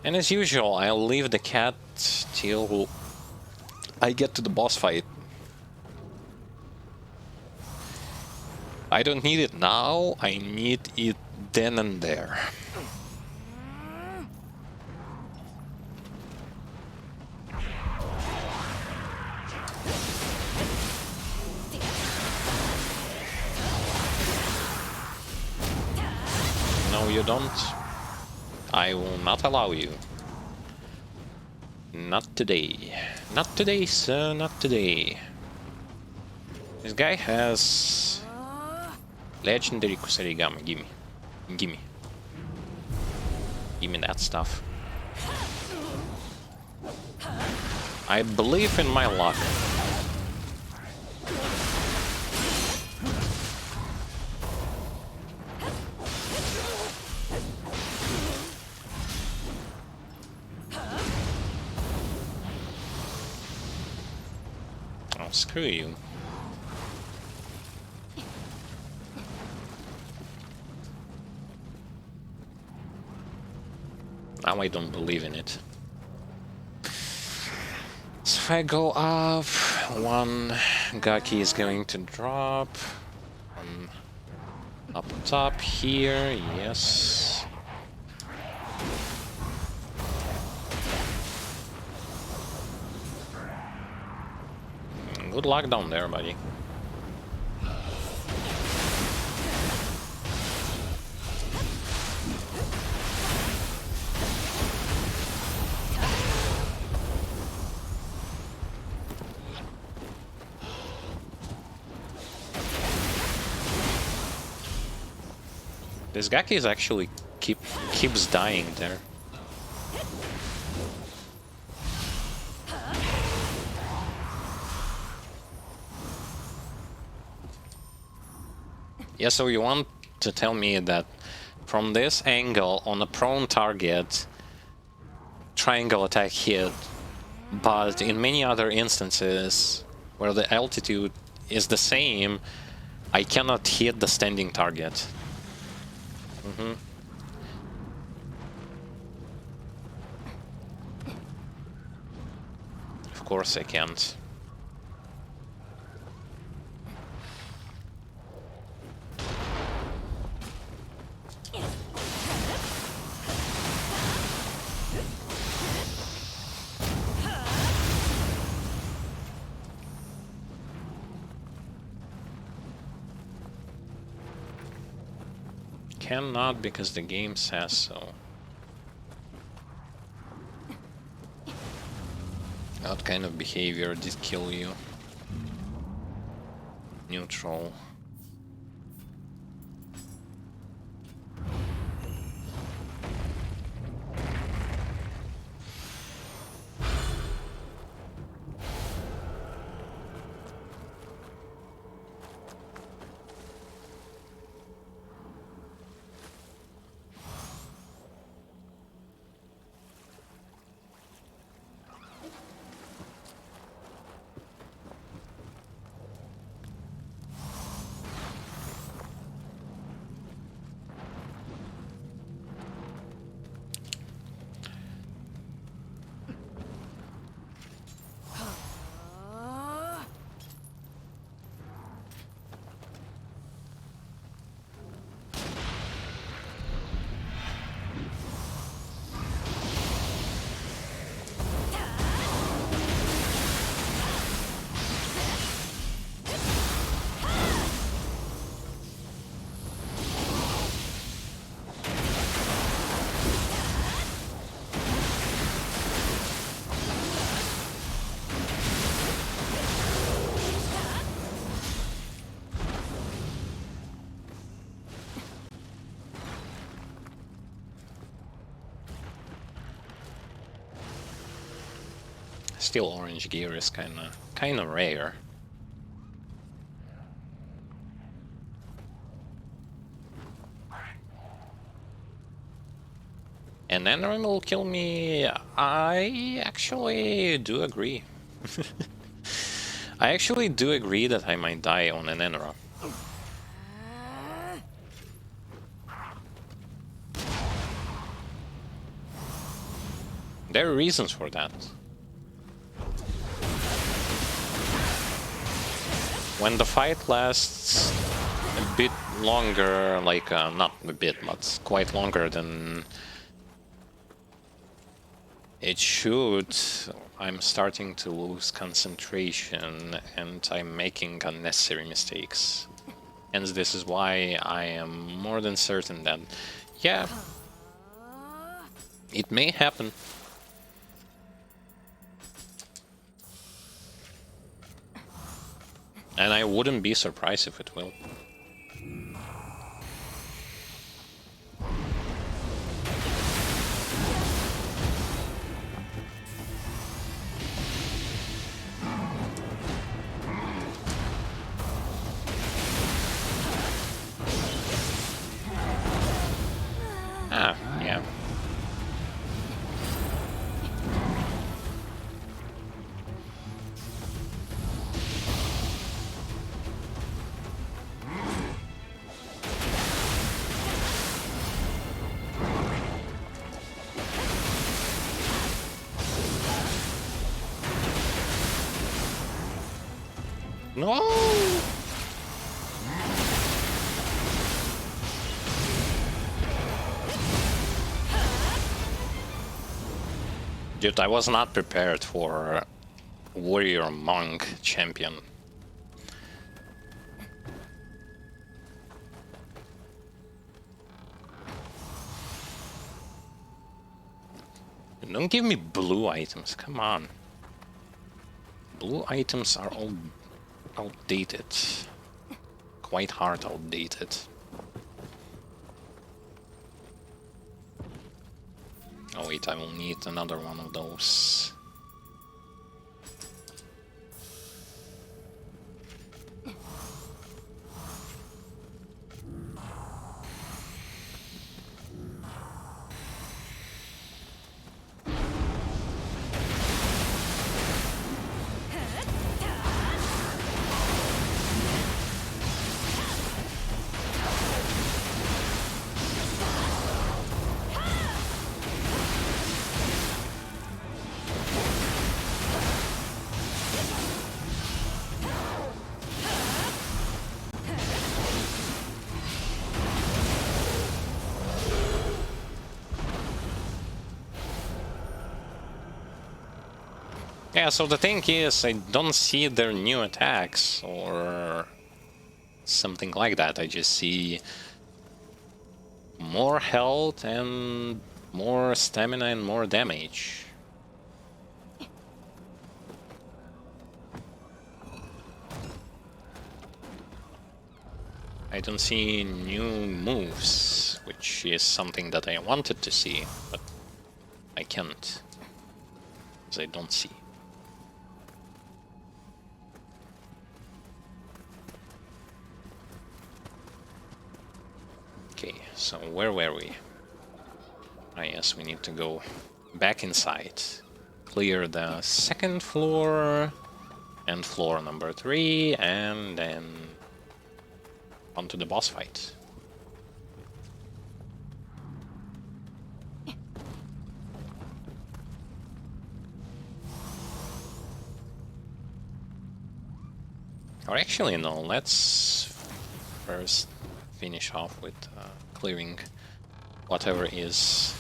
And as usual, I'll leave the cat till I get to the boss fight. I don't need it now, I need it then and there. No, you don't. I will not allow you. Not today. Not today, sir, not today. This guy has legendary Kusarigama. Gimme. Gimme. Gimme that stuff. I believe in my luck. Screw you. Now I don't believe in it. So if I go up, one Gaki is going to drop. Up top here, yes. Good luck down there, buddy. This Gaki is actually keeps dying there. Yeah, so you want to tell me that from this angle on a prone target, triangle attack hit, but in many other instances where the altitude is the same, I cannot hit the standing target. Of course I can't. Cannot because the game says so. What kind of behavior did kill you? Neutral. Still orange gear is kinda rare. And Enron will kill me. I actually do agree. I actually do agree that I might die on an Enra. There are reasons for that. When the fight lasts a bit longer, like not a bit, but quite longer than it should, I'm starting to lose concentration and I'm making unnecessary mistakes. Hence, this is why I am more than certain that, yeah, it may happen. And I wouldn't be surprised if it will. Ah, yeah. No! Dude, I was not prepared for warrior monk champion. Don't give me blue items, come on. Blue items are all outdated. Quite hard outdated. Oh wait, I will need another one of those. Yeah, so the thing is, I don't see their new attacks or something like that. I just see more health and more stamina and more damage. I don't see new moves, which is something that I wanted to see, but I can't, because I don't see. Okay, so where were we? Ah yes, we need to go back inside. Clear the second floor and floor number 3, and then onto the boss fight. Or actually no, let's first finish off with clearing whatever is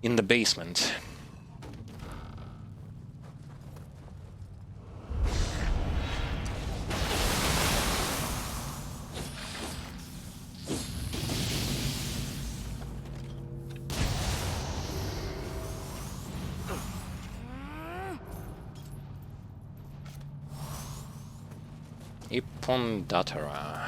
in the basement. Ipondatara.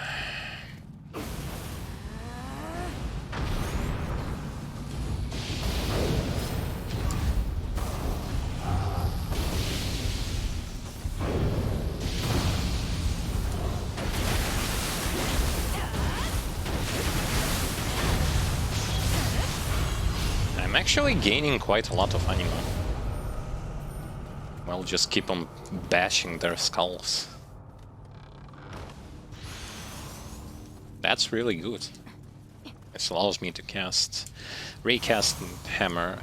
I'm actually gaining quite a lot of anima. Well, just keep on bashing their skulls. That's really good. This allows me to recast Hammer.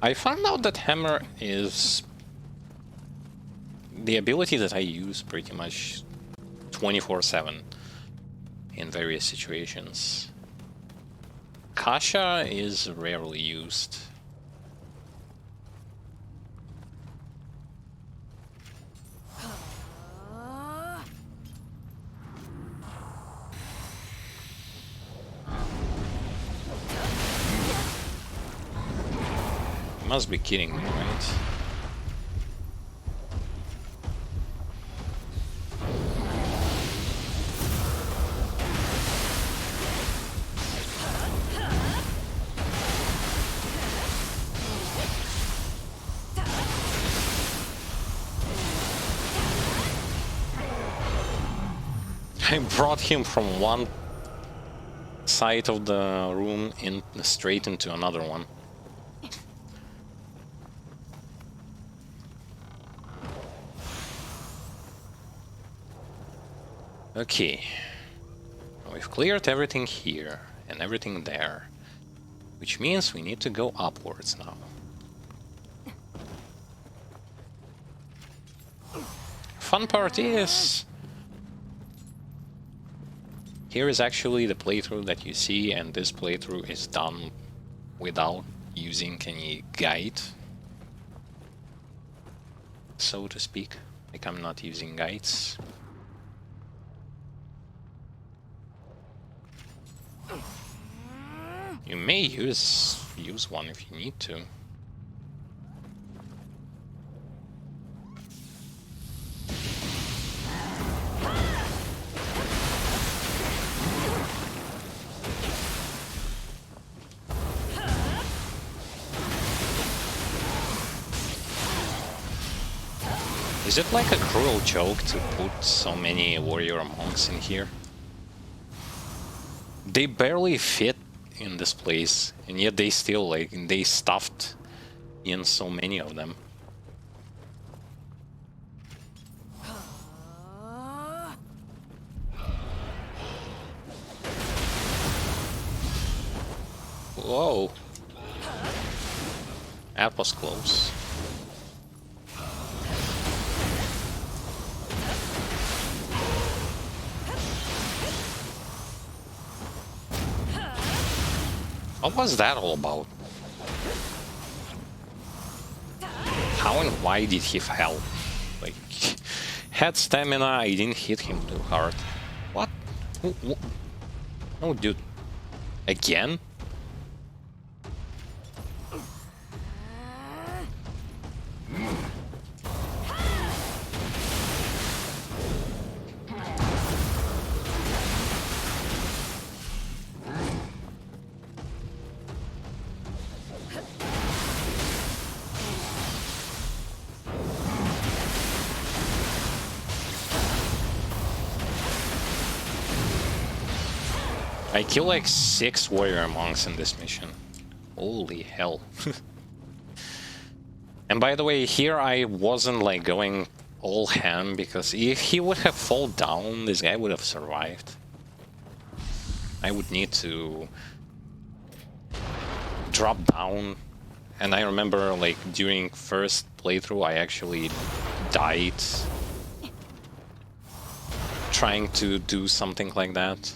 I found out that Hammer is the ability that I use pretty much 24/7 in various situations. Kasha is rarely used. You must be kidding me, right? I brought him from one side of the room straight into another one. Okay, we've cleared everything here and everything there, which means we need to go upwards now. Fun part is, here is actually the playthrough that you see, and this playthrough is done without using any guide, so to speak. Like, I'm not using guides. You may use one if you need to. Is it like a cruel joke to put so many warrior monks in here? They barely fit in this place, and yet they still, like, they stuffed in so many of them. Whoa. That was close. What was that all about? How and why did he fall? Like, had stamina, I didn't hit him too hard. What? No, dude. Again? I kill like 6 warrior monks in this mission. Holy hell. And by the way, here I wasn't like going all ham, because if he would have fallen down, this guy would have survived. I would need to drop down. And I remember like during first playthrough I actually died trying to do something like that.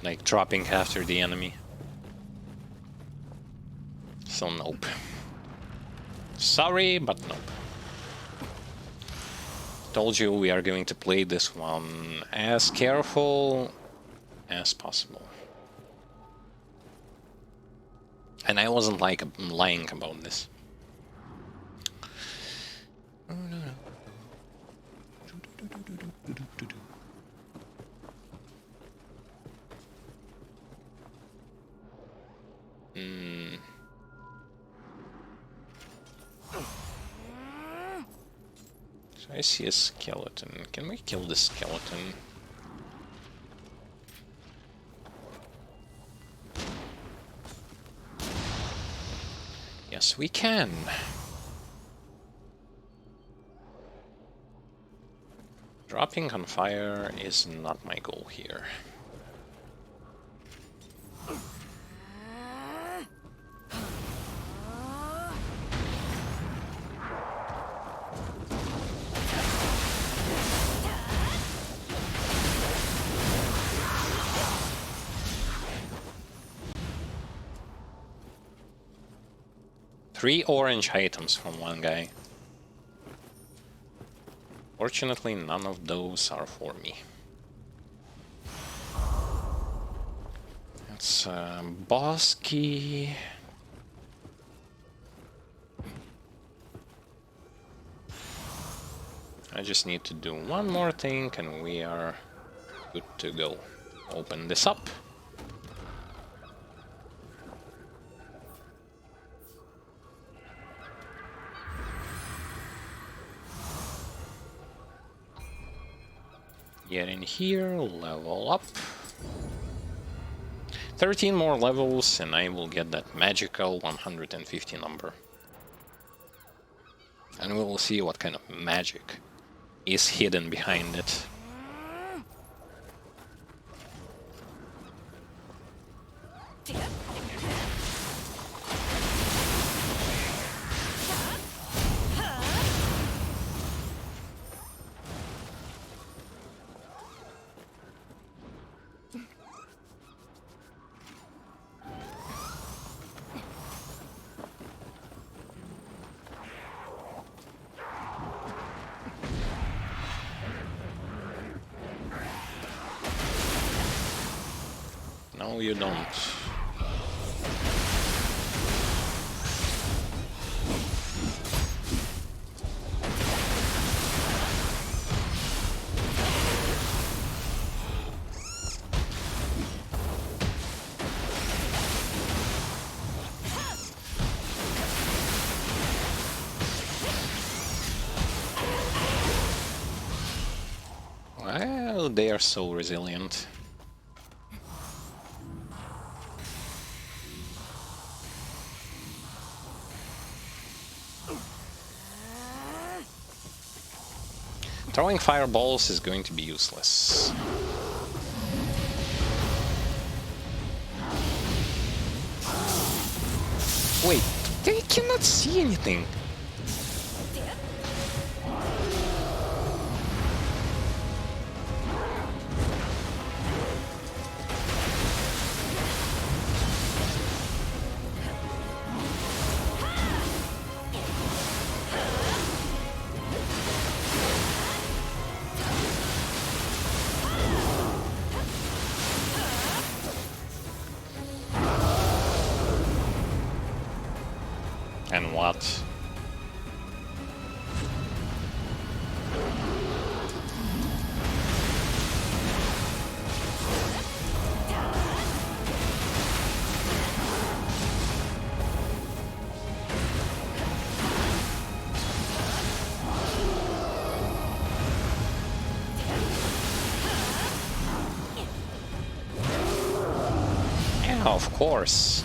Like dropping after the enemy. So nope. Sorry, but nope. Told you we are going to play this one as careful as possible. And I wasn't like lying about this. So I see a skeleton. Can we kill the skeleton? Yes, we can. Dropping on fire is not my goal here. Three orange items from one guy. Fortunately, none of those are for me. That's Brosky. I just need to do one more thing and we are good to go. Open this up. Get in here, level up. 13 more levels and I will get that magical 150 number. And we will see what kind of magic is hidden behind it. No, you don't. they are so resilient. Throwing fireballs is going to be useless. Wait, they cannot see anything. And what? Yeah, of course.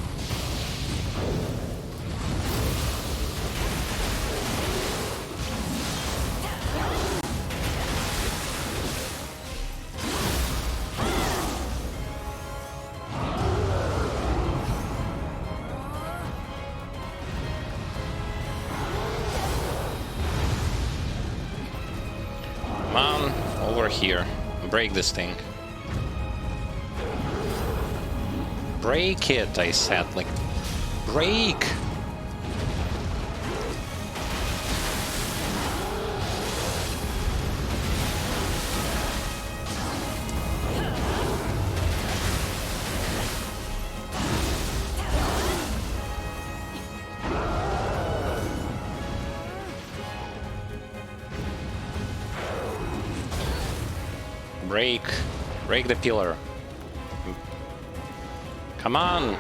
Come on, over here. Break this thing. Break it, I said, like, break! Break. Break the pillar. Come on!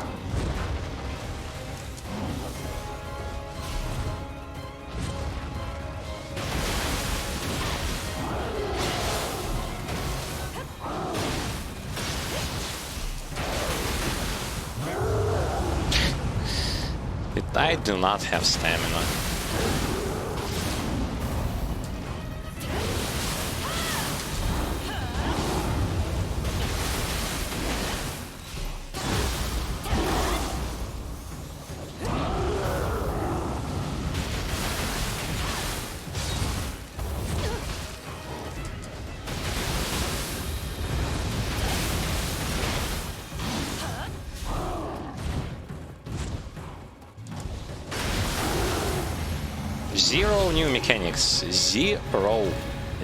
I do not have stamina. Zero new mechanics. Zero.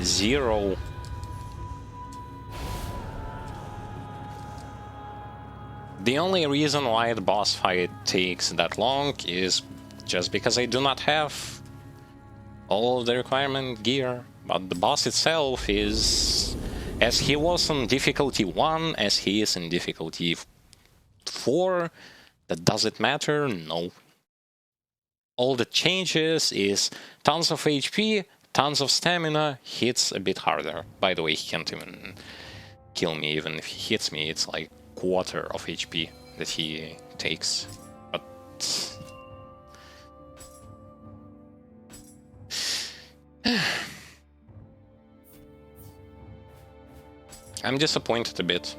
Zero. The only reason why the boss fight takes that long is just because I do not have all of the requirement gear. But the boss itself is... as he was on difficulty 1, as he is in difficulty 4, that does it matter? No. All that changes is tons of HP, tons of stamina, hits a bit harder. By the way, he can't even kill me even if he hits me, it's like quarter of HP that he takes. But... I'm disappointed a bit.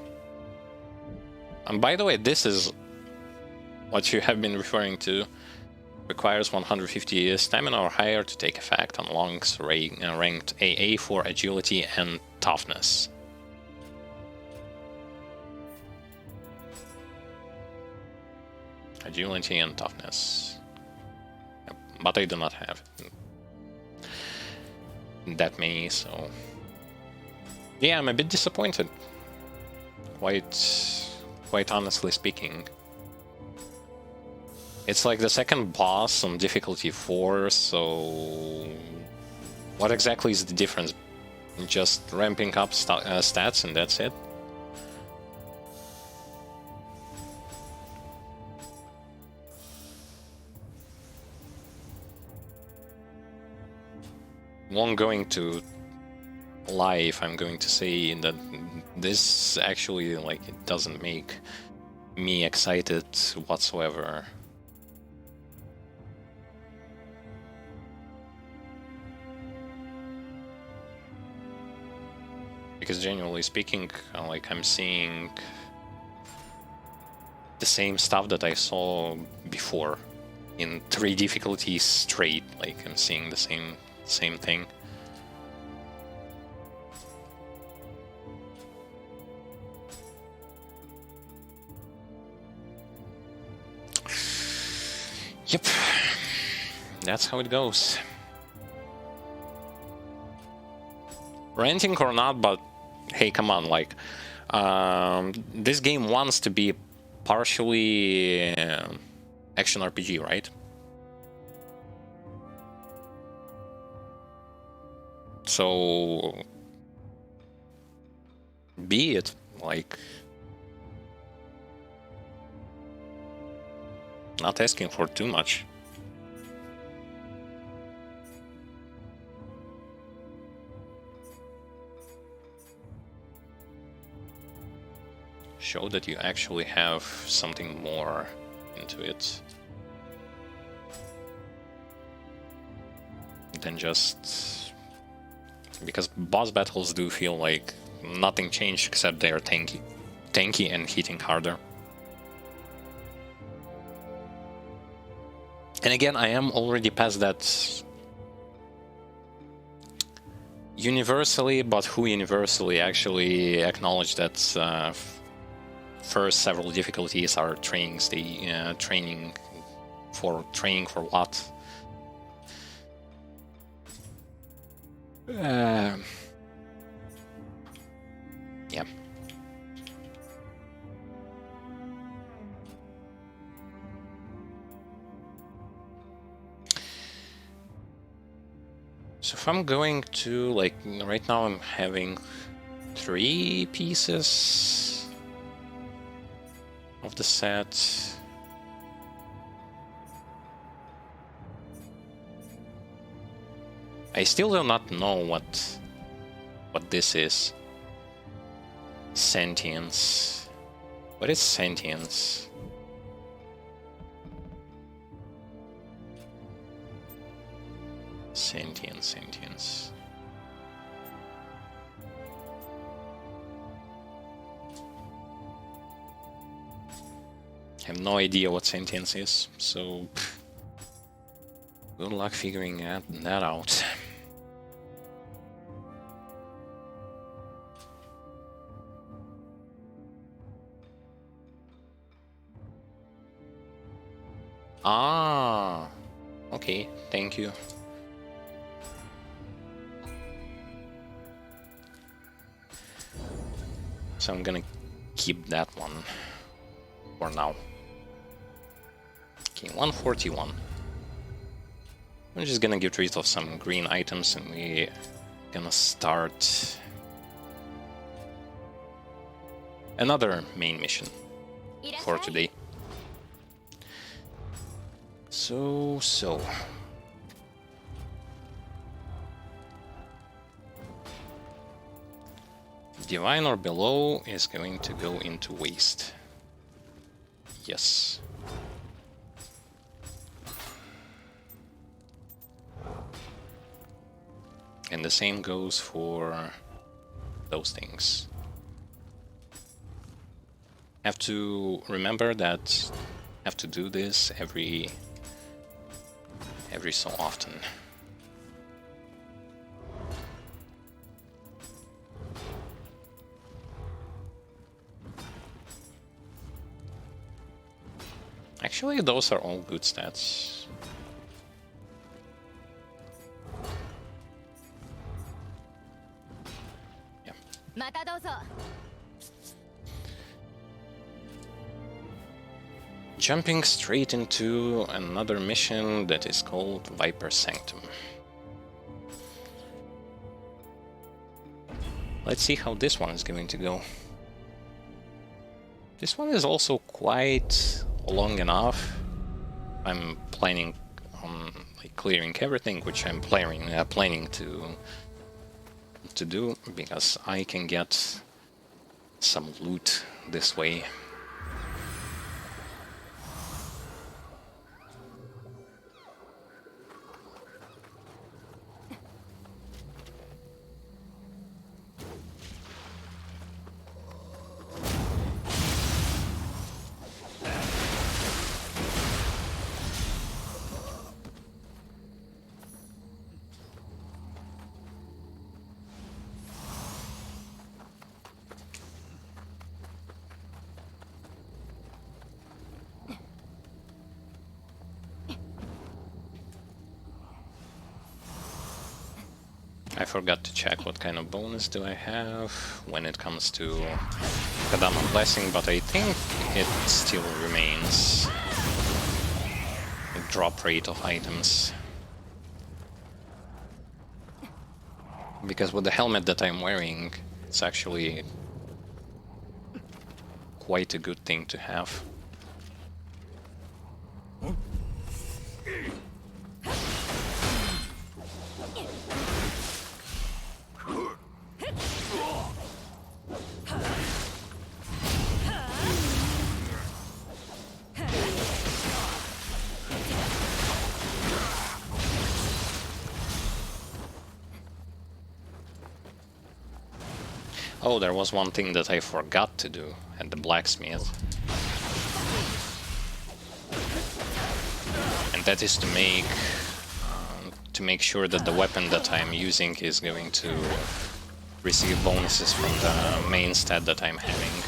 And by the way, this is what you have been referring to. Requires 150 stamina or higher to take effect on Long's ranked AA for agility and toughness. Agility and toughness. But I do not have that many, so... yeah, I'm a bit disappointed. Quite honestly speaking. It's like the second boss on difficulty 4, so... what exactly is the difference? Just ramping up stats and that's it? Long going to lie if I'm going to say that this actually, like, it doesn't make me excited whatsoever. Because genuinely speaking, like, I'm seeing the same stuff that I saw before in 3 difficulties straight. Like, I'm seeing the same thing. Yep, that's how it goes. Renting or not, but hey, come on, like, this game wants to be partially action RPG, right? So be it, like, not asking for too much. Show that you actually have something more into it than just... Because boss battles do feel like nothing changed except they're tanky and hitting harder. And again, I am already past that universally, but who universally actually acknowledge that first several difficulties are trainings. Training for what? Yeah. So if I'm going to, like, right now I'm having 3 pieces of the set. I still do not know what this is. Sentience. What is sentience? Sentience. I have no idea what sentience is, so good luck figuring that out. Ah, okay, thank you. So I'm gonna keep that one for now. Okay, 141. I'm just gonna get rid of some green items and we're gonna start another main mission for today. So... Divine or below is going to go into waste. Yes. And the same goes for those things. Have to remember that I have to do this every so often. Actually, those are all good stats. Yeah. Jumping straight into another mission that is called Viper Sanctum. Let's see how this one is going to go. This one is also quite long enough. I'm planning on, like, clearing everything, which I'm planning to to do, because I can get some loot this way. I forgot to check what kind of bonus do I have when it comes to Kadama Blessing, but I think it still remains a drop rate of items. Because with the helmet that I'm wearing, it's actually quite a good thing to have. Oh, there was one thing that I forgot to do at the blacksmith. And that is to make sure that the weapon that I'm using is going to receive bonuses from the main stat that I'm having.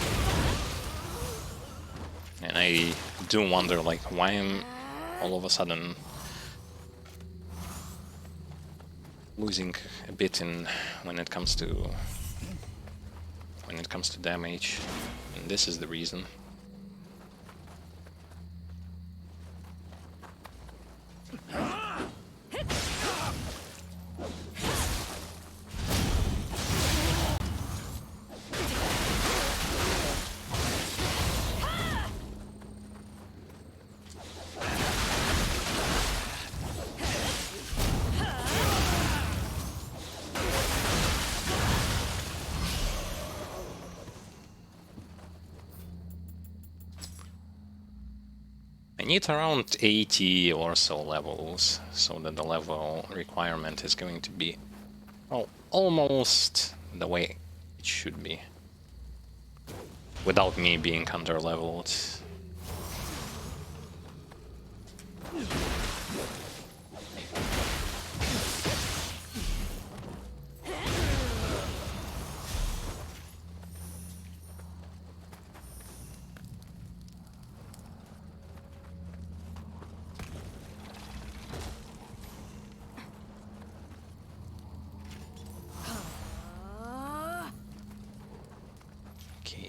And I do wonder, like, why I'm all of a sudden losing a bit in when it comes to damage, and this is the reason. I need around 80 or so levels, so that the level requirement is going to be, well, almost the way it should be, without me being under-leveled.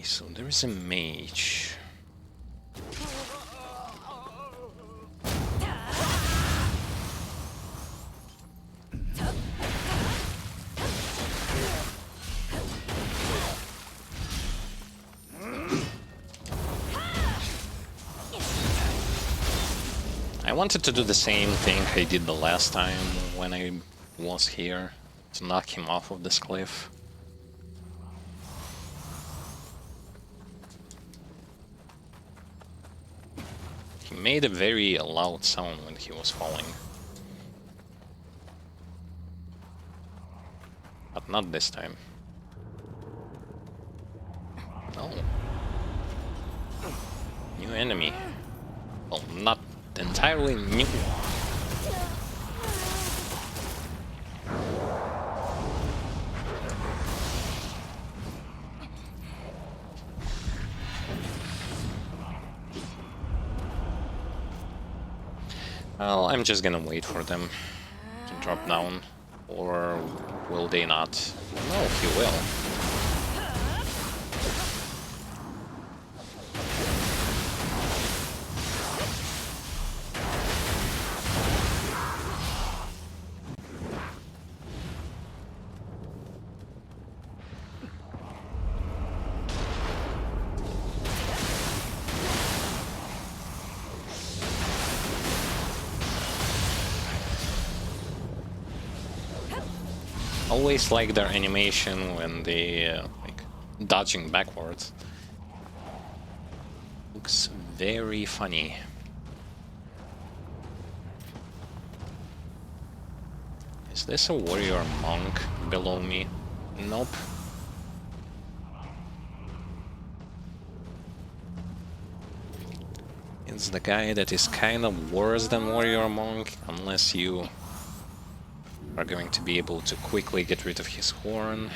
So there is a mage. I wanted to do the same thing I did the last time when I was here, to knock him off of this cliff. He made a very loud sound when he was falling. But not this time. Oh. New enemy. Well, not entirely new. Well, I'm just gonna wait for them to drop down, or will they not? No, he will. Always like their animation when they like dodging backwards. Looks very funny. Is this a warrior monk below me? Nope. It's the guy that is kind of worse than warrior monk, unless you are going to be able to quickly get rid of his horn.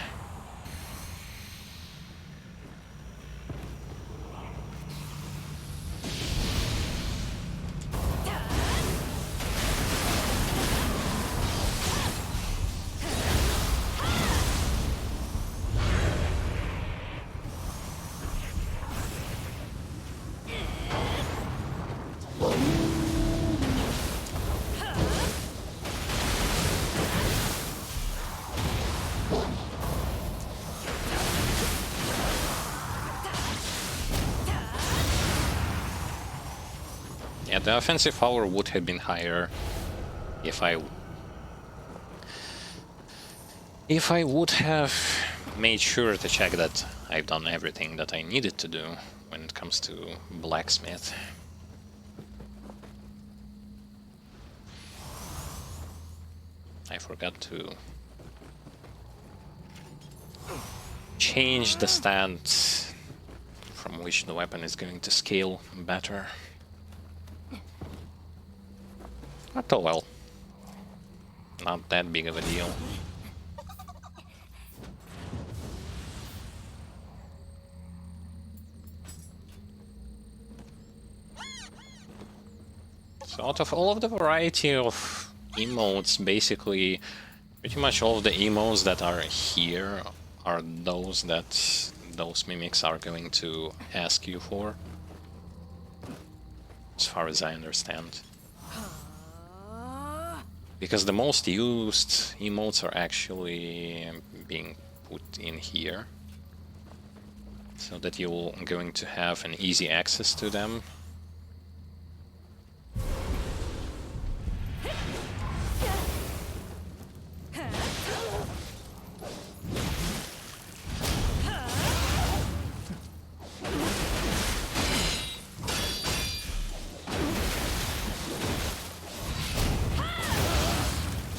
Yeah, the offensive power would have been higher if I would have made sure to check that I've done everything that I needed to do when it comes to blacksmith. I forgot to change the stance from which the weapon is going to scale better. But oh well, not that big of a deal. So out of all of the variety of emotes, basically pretty much all of the emotes that are here are those that those mimics are going to ask you for, as far as I understand. Because the most used emotes are actually being put in here, so that you're going to have an easy access to them.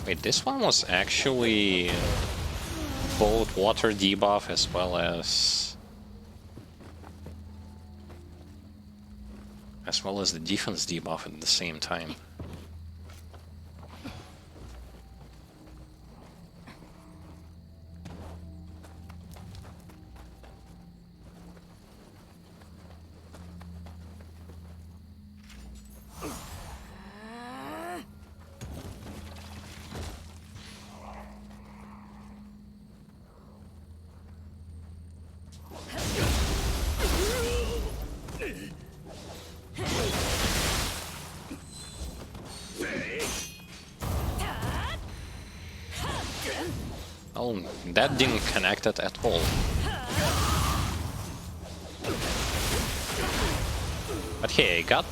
Wait, this one was actually both water debuff as well as the defense debuff at the same time. Oh, that didn't connect it at all. But hey, I got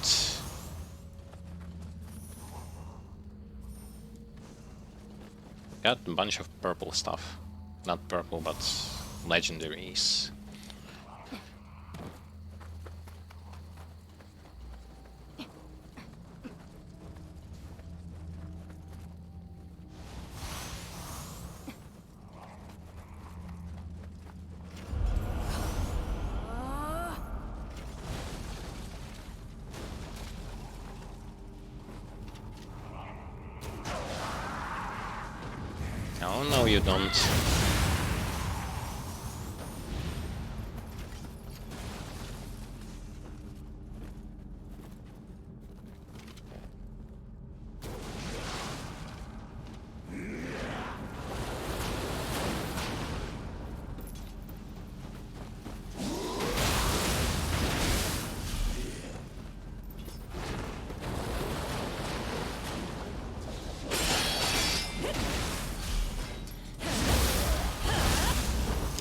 a bunch of purple stuff. Not purple, but legendaries. Oh, no, you don't.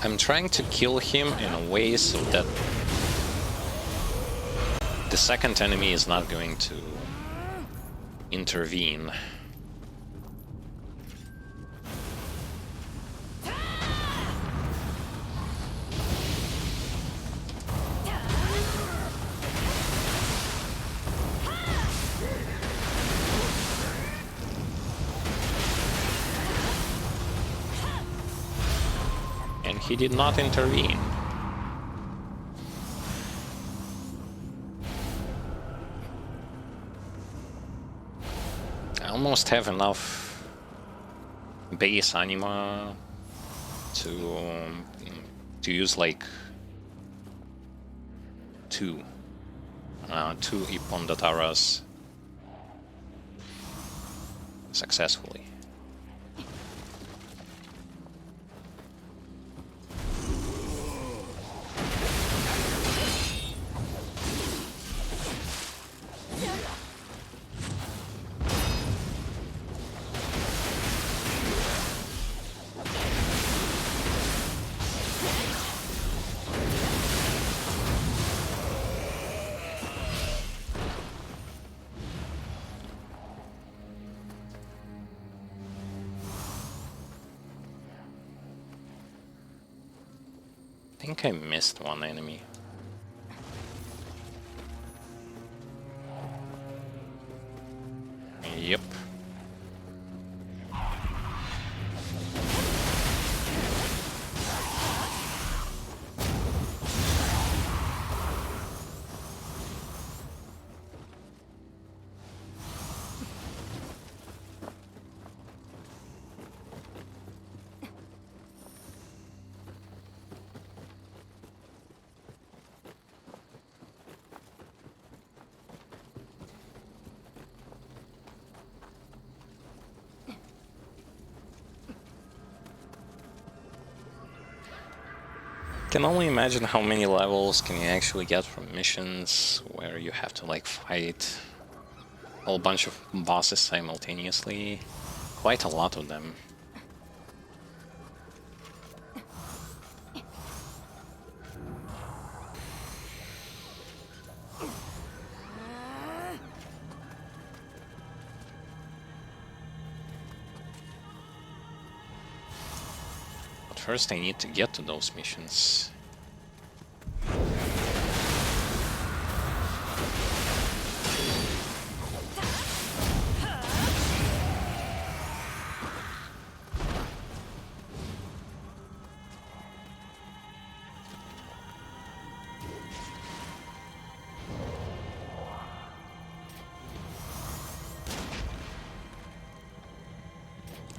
I'm trying to kill him in a way so that the second enemy is not going to intervene. he did not intervene. I almost have enough base anima to use like two Ipondataras successfully. I think I missed one enemy. Yep. Can only imagine how many levels can you actually get from missions where you have to like fight a whole bunch of bosses simultaneously. Quite a lot of them. First, I need to get to those missions.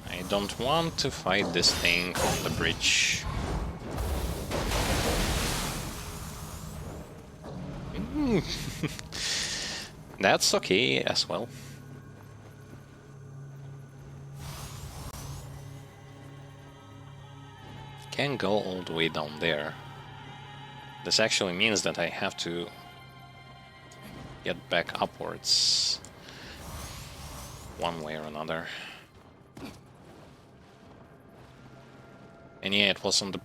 I don't want to fight this thing on the bridge. That's okay as well. Can't go all the way down there. This actually means that I have to get back upwards one way or another. And yeah, it was on the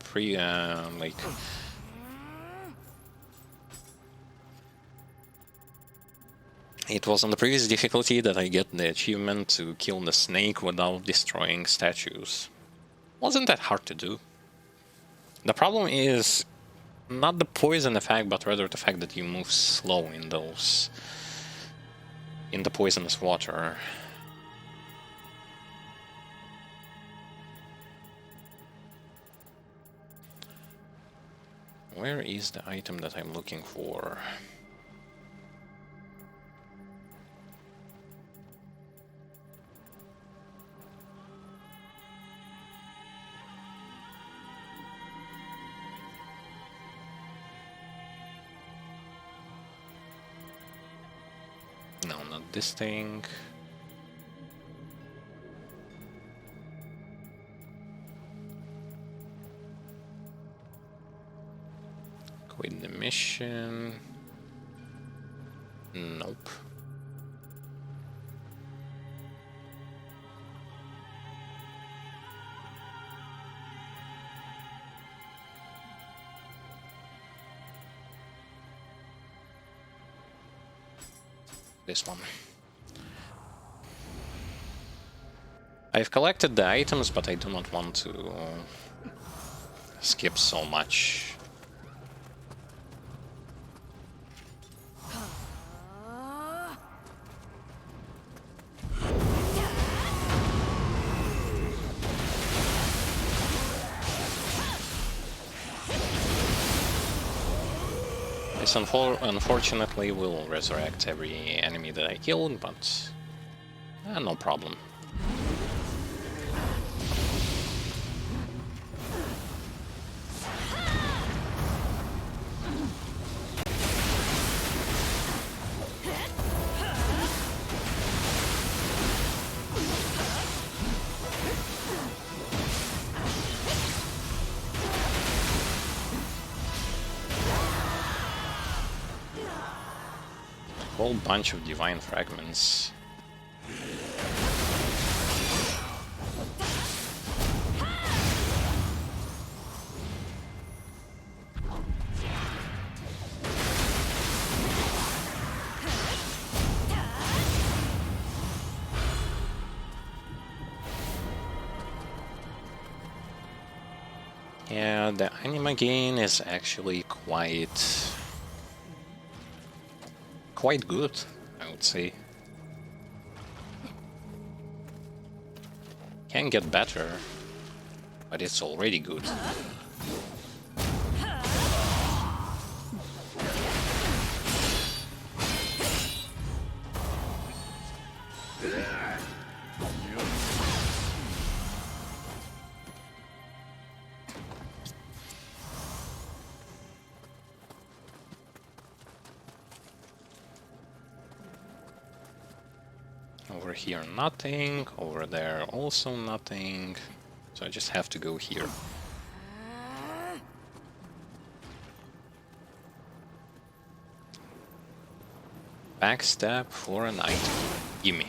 it was on the previous difficulty that I get the achievement to kill the snake without destroying statues. Wasn't that hard to do. The problem is not the poison effect, but rather the fact that you move slow in the poisonous water. Where is the item that I'm looking for? No, not this thing. Quit the mission. Nope. This one. I've collected the items, but I do not want to skip so much. This unfortunately will resurrect every enemy that I killed, but no problem. Whole bunch of divine fragments. Yeah, the anima gain is actually quite good, I would say. Can get better, but it's already good. Over here nothing, over there also nothing, so I just have to go here. Backstab for an item. Gimme.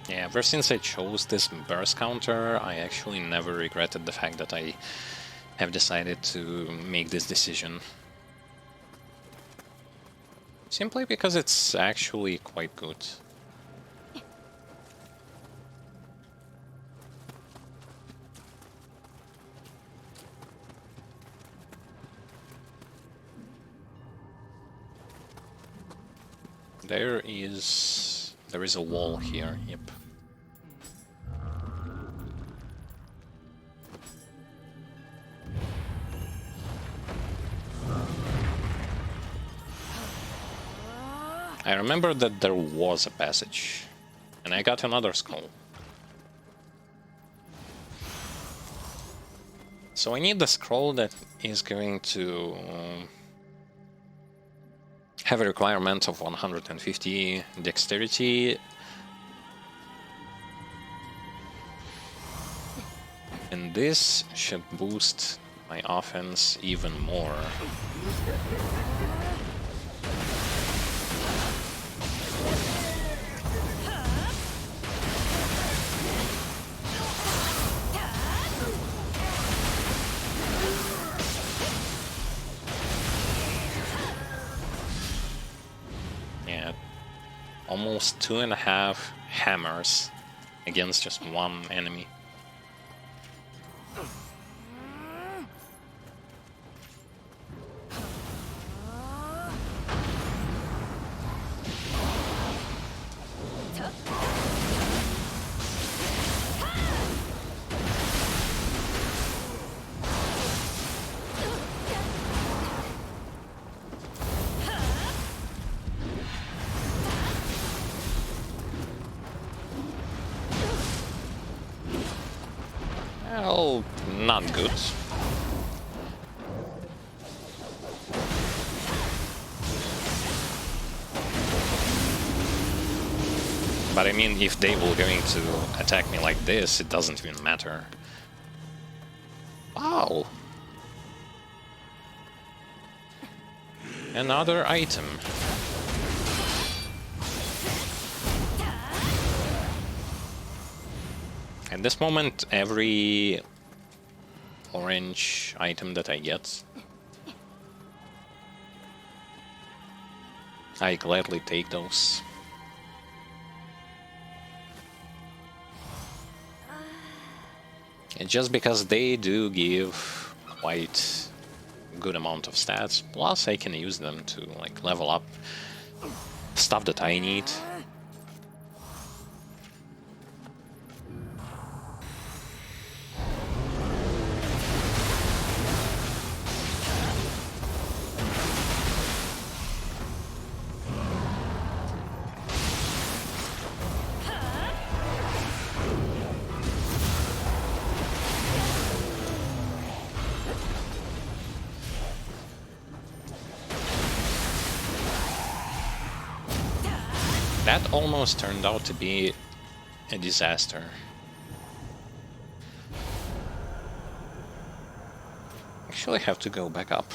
Yeah, ever since I chose this burst counter, I actually never regretted the fact that I have decided to make this decision. Simply because it's actually quite good. There is a wall here, yep. I remember that there was a passage, and I got another scroll. So I need the scroll that is going to have a requirement of 150 dexterity. And this should boost my offense even more. Yeah, almost 2.5 hammers against just one enemy. Well, not good. But I mean, if they were going to attack me like this, it doesn't even matter. Wow! Another item. At this moment, every orange item that I get, I gladly take those. And just because they do give quite a good amount of stats, plus I can use them to like level up stuff that I need. That almost turned out to be a disaster. Actually, I have to go back up.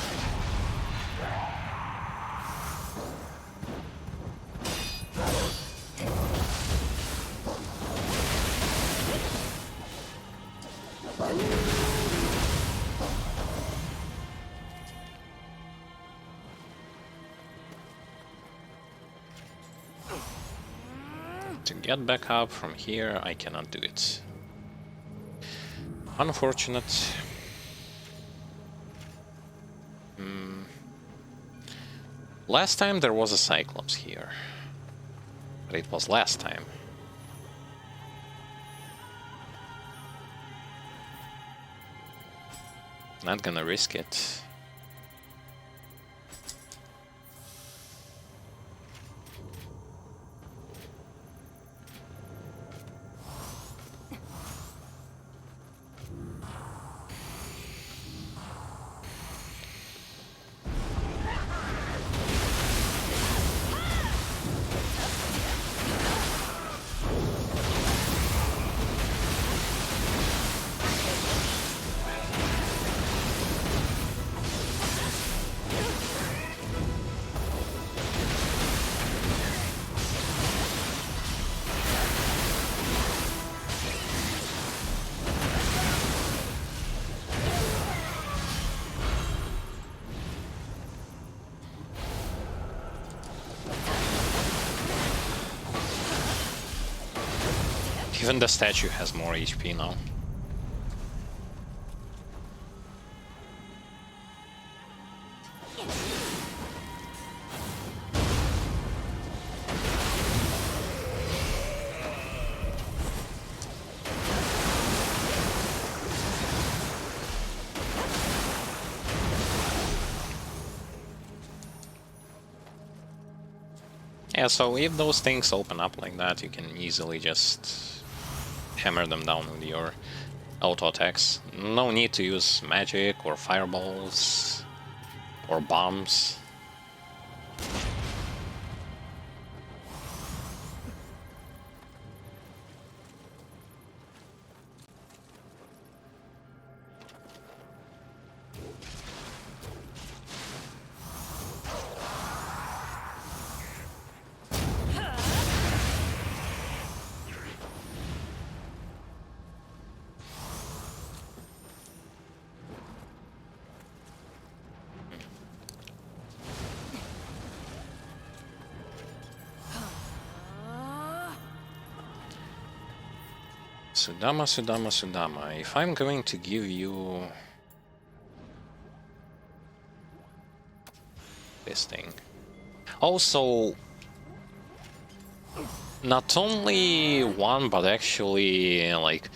To get back up from here, I cannot do it. Unfortunate. Last time there was a Cyclops here. But it was last time. Not gonna risk it. Even the statue has more HP now. Yeah, so if those things open up like that, you can easily just hammer them down with your auto attacks. No need to use magic or fireballs or bombs. Sudama, Sudama, Sudama, if I'm going to give you this thing. Also, not only one, but actually, like,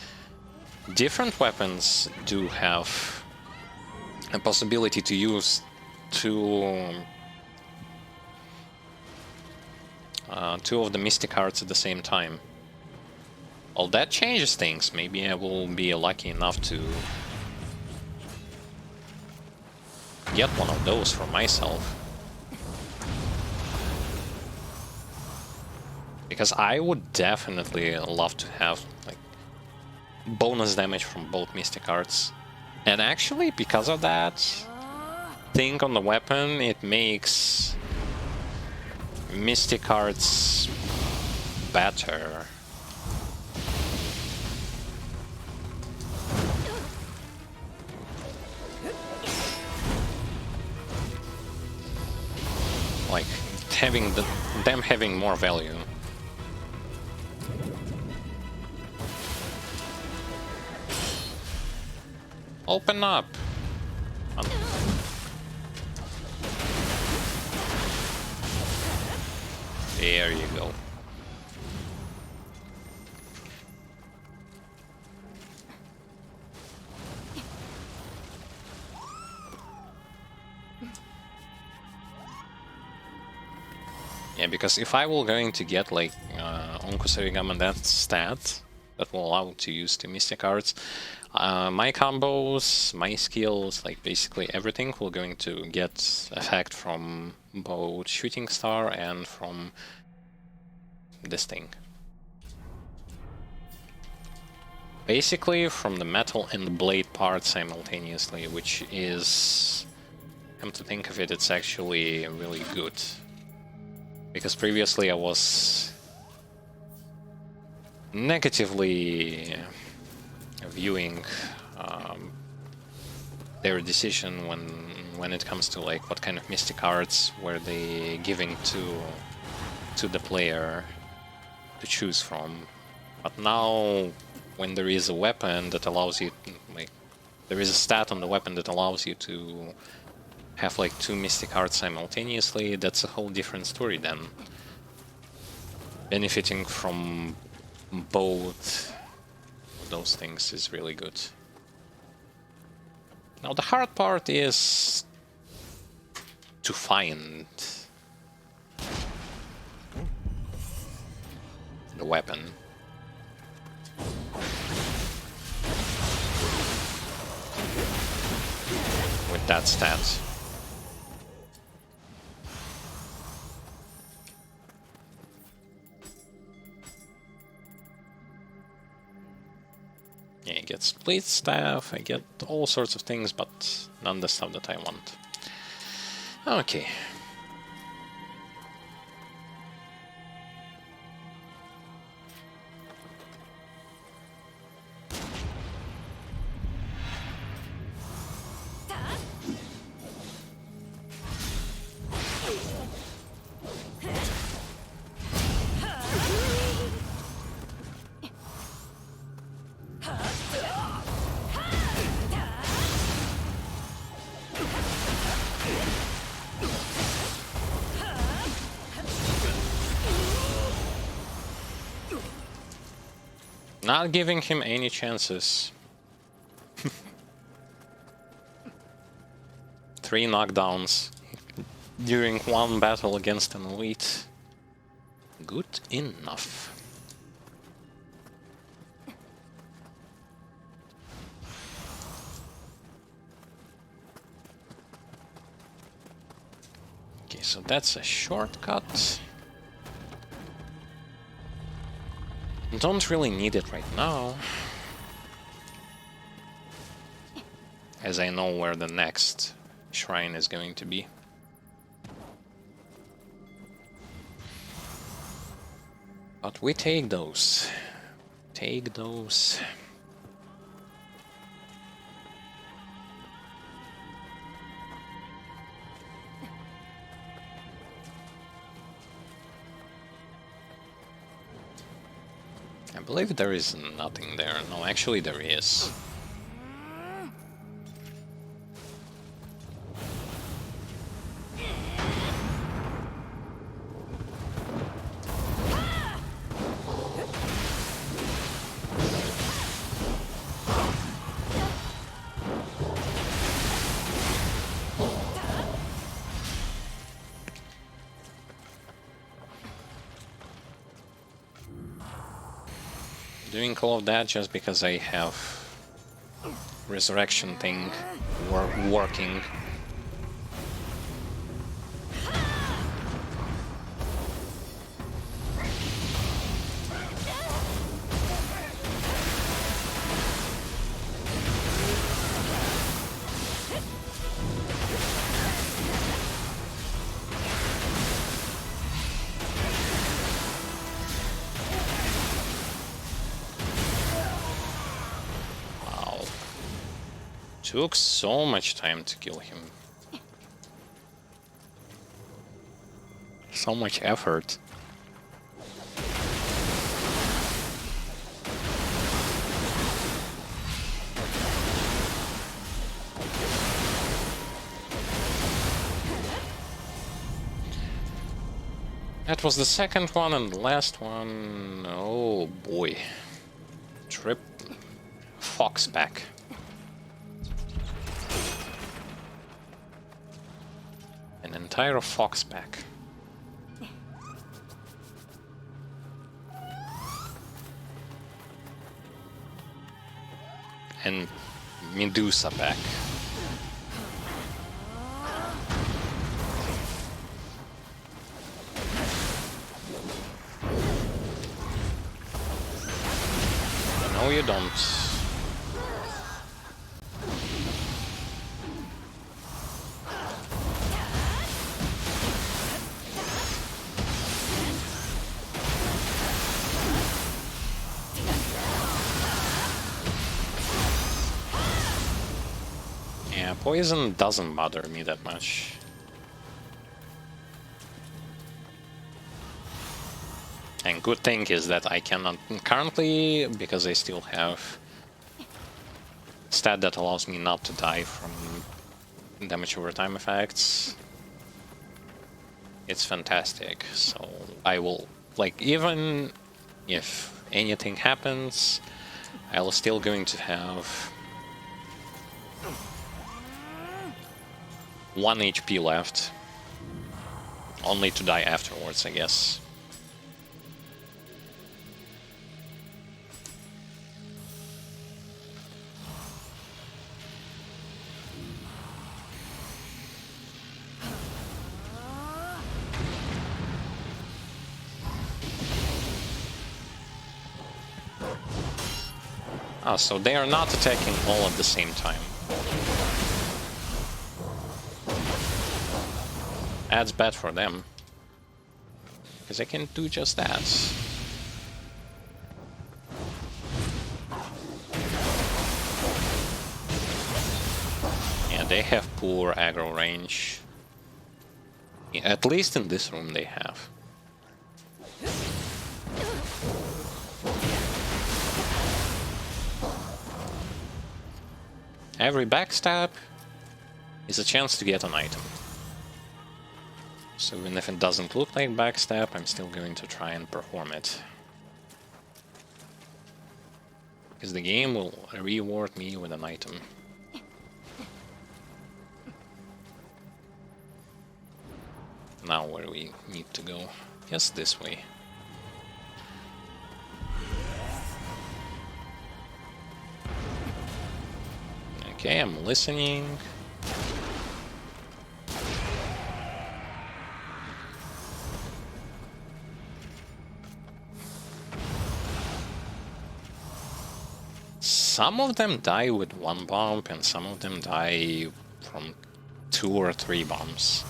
different weapons do have a possibility to use two of the Mystic Hearts at the same time. Well, that changes things. Maybe I will be lucky enough to get one of those for myself. Because I would definitely love to have like bonus damage from both Mystic Arts. And actually, because of that thing on the weapon, it makes Mystic Arts better. Like having them having more value. Open up. There you go. Yeah, because if I were going to get like Onkusarigama that stat that will allow to use the Mystic Arts, my combos, my skills, like basically everything will going to get effect from both Shooting Star and from this thing. Basically from the metal and the blade part simultaneously, which is, come to think of it, it's actually really good. Because previously I was negatively viewing their decision when it comes to like what kind of Mystic Arts were they giving to the player to choose from. But now when there is a weapon that allows you, like, there is a stat on the weapon that allows you to have like two Mystic Arts simultaneously, that's a whole different story then. Benefiting from both of those things is really good. Now the hard part is to find the weapon. With that stat. Yeah, I get split staff, I get all sorts of things, but none the stuff that I want. Okay. Not giving him any chances. 3 knockdowns during one battle against an elite. Good enough. Okay, so that's a shortcut. Don't really need it right now, as I know where the next shrine is going to be. But we take those. Take those. I believe there is nothing there. No, actually there is. Doing all of that just because I have resurrection thing working. Took so much time to kill him. So much effort. That was the second one, and the last one... Oh boy. Trip... Fox back. An entire fox back. And Medusa back. No, you don't. Yeah, poison doesn't bother me that much. And good thing is that I cannot currently, because I still have stat that allows me not to die from damage over time effects. It's fantastic, so I will, like, even if anything happens, I'll still going to have 1 HP left, only to die afterwards, I guess. Ah, so they are not attacking all at the same time. That's bad for them, because I can do just that. Yeah, they have poor aggro range. Yeah, at least in this room they have. Every backstab is a chance to get an item. So even if it doesn't look like backstab, I'm still going to try and perform it. Because the game will reward me with an item. Now where do we need to go? Yes, this way. Okay, I'm listening. Some of them die with 1 bomb, and some of them die from 2 or 3 bombs.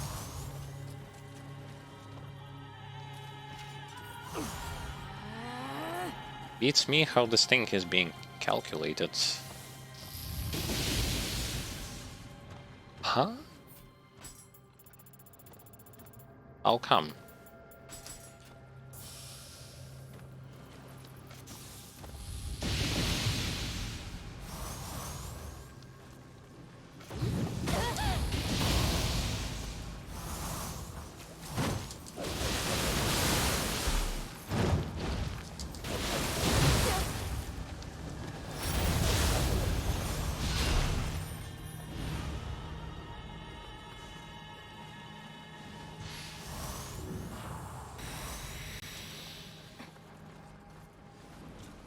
Beats me how this thing is being calculated. Huh? How come?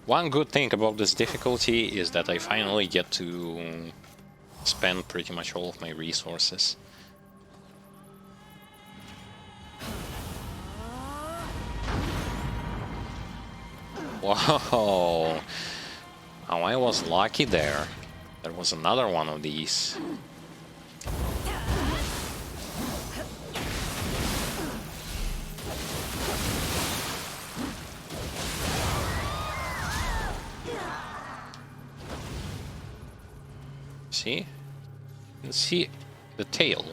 One good thing about this difficulty is that I finally get to spend pretty much all of my resources. Whoa! Oh, I was lucky there. There was another one of these. See? See the tail.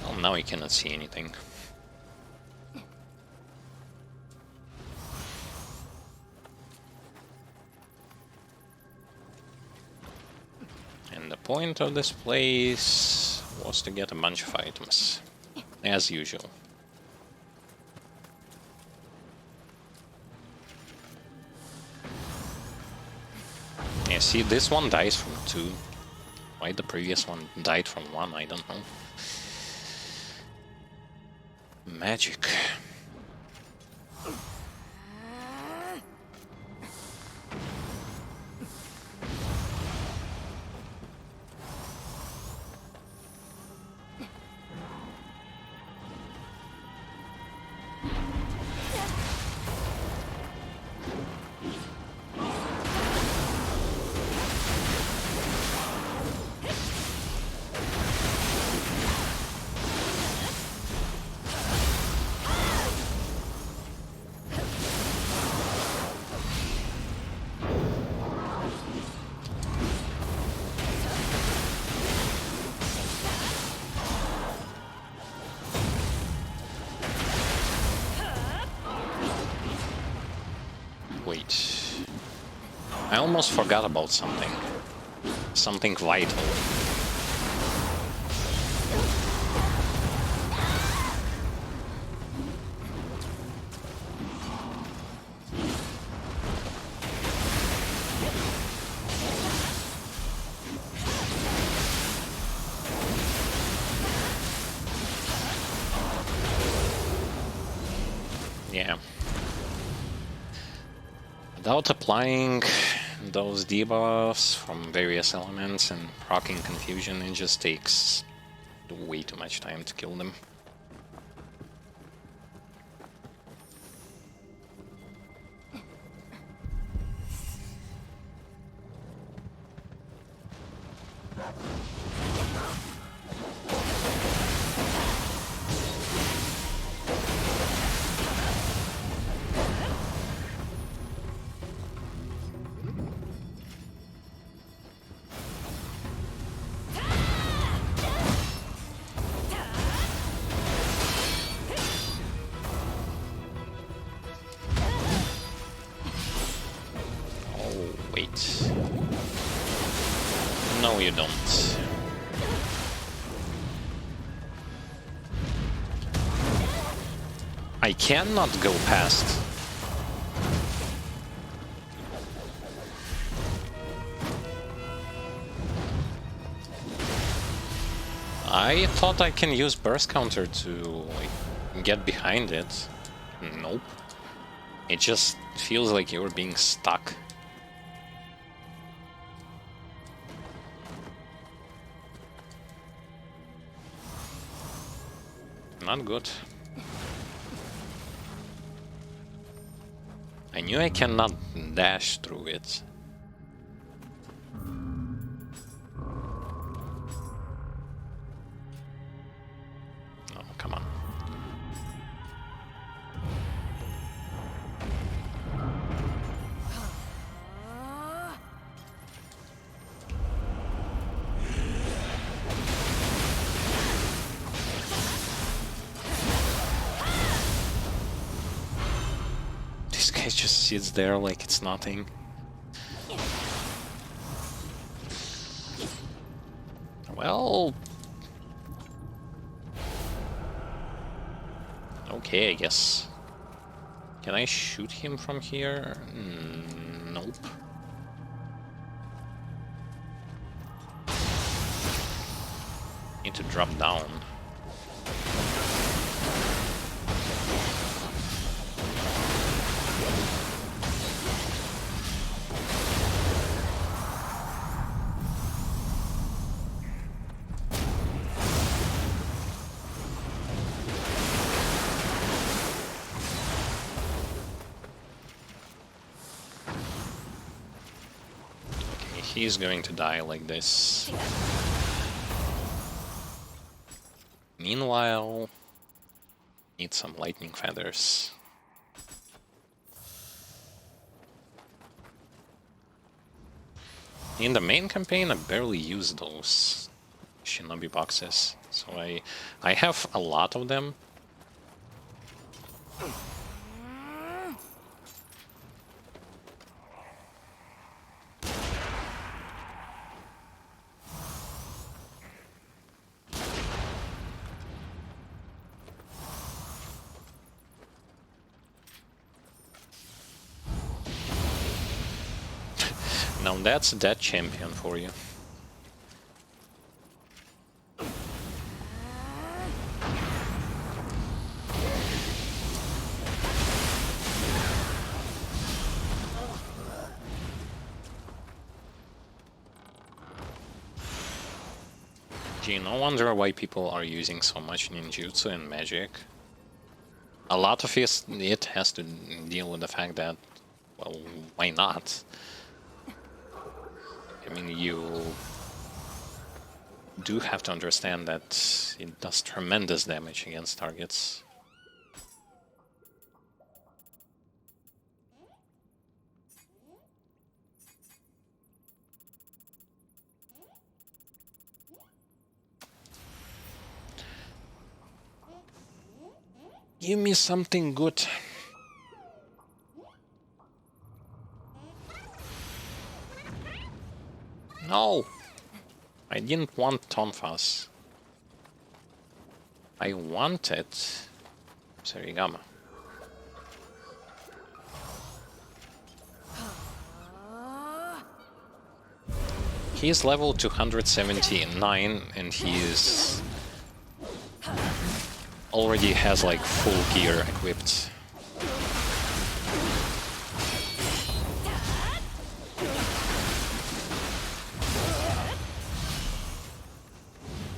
Well, now I cannot see anything. And the point of this place was to get a bunch of items, as usual. Yeah, see, this one dies from 2. Why the previous one died from 1, I don't know. Magic. Wait. I almost forgot about something. Something vital. Yeah. Without applying those debuffs from various elements and rocking confusion, it just takes way too much time to kill them. Wait. No, you don't. I cannot go past. I thought I can use burst counter to like, get behind it. Nope. It just feels like you're being stuck. Not good. I knew I cannot dash through it. Oh, come on. This guy just sits there like it's nothing. Well... okay, I guess. Can I shoot him from here? Nope. Need to drop down. He's going to die like this. Meanwhile, need some lightning feathers. In the main campaign, I barely use those shinobi boxes, so I have a lot of them. Now that's that champion for you. Gee, no wonder why people are using so much ninjutsu and magic. A lot of it has to deal with the fact that, well, why not? I mean, you do have to understand that it does tremendous damage against targets. Give me something good. No! I didn't want Tonfas. I wanted Serigama. He is level 279 and he is already has like full gear equipped.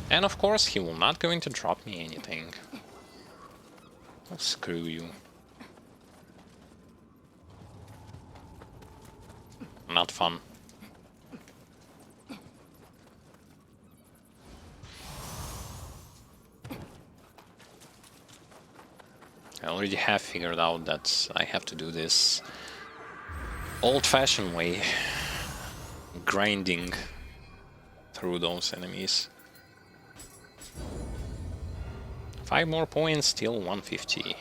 And of course he will not going to drop me anything. Oh, screw you. Not fun. I already have figured out that I have to do this old-fashioned way, grinding through those enemies. 5 more points, still 150.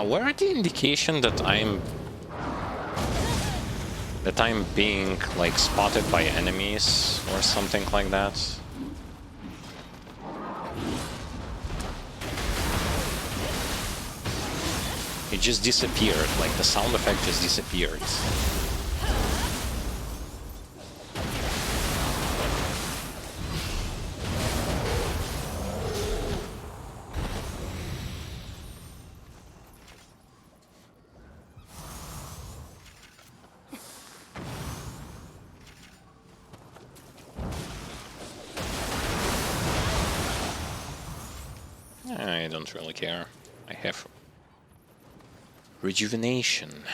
Where are the indication that I'm being like spotted by enemies or something like that? It just disappeared, like the sound effect just disappeared. I don't really care. I have rejuvenation.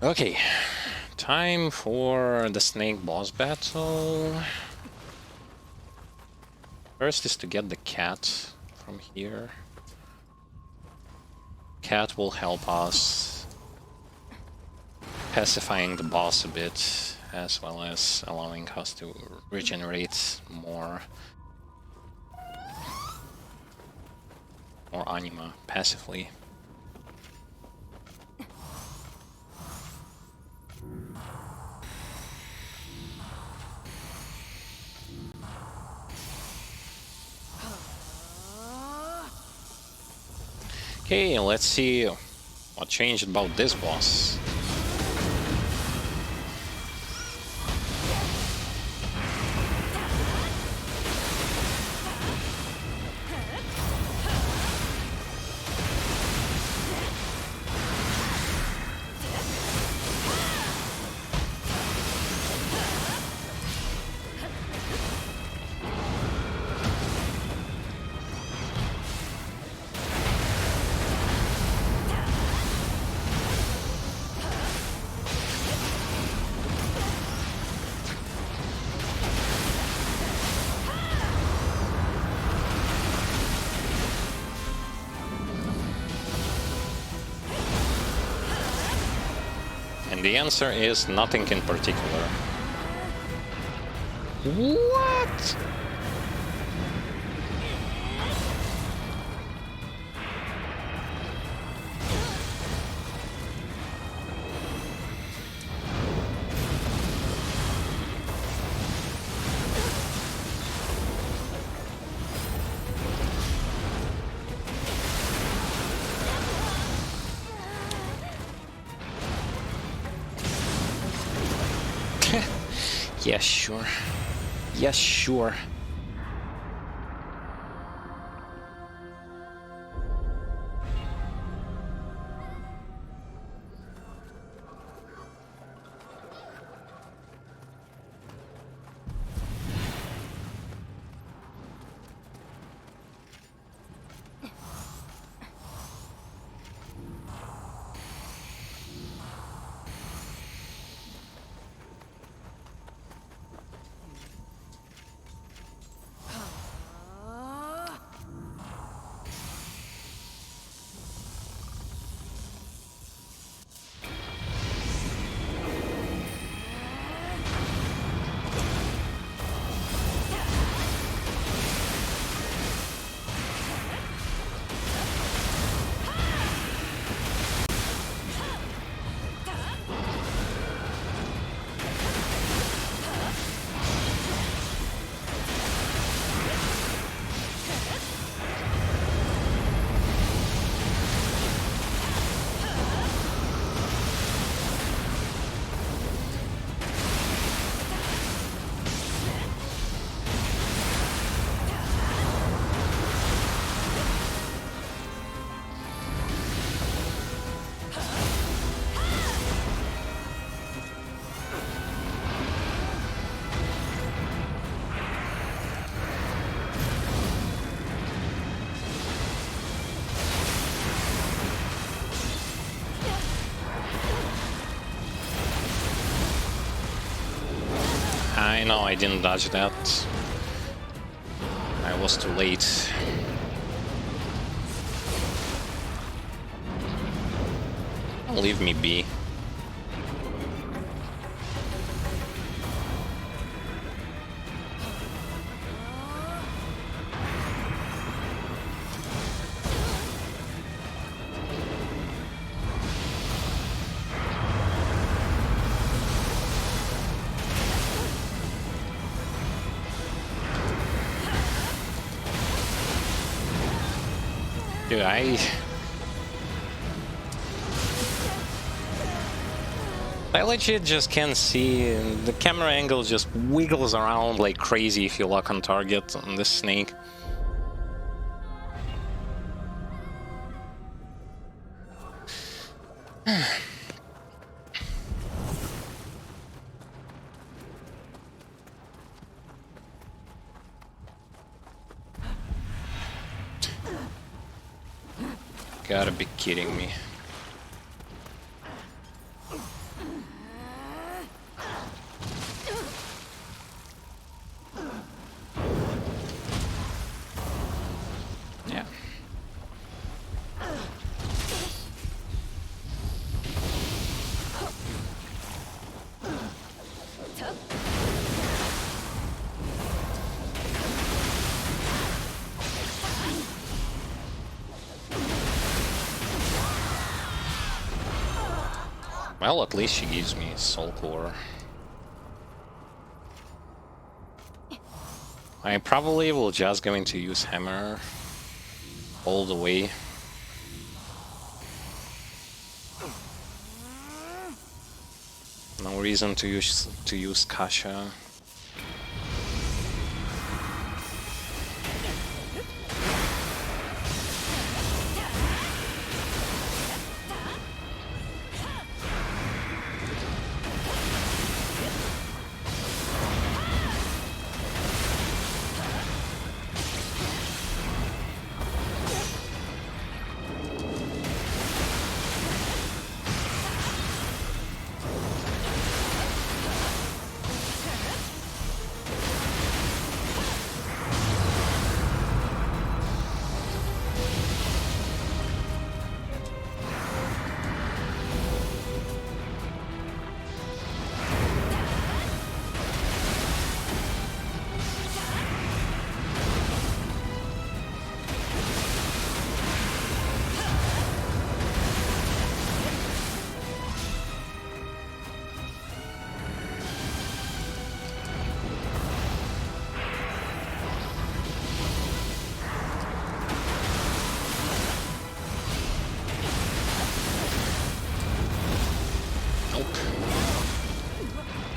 Okay, time for the snake boss battle. First is to get the cat from here. Cat will help us pacifying the boss a bit, as well as allowing us to regenerate more anima passively. Okay, let's see what changed about this boss. And the answer is nothing in particular. What? Yes, sure. Yes, sure. I know I didn't dodge that. I was too late. Leave me be. Dude, I legit just can't see. The camera angle just wiggles around like crazy if you lock on target on this snake. Gotta be kidding me. Yeah. Well, at least she gives me soul core. I probably will just going to use hammer all the way. No reason to use Kasha.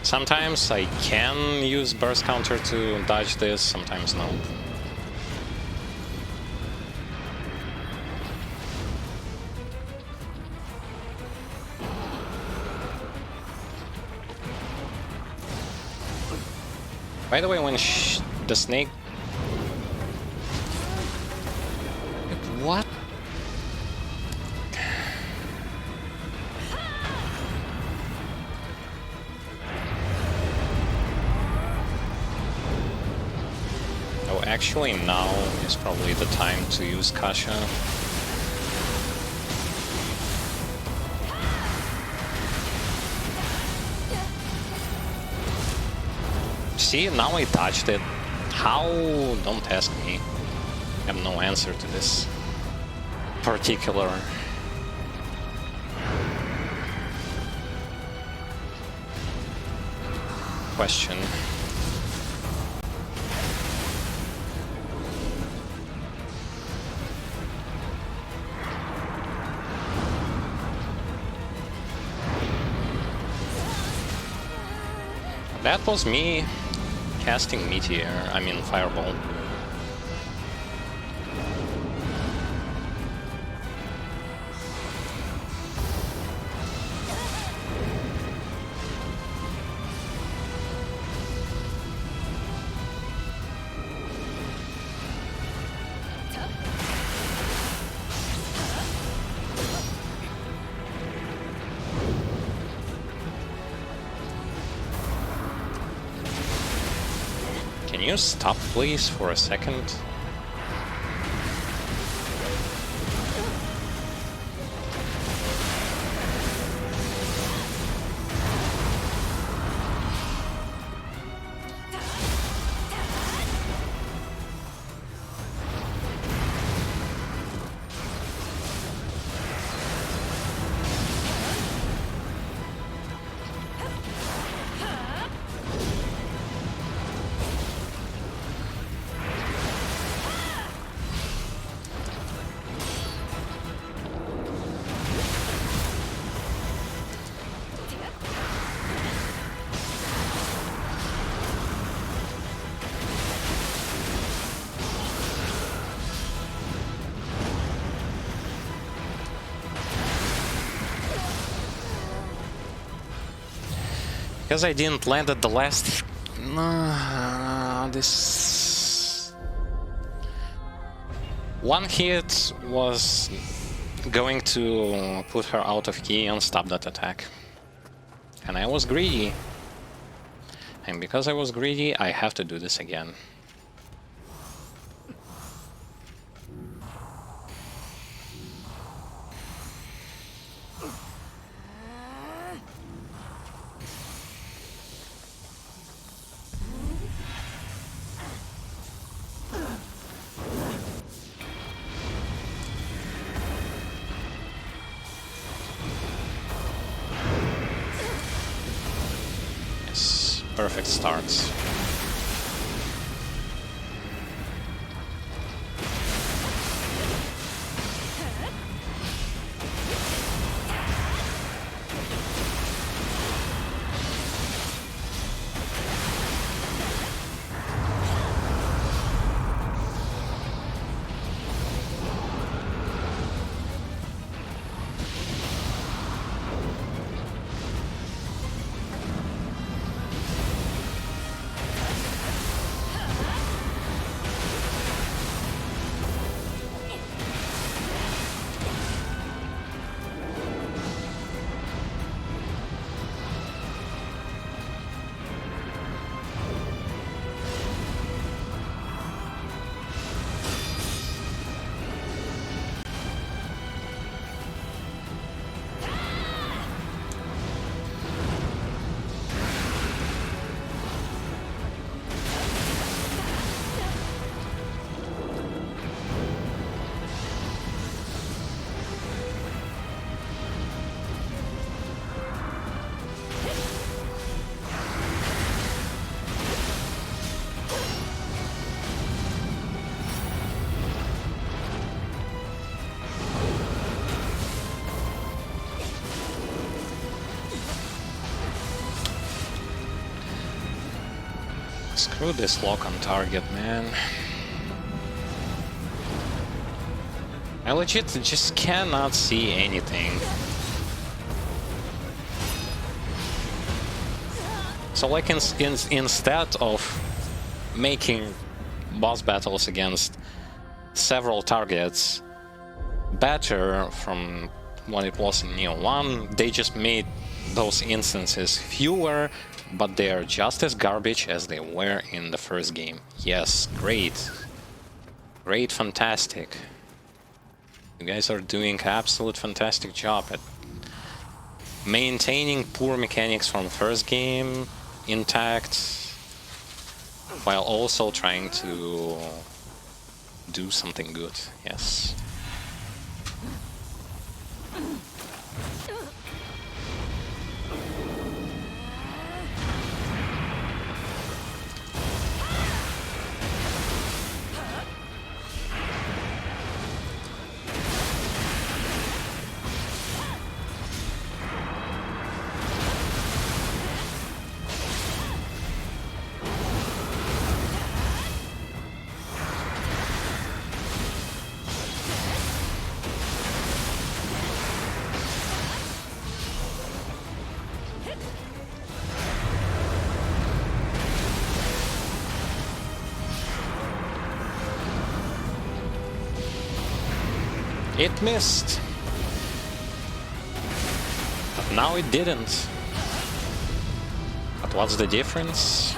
Sometimes I can use burst counter to dodge this, sometimes no. By the way, when the snake... What? Oh, actually now is probably the time to use Kasha. See, now I dodged it. How? Don't ask me. I have no answer to this particular question. That was me casting Meteor, I mean Fireball. Can you stop, please, for a second? Because I didn't land at the last... this... One hit was going to put her out of key and stop that attack. And I was greedy. And because I was greedy, I have to do this again. Perfect starts. Screw this lock on target, man. I legit just cannot see anything. So like instead of making boss battles against several targets better from what it was in Nioh 1, they just made those instances fewer, but they are just as garbage as they were in the first game. Yes, great. Great, fantastic. You guys are doing absolute fantastic job at maintaining poor mechanics from the first game intact, while also trying to do something good. Yes. It missed. But now it didn't. But what's the difference?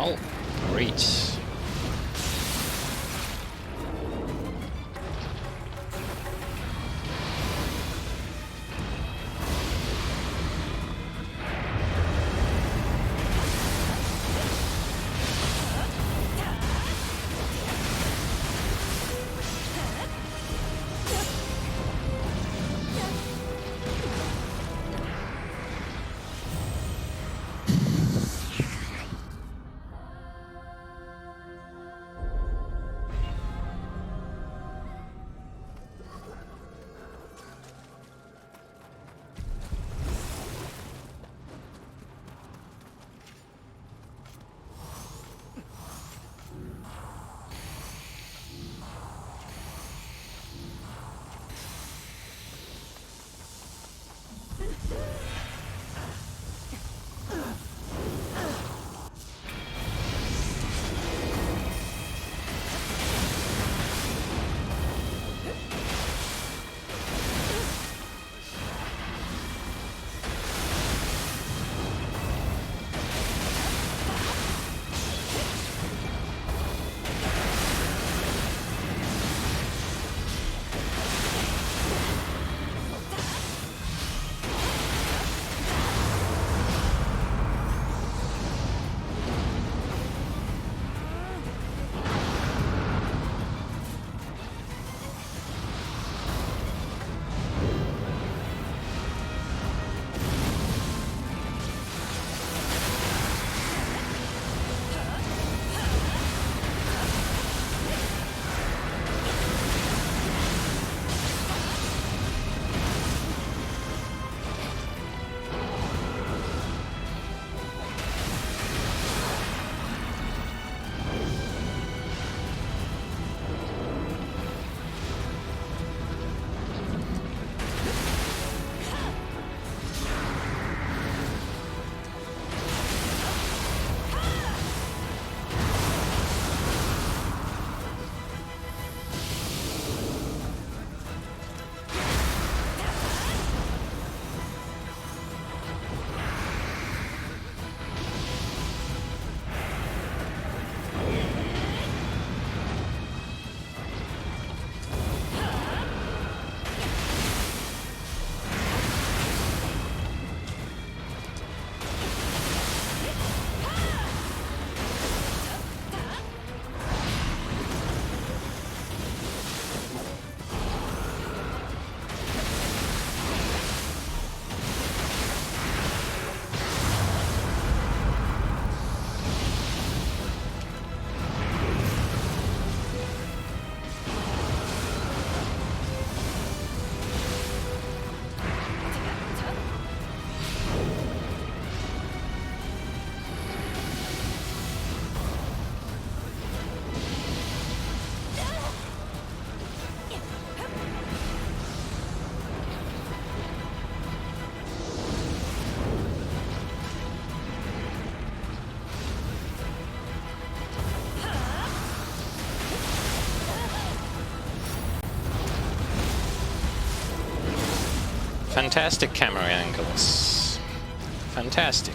Oh, great. Fantastic camera angles. Fantastic.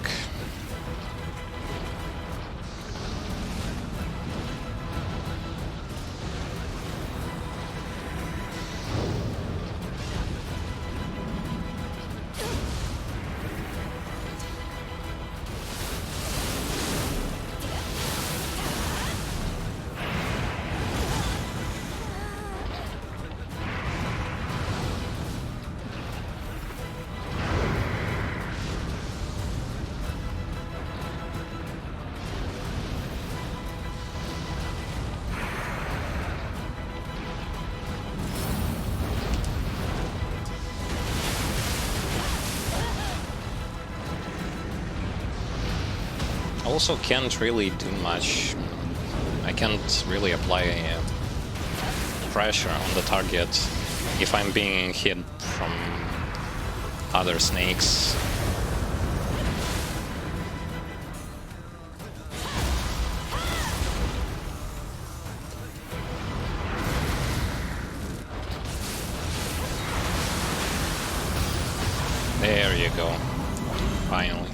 Also can't really do much. I can't really apply pressure on the target if I'm being hit from other snakes. There you go. Finally.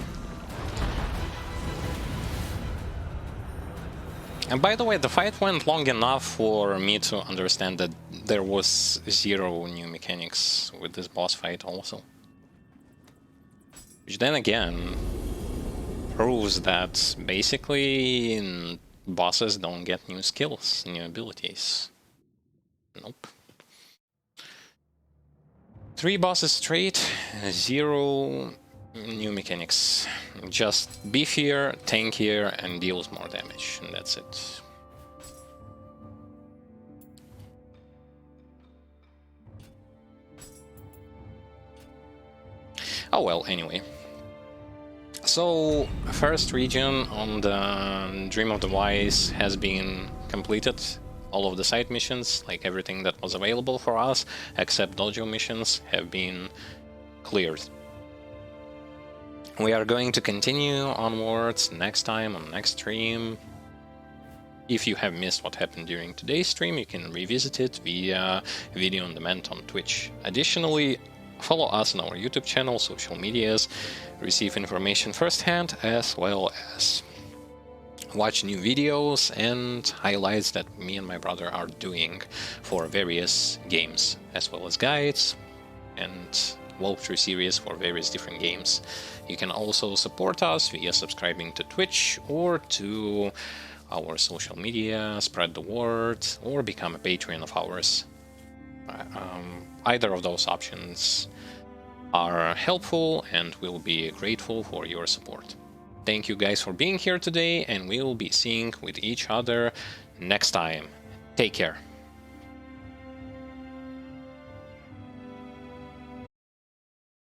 And by the way, the fight went long enough for me to understand that there was zero new mechanics with this boss fight also. Which then again proves that basically bosses don't get new skills, new abilities. Nope. 3 bosses straight, 0 new mechanics. Just beefier, tankier, and deals more damage, and that's it. Oh well, anyway. So, first region on the Dream of the Wise has been completed. All of the side missions, like everything that was available for us, except dojo missions, have been cleared. We are going to continue onwards next time on next stream. If you have missed what happened during today's stream, you can revisit it via video on demand on Twitch. Additionally, follow us on our YouTube channel, social medias, receive information firsthand, as well as watch new videos and highlights that me and my brother are doing for various games, as well as guides and walkthrough series for various different games. You can also support us via subscribing to Twitch or to our social media, spread the word, or become a Patreon of ours. Either of those options are helpful and we'll be grateful for your support. Thank you guys for being here today, and we'll be seeing with each other next time. Take care.